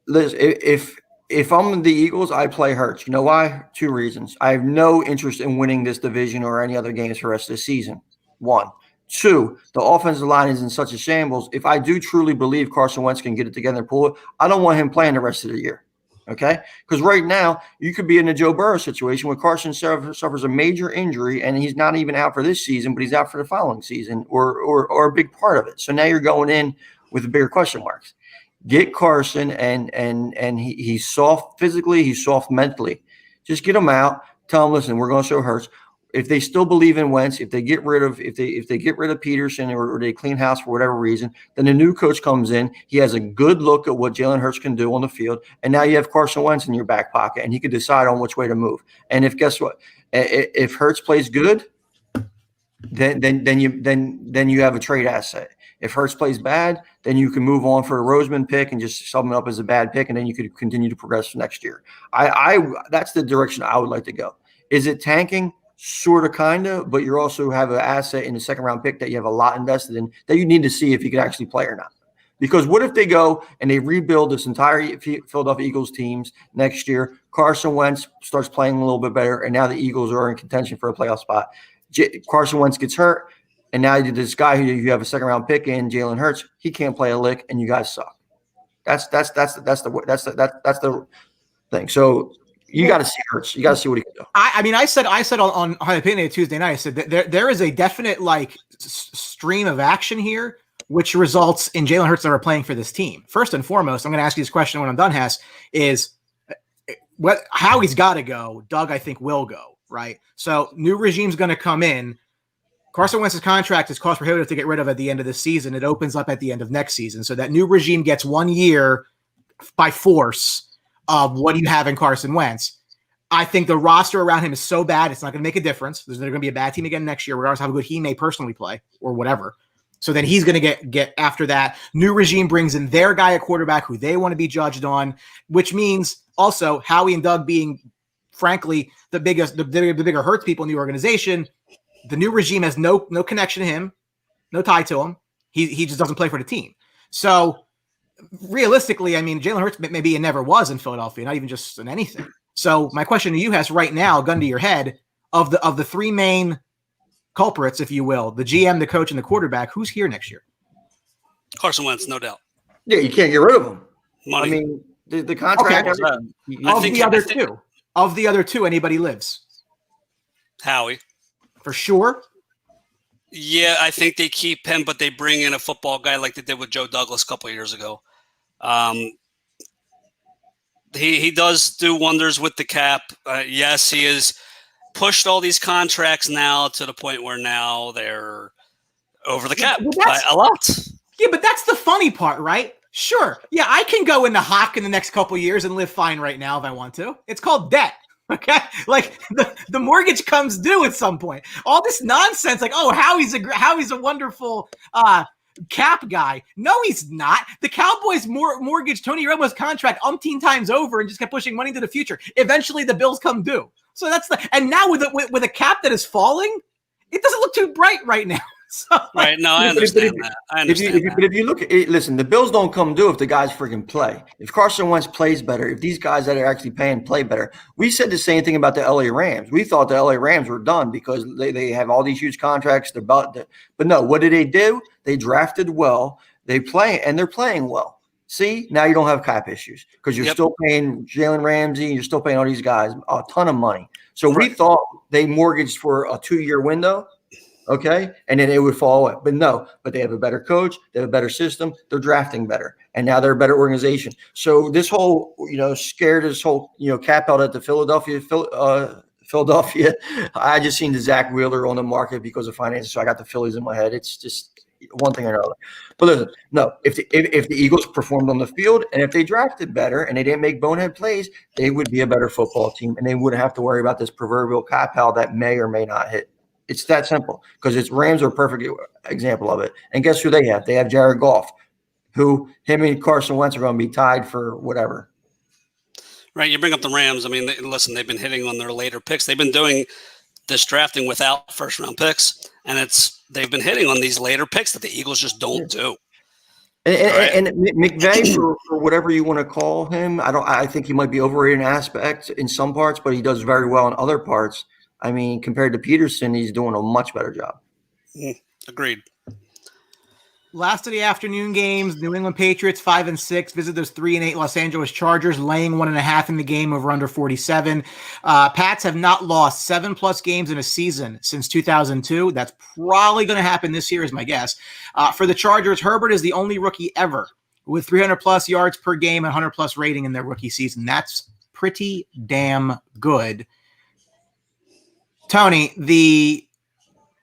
E: listen, if I'm the Eagles, I play Hurts. You know why? 2 reasons. I have no interest in winning this division or any other games for the rest of the season. 1. 2, the offensive line is in such a shambles. If I do truly believe Carson Wentz can get it together and pull it, I don't want him playing the rest of the year. Okay? Because right now, you could be in a Joe Burrow situation where Carson suffers a major injury and he's not even out for this season, but he's out for the following season or a big part of it. So now you're going in with bigger question marks. Get Carson, and he's soft physically, he's soft mentally. Just get him out. Tell him, listen, we're going to show Hurts. If they still believe in Wentz, if they get rid of Peterson or they clean house for whatever reason, then the new coach comes in. He has a good look at what Jalen Hurts can do on the field, and now you have Carson Wentz in your back pocket, and he could decide on which way to move. And guess what? If Hurts plays good, then you have a trade asset. If Hurts plays bad, then you can move on for a Roseman pick and just sum it up as a bad pick, and then you could continue to progress for next year. That's the direction I would like to go. Is it tanking? Sort of, kind of, but you also have an asset in the second round pick that you have a lot invested in that you need to see if he can actually play or not. Because what if they go and they rebuild this entire Philadelphia Eagles teams next year? Carson Wentz starts playing a little bit better, and now the Eagles are in contention for a playoff spot. Carson Wentz gets hurt, and now this guy who you have a second round pick in, Jalen Hurts, he can't play a lick, and you guys suck. That's the thing. So. You got to see Hurts. You got to see what he can do.
D: I said on High Opinion Tuesday night, I said that there is a definite stream of action here, which results in Jalen Hurts never playing for this team. First and foremost, I'm going to ask you this question when I'm done, Hess, is how he's got to go. Doug, I think, will go, right? So new regime's going to come in. Carson Wentz's contract is cost prohibitive to get rid of at the end of the season. It opens up at the end of next season. So that new regime gets 1 year by force of what do you have in Carson Wentz. I think the roster around him is so bad, it's not going to make a difference. There's going to be a bad team again next year, regardless of how good he may personally play or whatever. So then he's going to get after that. New regime brings in their guy at quarterback who they want to be judged on, which means also Howie and Doug being, frankly, the bigger Hurts people in the organization. The new regime has no connection to him, no tie to him. He just doesn't play for the team. So realistically, I mean, Jalen Hurts maybe he never was in Philadelphia, not even just in anything. So my question to you has right now, gun to your head, of the 3 main culprits, if you will, the GM, the coach, and the quarterback, who's here next year?
C: Carson Wentz, no doubt.
E: Yeah, you can't get rid of him.
C: Money.
E: I mean, the contract.
D: Okay. Of the other two, anybody lives?
C: Howie. For
D: sure?
C: Yeah, I think they keep him, but they bring in a football guy like they did with Joe Douglas a couple of years ago. He does do wonders with the cap. Yes, he has pushed all these contracts now to the point where now they're over the cap by a lot.
D: Yeah, but that's the funny part, right? Sure. Yeah, I can go into Hawk in the next couple of years and live fine right now if I want to. It's called debt. Okay, like the mortgage comes due at some point. All this nonsense, like, oh, Howie's a wonderful cap guy. No, he's not. The Cowboys mortgaged Tony Romo's contract umpteen times over and just kept pushing money into the future. Eventually, the bills come due. So and now with a cap that is falling, it doesn't look too bright right now. So,
C: right. No, I understand that.
E: But if you look at it, listen, the bills don't come due if the guys freaking play. If Carson Wentz plays better, if these guys that are actually paying play better. We said the same thing about the LA Rams. We thought the LA Rams were done because they have all these huge contracts. But no, what did they do? They drafted well. They're playing well. See, now you don't have cap issues because you're still paying Jalen Ramsey. You're still paying all these guys a ton of money. So we thought they mortgaged for a 2-year window. Okay. And then it would fall away. But no, they have a better coach. They have a better system. They're drafting better. And now they're a better organization. So this whole, scared this whole, cap out at the Philadelphia. I just seen the Zach Wheeler on the market because of finances. So I got the Phillies in my head. It's just one thing or another. But listen, no, if the Eagles performed on the field and if they drafted better and they didn't make bonehead plays, they would be a better football team and they wouldn't have to worry about this proverbial cap out that may or may not hit. It's that simple because it's Rams are a perfect example of it. And guess who they have? They have Jared Goff, who him and Carson Wentz are going to be tied for whatever.
C: Right. You bring up the Rams. I mean, listen, they've been hitting on their later picks. They've been doing this drafting without first-round picks, and they've been hitting on these later picks that the Eagles just don't do.
E: And McVay, for whatever you want to call him, I think he might be overrated in aspects in some parts, but he does very well in other parts. I mean, compared to Peterson, he's doing a much better job.
C: Agreed.
D: Last of the afternoon games, New England Patriots 5-6 visit those 3-8 Los Angeles Chargers, laying 1.5 in the game over under 47. Pats have not lost 7+ games in a season since 2002. That's probably going to happen this year, is my guess. For the Chargers, Herbert is the only rookie ever with 300+ yards per game and 100+ rating in their rookie season. That's pretty damn good. Tony, the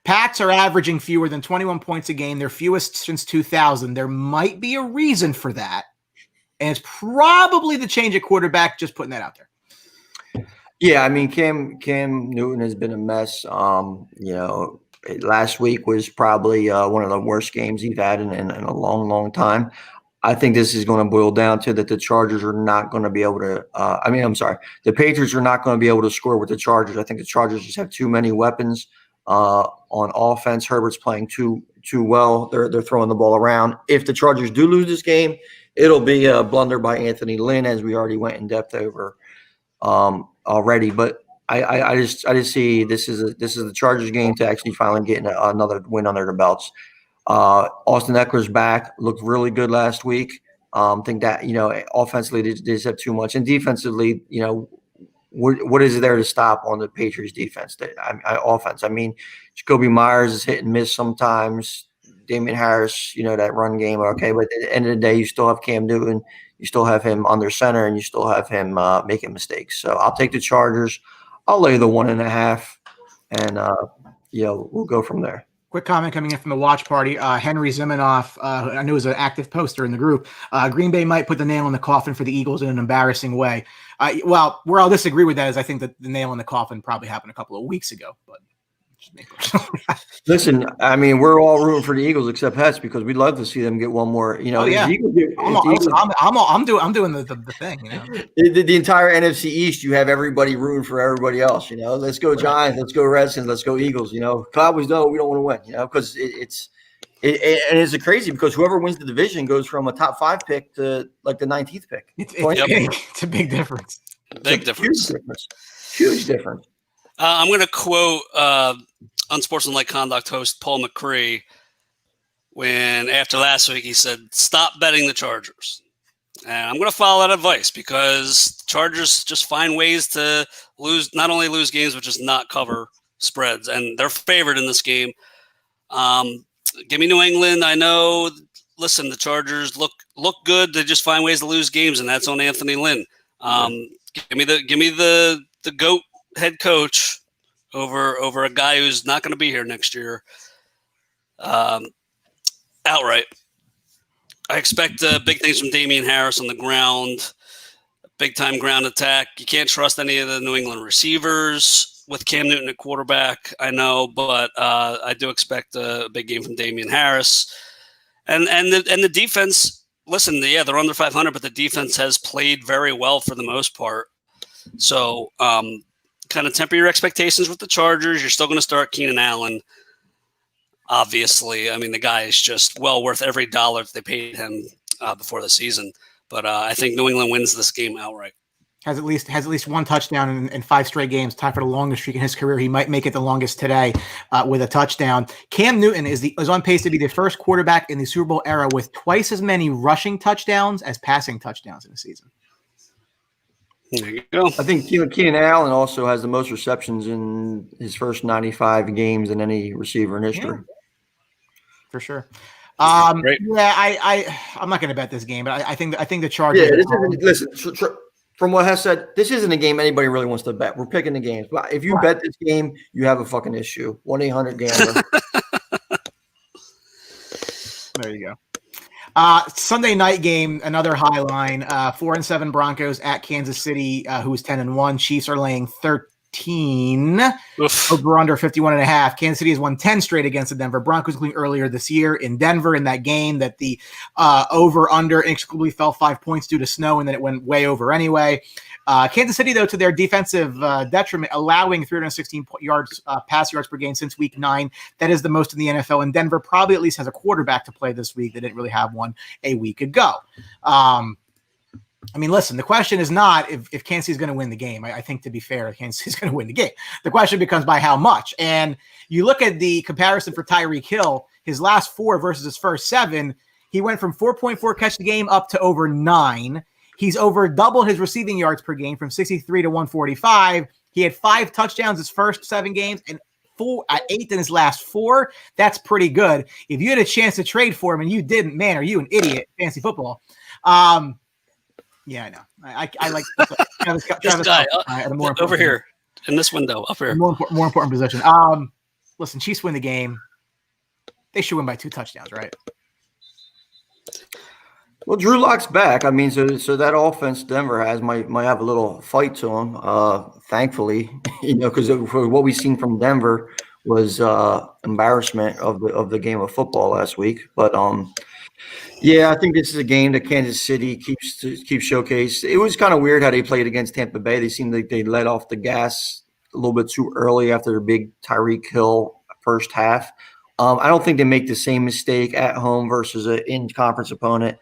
D: Pats are averaging fewer than 21 points a game. Their fewest since 2000. There might be a reason for that. And it's probably the change at quarterback, just putting that out there.
E: Yeah, I mean, Cam Newton has been a mess. Last week was probably one of the worst games he's had in a long, long time. I think this is going to boil down to that the Chargers are not going to be able to the Patriots are not going to be able to score with the Chargers. I think the Chargers just have too many weapons on offense. Herbert's playing too well. They're throwing the ball around. If the Chargers do lose this game, it'll be a blunder by Anthony Lynn, as we already went in depth over already. But I just see this is the Chargers game to actually finally get another win under the belts. Austin Eckler's back, looked really good last week. Think that, offensively they just have too much, and defensively, what is there to stop on the Patriots defense? Offense. I mean, Jacoby Myers is hit and miss sometimes. Damian Harris, that run game, okay, but at the end of the day, you still have Cam Newton, you still have him under center, and you still have him making mistakes. So I'll take the Chargers. I'll lay the 1.5, and we'll go from there.
D: Quick comment coming in from the watch party. Henry Zimenoff, I knew was an active poster in the group. Green Bay might put the nail in the coffin for the Eagles in an embarrassing way. Well, where I'll disagree with that is I think that the nail in the coffin probably happened a couple of weeks ago. But
E: listen, I mean, we're all rooting for the Eagles except Hess because we'd love to see them get one more.
D: I'm doing the thing.
E: The entire NFC East, you have everybody rooting for everybody else. Let's go Giants, let's go Redskins, let's go Eagles. Cowboys, no, we don't want to win. Because it's crazy because whoever wins the division goes from a top 5 pick to like the 19th pick.
D: It's a big difference.
E: Huge difference.
C: I'm going to quote unsportsmanlike conduct host Paul McCree when after last week he said, "Stop betting the Chargers." And I'm going to follow that advice because Chargers just find ways to not only lose games, but just not cover spreads. And they're favored in this game. Give me New England. I know. Listen, the Chargers look good. They just find ways to lose games, and that's on Anthony Lynn. Give me the GOAT head coach over a guy who's not going to be here next year. Outright. I expect big things from Damian Harris on the ground, big time ground attack. You can't trust any of the New England receivers with Cam Newton at quarterback, I know, but I do expect a big game from Damian Harris. And the defense, listen, they're under 500, but the defense has played very well for the most part. So kind of temper your expectations with the Chargers. You're still going to start Keenan Allen. Obviously, I mean, the guy is just well worth every dollar that they paid him before the season. But I think New England wins this game outright.
D: has at least one touchdown in 5 straight games, tied for the longest streak in his career. He might make it the longest today with a touchdown. Cam Newton is on pace to be the first quarterback in the Super Bowl era with twice as many rushing touchdowns as passing touchdowns in a season.
C: There you go.
E: I think Keenan Allen also has the most receptions in his first 95 games than any receiver in history.
D: Yeah, for sure. I'm
C: Great.
D: not going to bet this game, but I think the Chargers.
E: Yeah, listen. From what Hess said, this isn't a game anybody really wants to bet. We're picking the games. But if you bet this game, you have a fucking issue. 1-800-GAMBLER.
D: There you go. Sunday night game, another high line. 4-7 Broncos at Kansas City, who is 10-1. Chiefs are laying 13. Over under 51.5. Kansas City has won 10 straight against the Denver Broncos, including earlier this year in Denver in that game that the over under inexplicably fell 5 points due to snow, and then it went way over anyway. Kansas City, though, to their defensive detriment, allowing 316 pass yards per game since week 9. That is the most in the NFL. And Denver probably at least has a quarterback to play this week. They didn't really have one a week ago. I mean, listen, the question is not if Kansas City is going to win the game. I think, to be fair, Kansas City is going to win the game. The question becomes by how much. And you look at the comparison for Tyreek Hill, his last 4 versus his first 7, he went from 4.4 catch the game up to over 9. He's over double his receiving yards per game from 63 to 145. He had 5 touchdowns his first 7 games and 8 in his last 4. That's pretty good. If you had a chance to trade for him and you didn't, man, are you an idiot? Fantasy football. Yeah, I know. I like Travis
C: guy
D: more
C: over here in this window up here.
D: More important position. Listen, Chiefs win the game. They should win by 2 touchdowns, right?
E: Well, Drew Lock's back. I mean, so that offense Denver has might have a little fight to them. Thankfully, because what we've seen from Denver was embarrassment of the game of football last week. But yeah, I think this is a game that Kansas City keeps showcased. It was kind of weird how they played against Tampa Bay. They seemed like they let off the gas a little bit too early after their big Tyreek Hill first half. I don't think they make the same mistake at home versus an in-conference opponent.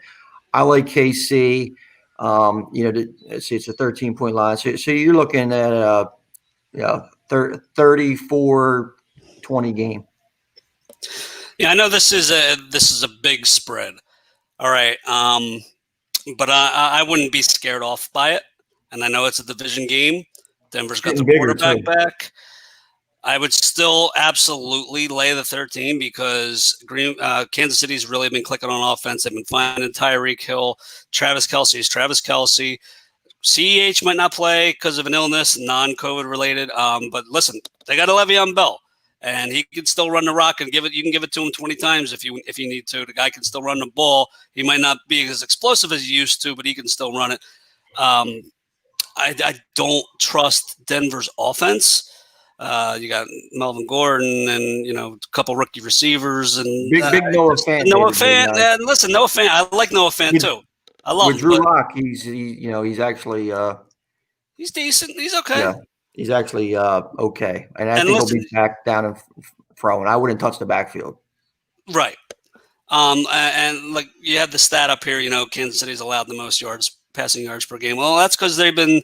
E: I like KC. Let's see, it's a 13-point line. So you're looking at a 34-20 game.
C: Yeah, I know this is a big spread. All right, but I wouldn't be scared off by it. And I know it's a division game. Denver's got the quarterback back. I would still absolutely lay the 13 because Kansas City's really been clicking on offense. They've been finding Tyreek Hill. Travis Kelce is Travis Kelce. CEH might not play because of an illness, non-COVID related. But listen, they got a Le'Veon Bell. And he can still run the rock and you can give it to him 20 times if you need to. The guy can still run the ball. He might not be as explosive as he used to, but he can still run it. I don't trust Denver's offense. You got Melvin Gordon and a couple rookie receivers and
E: big Noah Fant.
C: Noah Fant. Listen, Noah Fant. I like Noah Fant too. I love
E: with
C: him.
E: Drew Lock. He's actually
C: he's decent. He's okay.
E: Yeah. He's actually okay. And I think he'll be back down and throwing. I wouldn't touch the backfield.
C: Right. And like you have the stat up here, Kansas City's allowed the most passing yards per game. Well, that's because they've been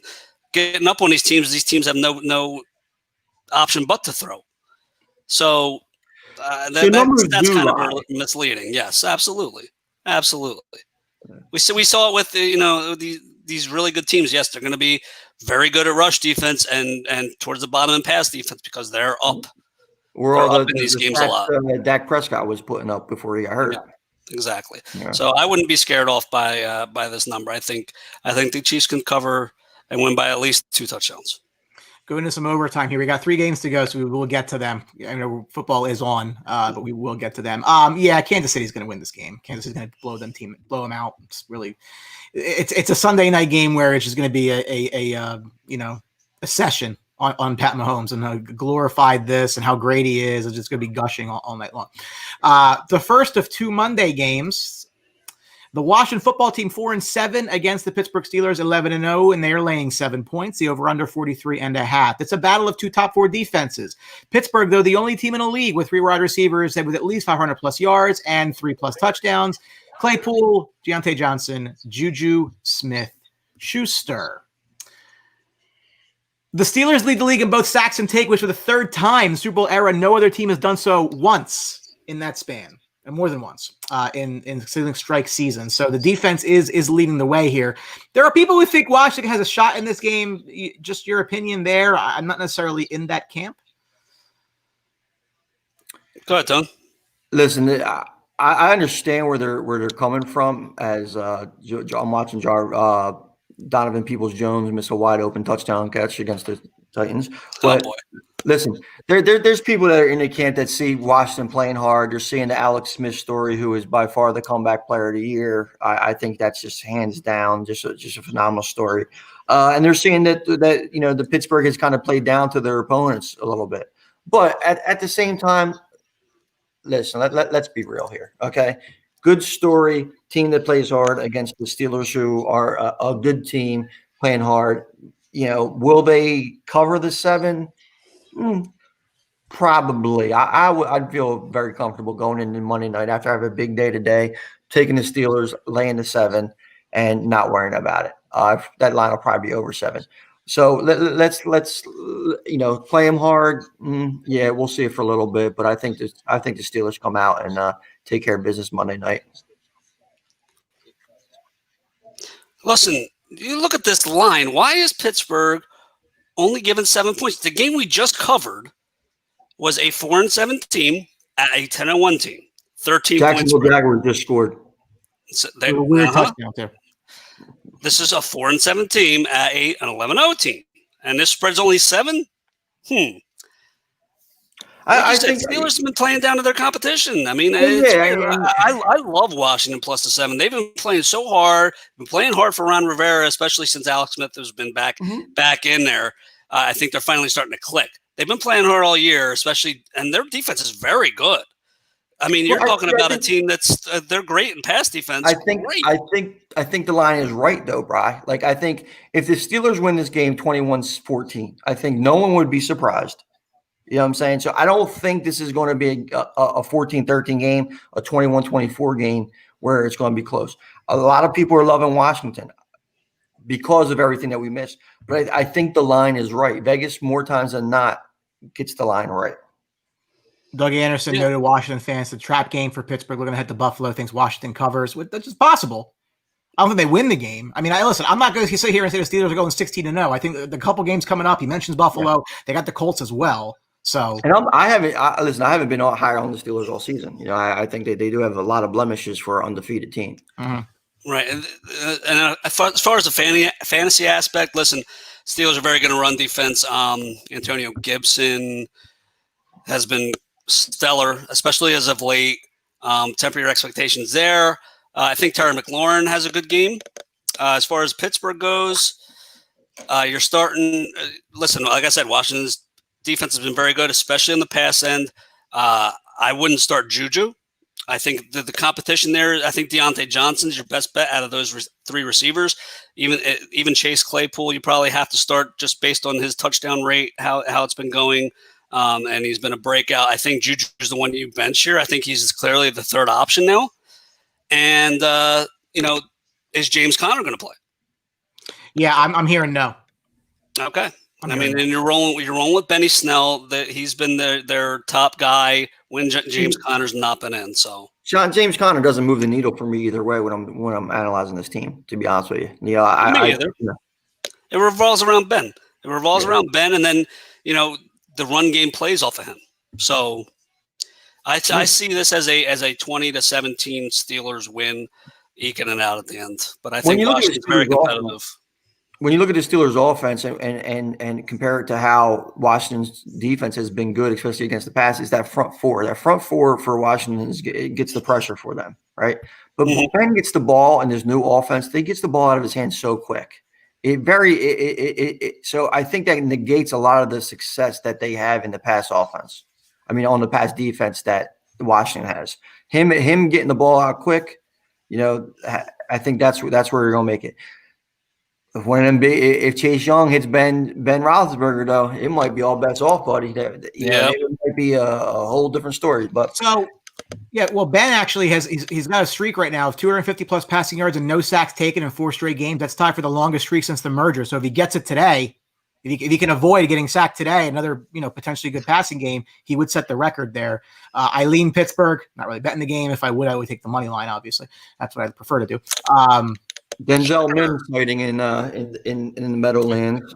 C: getting up on these teams. These teams have no option but to throw. So that's kind of misleading. Yes, absolutely. Absolutely. We saw it with these really good teams. Yes, they're going to be very good at rush defense and towards the bottom and pass defense because they're up.
E: They're
C: up in these games a lot.
E: Dak Prescott was putting up before he got hurt.
C: Yeah, exactly.
E: Yeah.
C: So I wouldn't be scared off by this number. I think the Chiefs can cover and win by at least 2 touchdowns.
D: Go into some overtime here. We got 3 games to go, so we will get to them. I know football is on, but we will get to them. Yeah, Kansas City's going to win this game. Kansas City's going to blow them out. It's a Sunday night game where it's just going to be a session on Pat Mahomes and how glorified this and how great he is. It's just going to be gushing all night long. The first of 2 Monday games. The Washington football team 4-7 against the Pittsburgh Steelers 11-0, and they're laying 7 points. The over/under 43.5. It's a battle of 2 top 4 defenses. Pittsburgh, though, the only team in the league with 3 wide receivers with at least 500 plus yards and 3+ touchdowns. Claypool, Deontay Johnson, Juju Smith-Schuster. The Steelers lead the league in both sacks and takeaways for the third time in the Super Bowl era. No other team has done so once in that span, and more than once in stealing strike season. So the defense is leading the way here. There are people who think Washington has a shot in this game. Just your opinion there. I'm not necessarily in that camp.
C: Go ahead, Tom.
E: Listen, I understand where they're coming from. As I'm watching Donovan Peoples-Jones miss a wide open touchdown catch against the Titans. But listen, there's people that are in the camp that see Washington playing hard. They're seeing the Alex Smith story, who is by far the comeback player of the year. I think that's just hands down, just a phenomenal story. And they're seeing that the Pittsburgh has kind of played down to their opponents a little bit. But at the same time, listen, let's be real here, okay? Good story, team that plays hard against the Steelers, who are a good team playing hard. Will they cover the 7? Probably. I'd feel very comfortable going into Monday night after I have a big day today, taking the Steelers, laying the 7, and not worrying about it. That line will probably be over 7. So let's play them hard. Yeah, we'll see it for a little bit, but I think the Steelers come out and take care of business Monday night.
C: Listen, you look at this line. Why is Pittsburgh only given 7 points? The game we just covered was a 4-7 team at a 10-1 team. 13 points.
E: Jacksonville Jaguars just scored.
C: So
D: a weird touchdown there.
C: This is a 4-7 team at an 11-0 team, and this spread's only 7. I think Steelers have been playing down to their competition. I mean, I love Washington plus the 7. They've been playing so hard, been playing hard for Ron Rivera, especially since Alex Smith has been back in there. I think they're finally starting to click. They've been playing hard all year, especially, and their defense is very good. I mean, you're talking about a team that's they're great in pass defense.
E: I think the line is right though, Bri. Like, I think if the Steelers win this game 21-14, I think no one would be surprised. You know what I'm saying? So I don't think this is going to be a 14-13 game, a 21-24 game where it's going to be close. A lot of people are loving Washington because of everything that we missed. But I think the line is right. Vegas, more times than not, gets the line right.
D: Doug Anderson noted Washington fans, the trap game for Pittsburgh looking ahead to Buffalo, thinks Washington covers. That's just possible. I don't think they win the game. I mean, I'm not going to sit here and say the Steelers are going 16-0. I think the couple games coming up, he mentions Buffalo. Yeah. They got the Colts as well. So, and
E: I haven't been higher on the Steelers all season. I think they do have a lot of blemishes for an undefeated team.
C: Mm-hmm. Right. And as far as the fantasy aspect, listen, Steelers are very good to run defense. Antonio Gibson has been stellar, especially as of late. Temper your expectations there. I think Terry McLaurin has a good game. As far as Pittsburgh goes, you're starting. Listen, like I said, Washington's defense has been very good, especially on the pass end. I wouldn't start Juju. I think the competition there, I think Deontay Johnson's your best bet out of those 3 receivers. Even Chase Claypool, you probably have to start just based on his touchdown rate, how it's been going. And he's been a breakout. I think Juju is the one you bench here. I think he's clearly the 3rd option now. And, is James Conner going to play?
D: Yeah, I'm hearing no.
C: Okay. And you're rolling with Benny Snell. That he's been their top guy when James Conner's not been in. So
E: James Conner doesn't move the needle for me either way when I'm analyzing this team. To be honest with you,
C: it revolves around Ben. Around Ben, and then the run game plays off of him. So I see this as a 20-17 Steelers win, eking it out at the end. But I think Washington's very competitive.
E: When you look at the Steelers' offense and compare it to how Washington's defense has been good, especially against the pass, is that front four. That front four for Washington gets the pressure for them, right? But when Ben gets the ball and there's new offense, he gets the ball out of his hands so quick. So I think that negates a lot of the success that they have in the pass offense. I mean, on the pass defense that Washington has. Him getting the ball out quick, I think that's where you're gonna make it. If Chase Young hits Ben Roethlisberger, though, it might be all bets off, buddy. It might be a whole different story. But
D: Ben actually he's got a streak right now of 250 plus passing yards and no sacks taken in 4 straight games. That's tied for the longest streak since the merger. So if he gets it today, If he can avoid getting sacked today, another potentially good passing game, he would set the record there. I lean Pittsburgh. Not really betting the game. If I would take the money line. Obviously, that's what I'd prefer to do.
E: Denzel Mims fighting in the Meadowlands.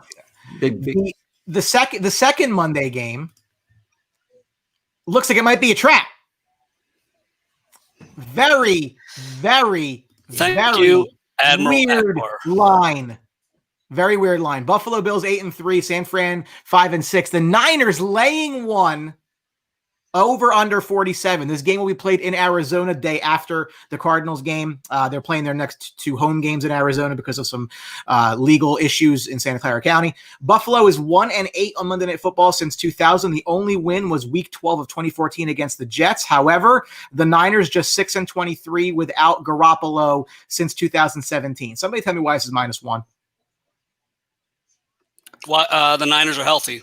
E: Big.
D: The second Monday game looks like it might be a trap. Very, very,
C: Thank you, Admiral
D: weird
C: Akbar.
D: line. Very weird line. Buffalo Bills 8-3, San Fran 5-6. The Niners laying 1, over under 47. This game will be played in Arizona day after the Cardinals game. They're playing their next 2 home games in Arizona because of some legal issues in Santa Clara County. Buffalo is 1-8 on Monday Night Football since 2000. The only win was Week 12 of 2014 against the Jets. However, the Niners just 6-23 without Garoppolo since 2017. Somebody tell me why this is -1.
C: The Niners are healthy.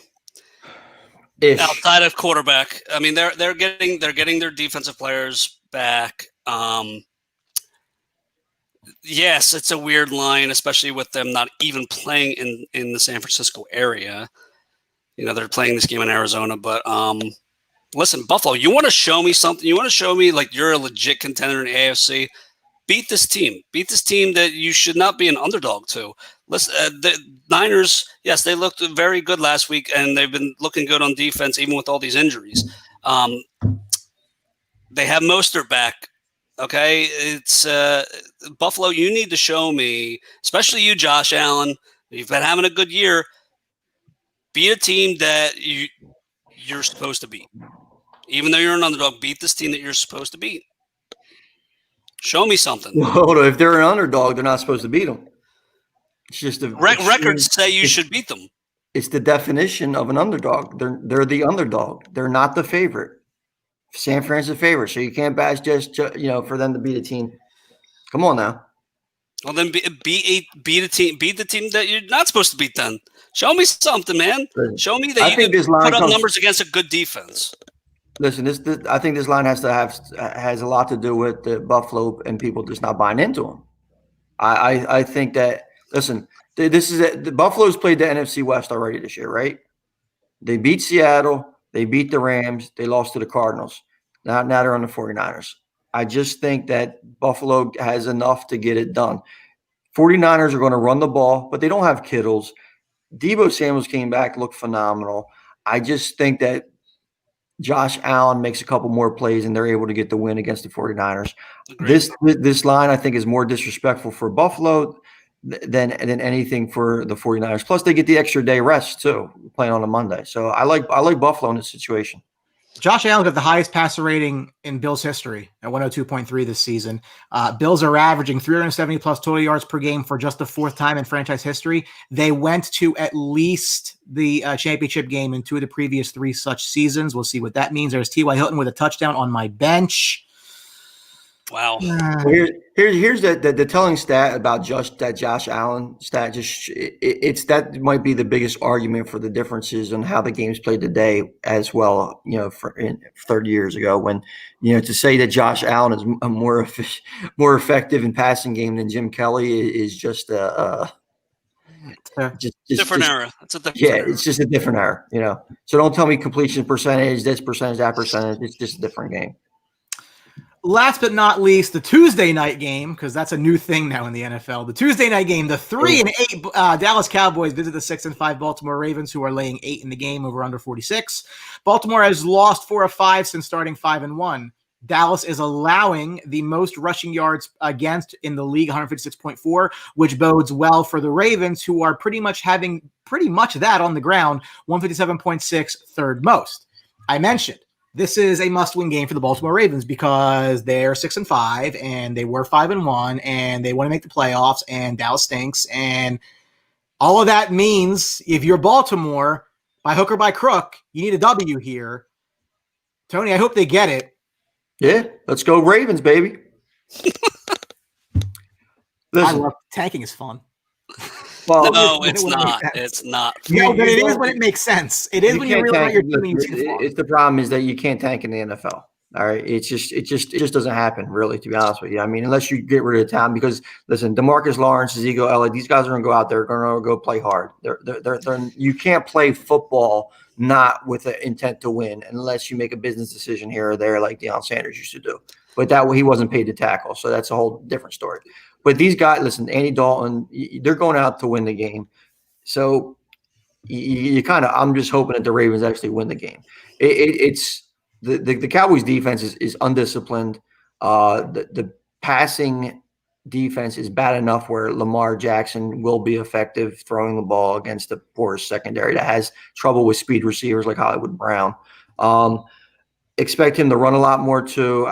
C: Outside of quarterback, I mean they're getting their defensive players back. Yes, it's a weird line, especially with them not even playing in the San Francisco area. They're playing this game in Arizona, but listen, Buffalo, you want to show me something? You want to show me like you're a legit contender in the AFC? Beat this team. Beat this team that you should not be an underdog to. Listen, the Niners, yes, they looked very good last week, and they've been looking good on defense, even with all these injuries. They have Mostert back. Okay, it's Buffalo. You need to show me, especially you, Josh Allen. You've been having a good year. Beat a team that you're supposed to beat. Even though you're an underdog, beat this team that you're supposed to beat. Show me something.
E: Well, if they're an underdog, they're not supposed to beat them. It's just the
C: records say you should beat them.
E: It's the definition of an underdog. They're the underdog. They're not the favorite. San Fran's the favorite, so you can't bash just for them to beat a team. Come on now.
C: Well, then beat the team that you're not supposed to beat. Then show me something, man. Show me that you can put up numbers against a good defense.
E: Listen, I think this line has a lot to do with the Buffalo and people just not buying into them. I think that listen, the Buffalo's played the NFC West already this year, right? They beat Seattle, they beat the Rams, they lost to the Cardinals. Now they're on the 49ers. I just think that Buffalo has enough to get it done. 49ers are going to run the ball, but they don't have Kittles. Deebo Samuels came back, looked phenomenal. I just think that Josh Allen makes a couple more plays and they're able to get the win against the 49ers. Agreed. This line, I think, is more disrespectful for Buffalo than anything for the 49ers. Plus, they get the extra day rest, too, playing on a Monday. So I like Buffalo in this situation.
D: Josh Allen got the highest passer rating in Bills history at 102.3 this season. Bills are averaging 370-plus total yards per game for just the 4th time in franchise history. They went to at least the championship game in 2 of the previous 3 such seasons. We'll see what that means. There's T.Y. Hilton with a touchdown on my bench.
C: Wow.
E: Here's the telling stat about that Josh Allen stat. It's that might be the biggest argument for the differences on how the game's played today as well. 30 years ago, when to say that Josh Allen is a more effective in passing game than Jim Kelly is just different
C: era. It's a different era.
E: It's just a different era. So don't tell me completion percentage, this percentage, that percentage. It's just a different game.
D: Last but not least, the Tuesday night game, because that's a new thing now in the NFL. The Tuesday night game, the 3-8 Dallas Cowboys visit the 6-5 Baltimore Ravens, who are laying 8 in the game over under 46. Baltimore has lost 4 of 5 since starting 5-1. Dallas is allowing the most rushing yards against in the league, 156.4, which bodes well for the Ravens, who are pretty much having that on the ground, 157.6, third most. I mentioned this is a must-win game for the Baltimore Ravens because they're 6-5 and they were 5-1 and they want to make the playoffs and Dallas stinks. And all of that means if you're Baltimore, by hook or by crook, you need a W here. Tony, I hope they get it.
E: Yeah, let's go Ravens, baby.
D: I love tanking is fun.
E: Well,
C: no, it's not. It's not.
D: No, but it is when it makes sense. It is when you really want your team.
E: It's the problem is that you can't tank in the NFL. All right, it just doesn't happen, really, to be honest with you. I mean, unless you get rid of the talent, because listen, DeMarcus Lawrence, Ezekiel Elliott, these guys are going to go out there, going to go play hard. You can't play football not with an intent to win unless you make a business decision here or there, like Deion Sanders used to do. But that way, he wasn't paid to tackle, so that's a whole different story. But these guys, listen, Andy Dalton, they're going out to win the game. So you kind of, I'm just hoping that the Ravens actually win the game. It's the Cowboys defense is undisciplined. The passing defense is bad enough where Lamar Jackson will be effective throwing the ball against the poor secondary that has trouble with speed receivers like Hollywood Brown. Expect him to run a lot more too.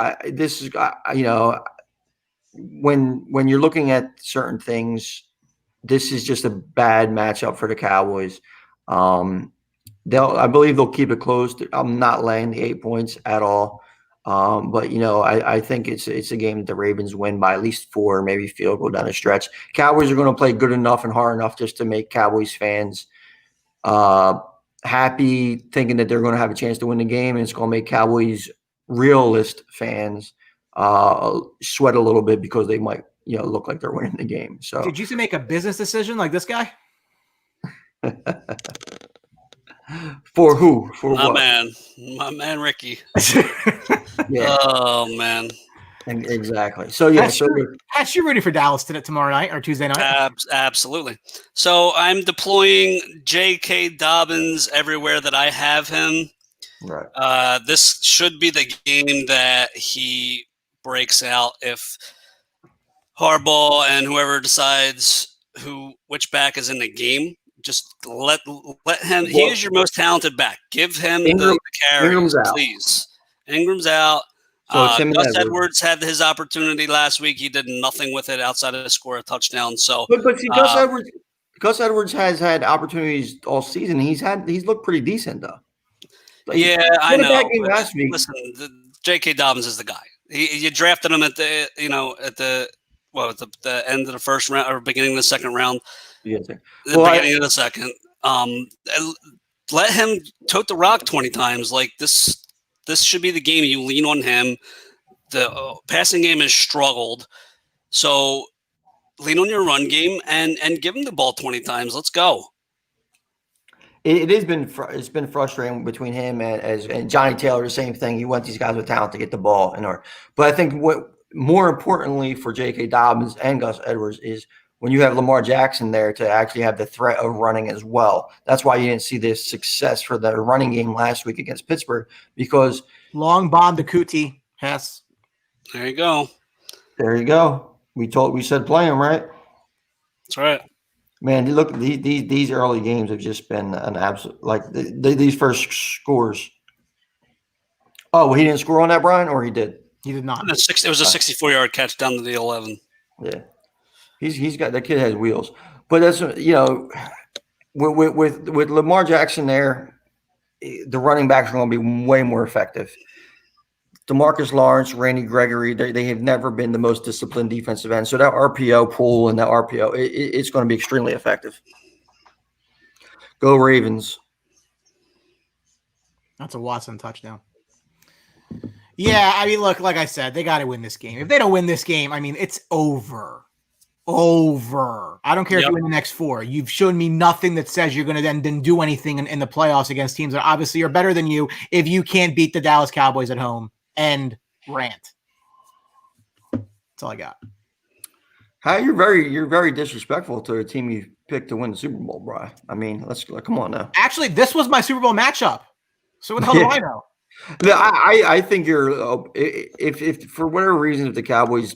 E: When you're looking at certain things, this is just a bad matchup for the Cowboys. I believe they'll keep it close. I'm not laying the 8 points at all. But I think it's a game that the Ravens win by at least 4, maybe field goal down the stretch. Cowboys are going to play good enough and hard enough just to make Cowboys fans happy, thinking that they're going to have a chance to win the game, and it's going to make Cowboys realist fans sweat a little bit because they might look like they're winning the game. So
D: did you make a business decision like this guy?
E: For who? For
C: my
E: what?
C: My man, Ricky.
E: Yeah.
C: Oh man.
E: Exactly. So yeah.
D: Ash, you rooting for Dallas tomorrow night or Tuesday night?
C: Absolutely. So I'm deploying J.K. Dobbins everywhere that I have him.
E: Right.
C: This should be the game that he breaks out if Harbaugh and whoever decides which back is in the game. Just let him. He is your most talented back. Give him the carries, please. Ingram's out.
E: So
C: Gus Edwards had his opportunity last week. He did nothing with it outside of score a touchdown. So,
E: but see, Gus Edwards has had opportunities all season. He's looked pretty decent though.
C: I know.
E: That game last week.
C: Listen, J.K. Dobbins is the guy. You drafted him at the end of the first round or beginning of the second round. Beginning of the second. Let him tote the rock 20 times. Like this should be the game you lean on him. The passing game has struggled. So lean on your run game and give him the ball 20 times. Let's go.
E: It's been frustrating between him and Johnny Taylor, the same thing. You want these guys with talent to get the ball in order. But I think what more importantly for J.K. Dobbins and Gus Edwards is when you have Lamar Jackson there to actually have the threat of running as well. That's why you didn't see this success for the running game last week against Pittsburgh, because
D: long bomb to Kuti. Hess.
C: There you go.
E: There you go. We said play him, right?
C: That's right.
E: Man, look, these early games have just been an absolute, like these first scores. Oh, well, he didn't score on that, Brian, or he did?
D: He did not.
C: It was a 64-yard catch down to the 11.
E: Yeah. He's got, that kid has wheels, but that's with Lamar Jackson there, the running backs are going to be way more effective. DeMarcus Lawrence, Randy Gregory, they have never been the most disciplined defensive end. So that RPO pool and that RPO, it's going to be extremely effective. Go Ravens.
D: That's a Watson touchdown. Yeah, I mean, look, like I said, they got to win this game. If they don't win this game, I mean, it's over. I don't care if you win the next 4. You've shown me nothing that says you're going to then do anything in the playoffs against teams that obviously are better than you if you can't beat the Dallas Cowboys at home and rant. That's all I got.
E: You're very disrespectful to the team you picked to win the Super Bowl, bro. I mean, come on now.
D: Actually, this was my Super Bowl matchup. So what the hell do I know?
E: I think you're if for whatever reason, if the Cowboys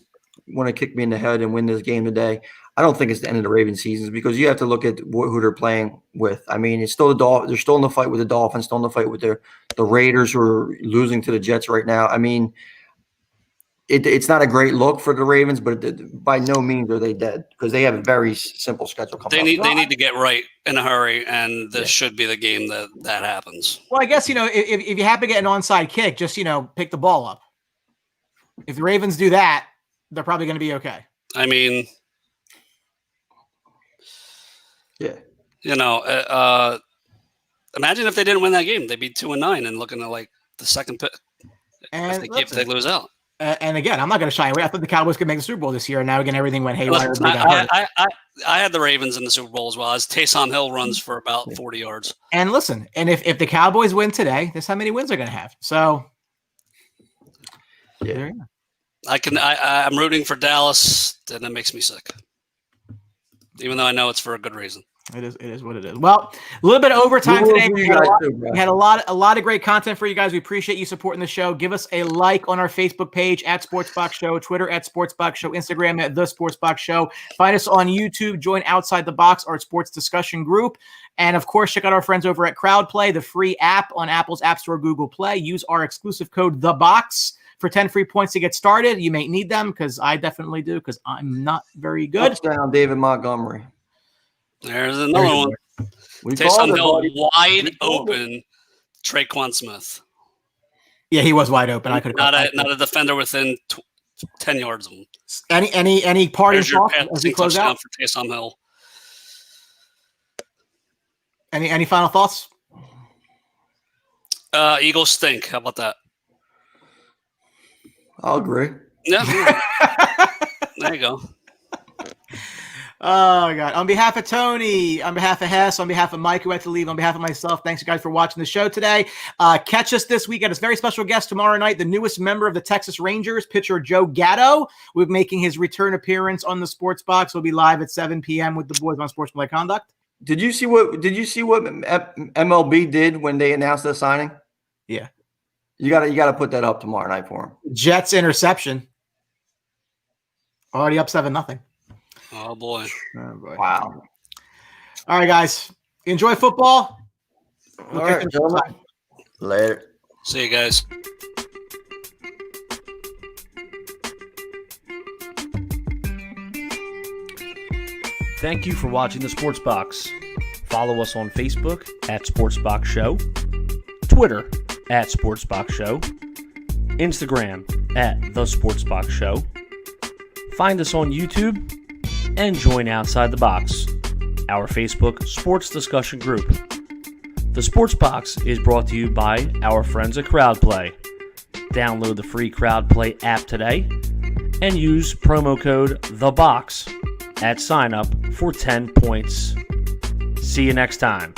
E: want to kick me in the head and win this game today, I don't think it's the end of the Ravens season, because you have to look at who they're playing with. I mean, it's still they're still in the fight with the Dolphins, still in the fight with the Raiders, who are losing to the Jets right now. I mean, it's not a great look for the Ravens, but by no means are they dead, because they have a very simple schedule coming up.
C: They need to get right in a hurry, and this should be the game that happens.
D: Well, I guess, if you happen to get an onside kick, just, pick the ball up. If the Ravens do that, they're probably going to be okay.
C: I mean,
E: yeah.
C: Imagine if they didn't win that game. They'd be 2-9 and looking at like the second pick.
D: And
C: if they lose out.
D: And again, I'm not going to shy away. I thought the Cowboys could make the Super Bowl this year, and now again, everything went haywire.
C: Listen, I had the Ravens in the Super Bowl as well. As Taysom Hill runs for about 40 yards.
D: And listen, and if the Cowboys win today, that's how many wins they're going to have. So,
E: Yeah.
D: there you go.
C: I'm rooting for Dallas, and that makes me sick. Even though I know it's for a good reason.
D: It is what it is. Well, a little bit of overtime today. We had a lot of great content for you guys. We appreciate you supporting the show. Give us a like on our Facebook page at Sportsbox Show, Twitter at Sportsbox Show, Instagram at The Sportsbox Show. Find us on YouTube. Join Outside the Box, our sports discussion group. And, of course, check out our friends over at CrowdPlay, the free app on Apple's App Store, Google Play. Use our exclusive code THEBOX for 10 free points to get started. You may need them because I definitely do because I'm not very good.
E: Touchdown, David Montgomery.
C: There's another one. Taysom Hill wide open. Traquan Smith.
D: Yeah, he was wide open. I could
C: not a defender within 10 yards of him.
D: Any parting thoughts as we close out
C: for Taysom Hill?
D: Any final thoughts?
C: Eagles stink. How about that?
E: I'll agree.
C: Yeah. There you go.
D: Oh, God. On behalf of Tony, on behalf of Hess, on behalf of Mike, who had to leave, on behalf of myself, thanks, you guys, for watching the show today. Catch us this week at a very special guest tomorrow night, the newest member of the Texas Rangers, pitcher Joe Gatto, will be making his return appearance on the Sports Box. We'll be live at 7 p.m. with the boys on Sportsmanlike Conduct.
E: Did you see what MLB did when they announced the signing?
D: Yeah.
E: You gotta put that up tomorrow night for him.
D: Jets interception. Already up 7-0.
C: Oh boy.
E: Wow.
D: All right, guys. Enjoy football.
E: All right, gentlemen. Later.
C: See you guys.
A: Thank you for watching the Sports Box. Follow us on Facebook at Sportsbox Show, Twitter at Sportsbox Show, Instagram at The Sportsbox Show. Find us on YouTube and join Outside the Box, our Facebook sports discussion group. The Sports Box is brought to you by our friends at CrowdPlay. Download the free CrowdPlay app today and use promo code THEBOX at sign up for 10 points. See you next time.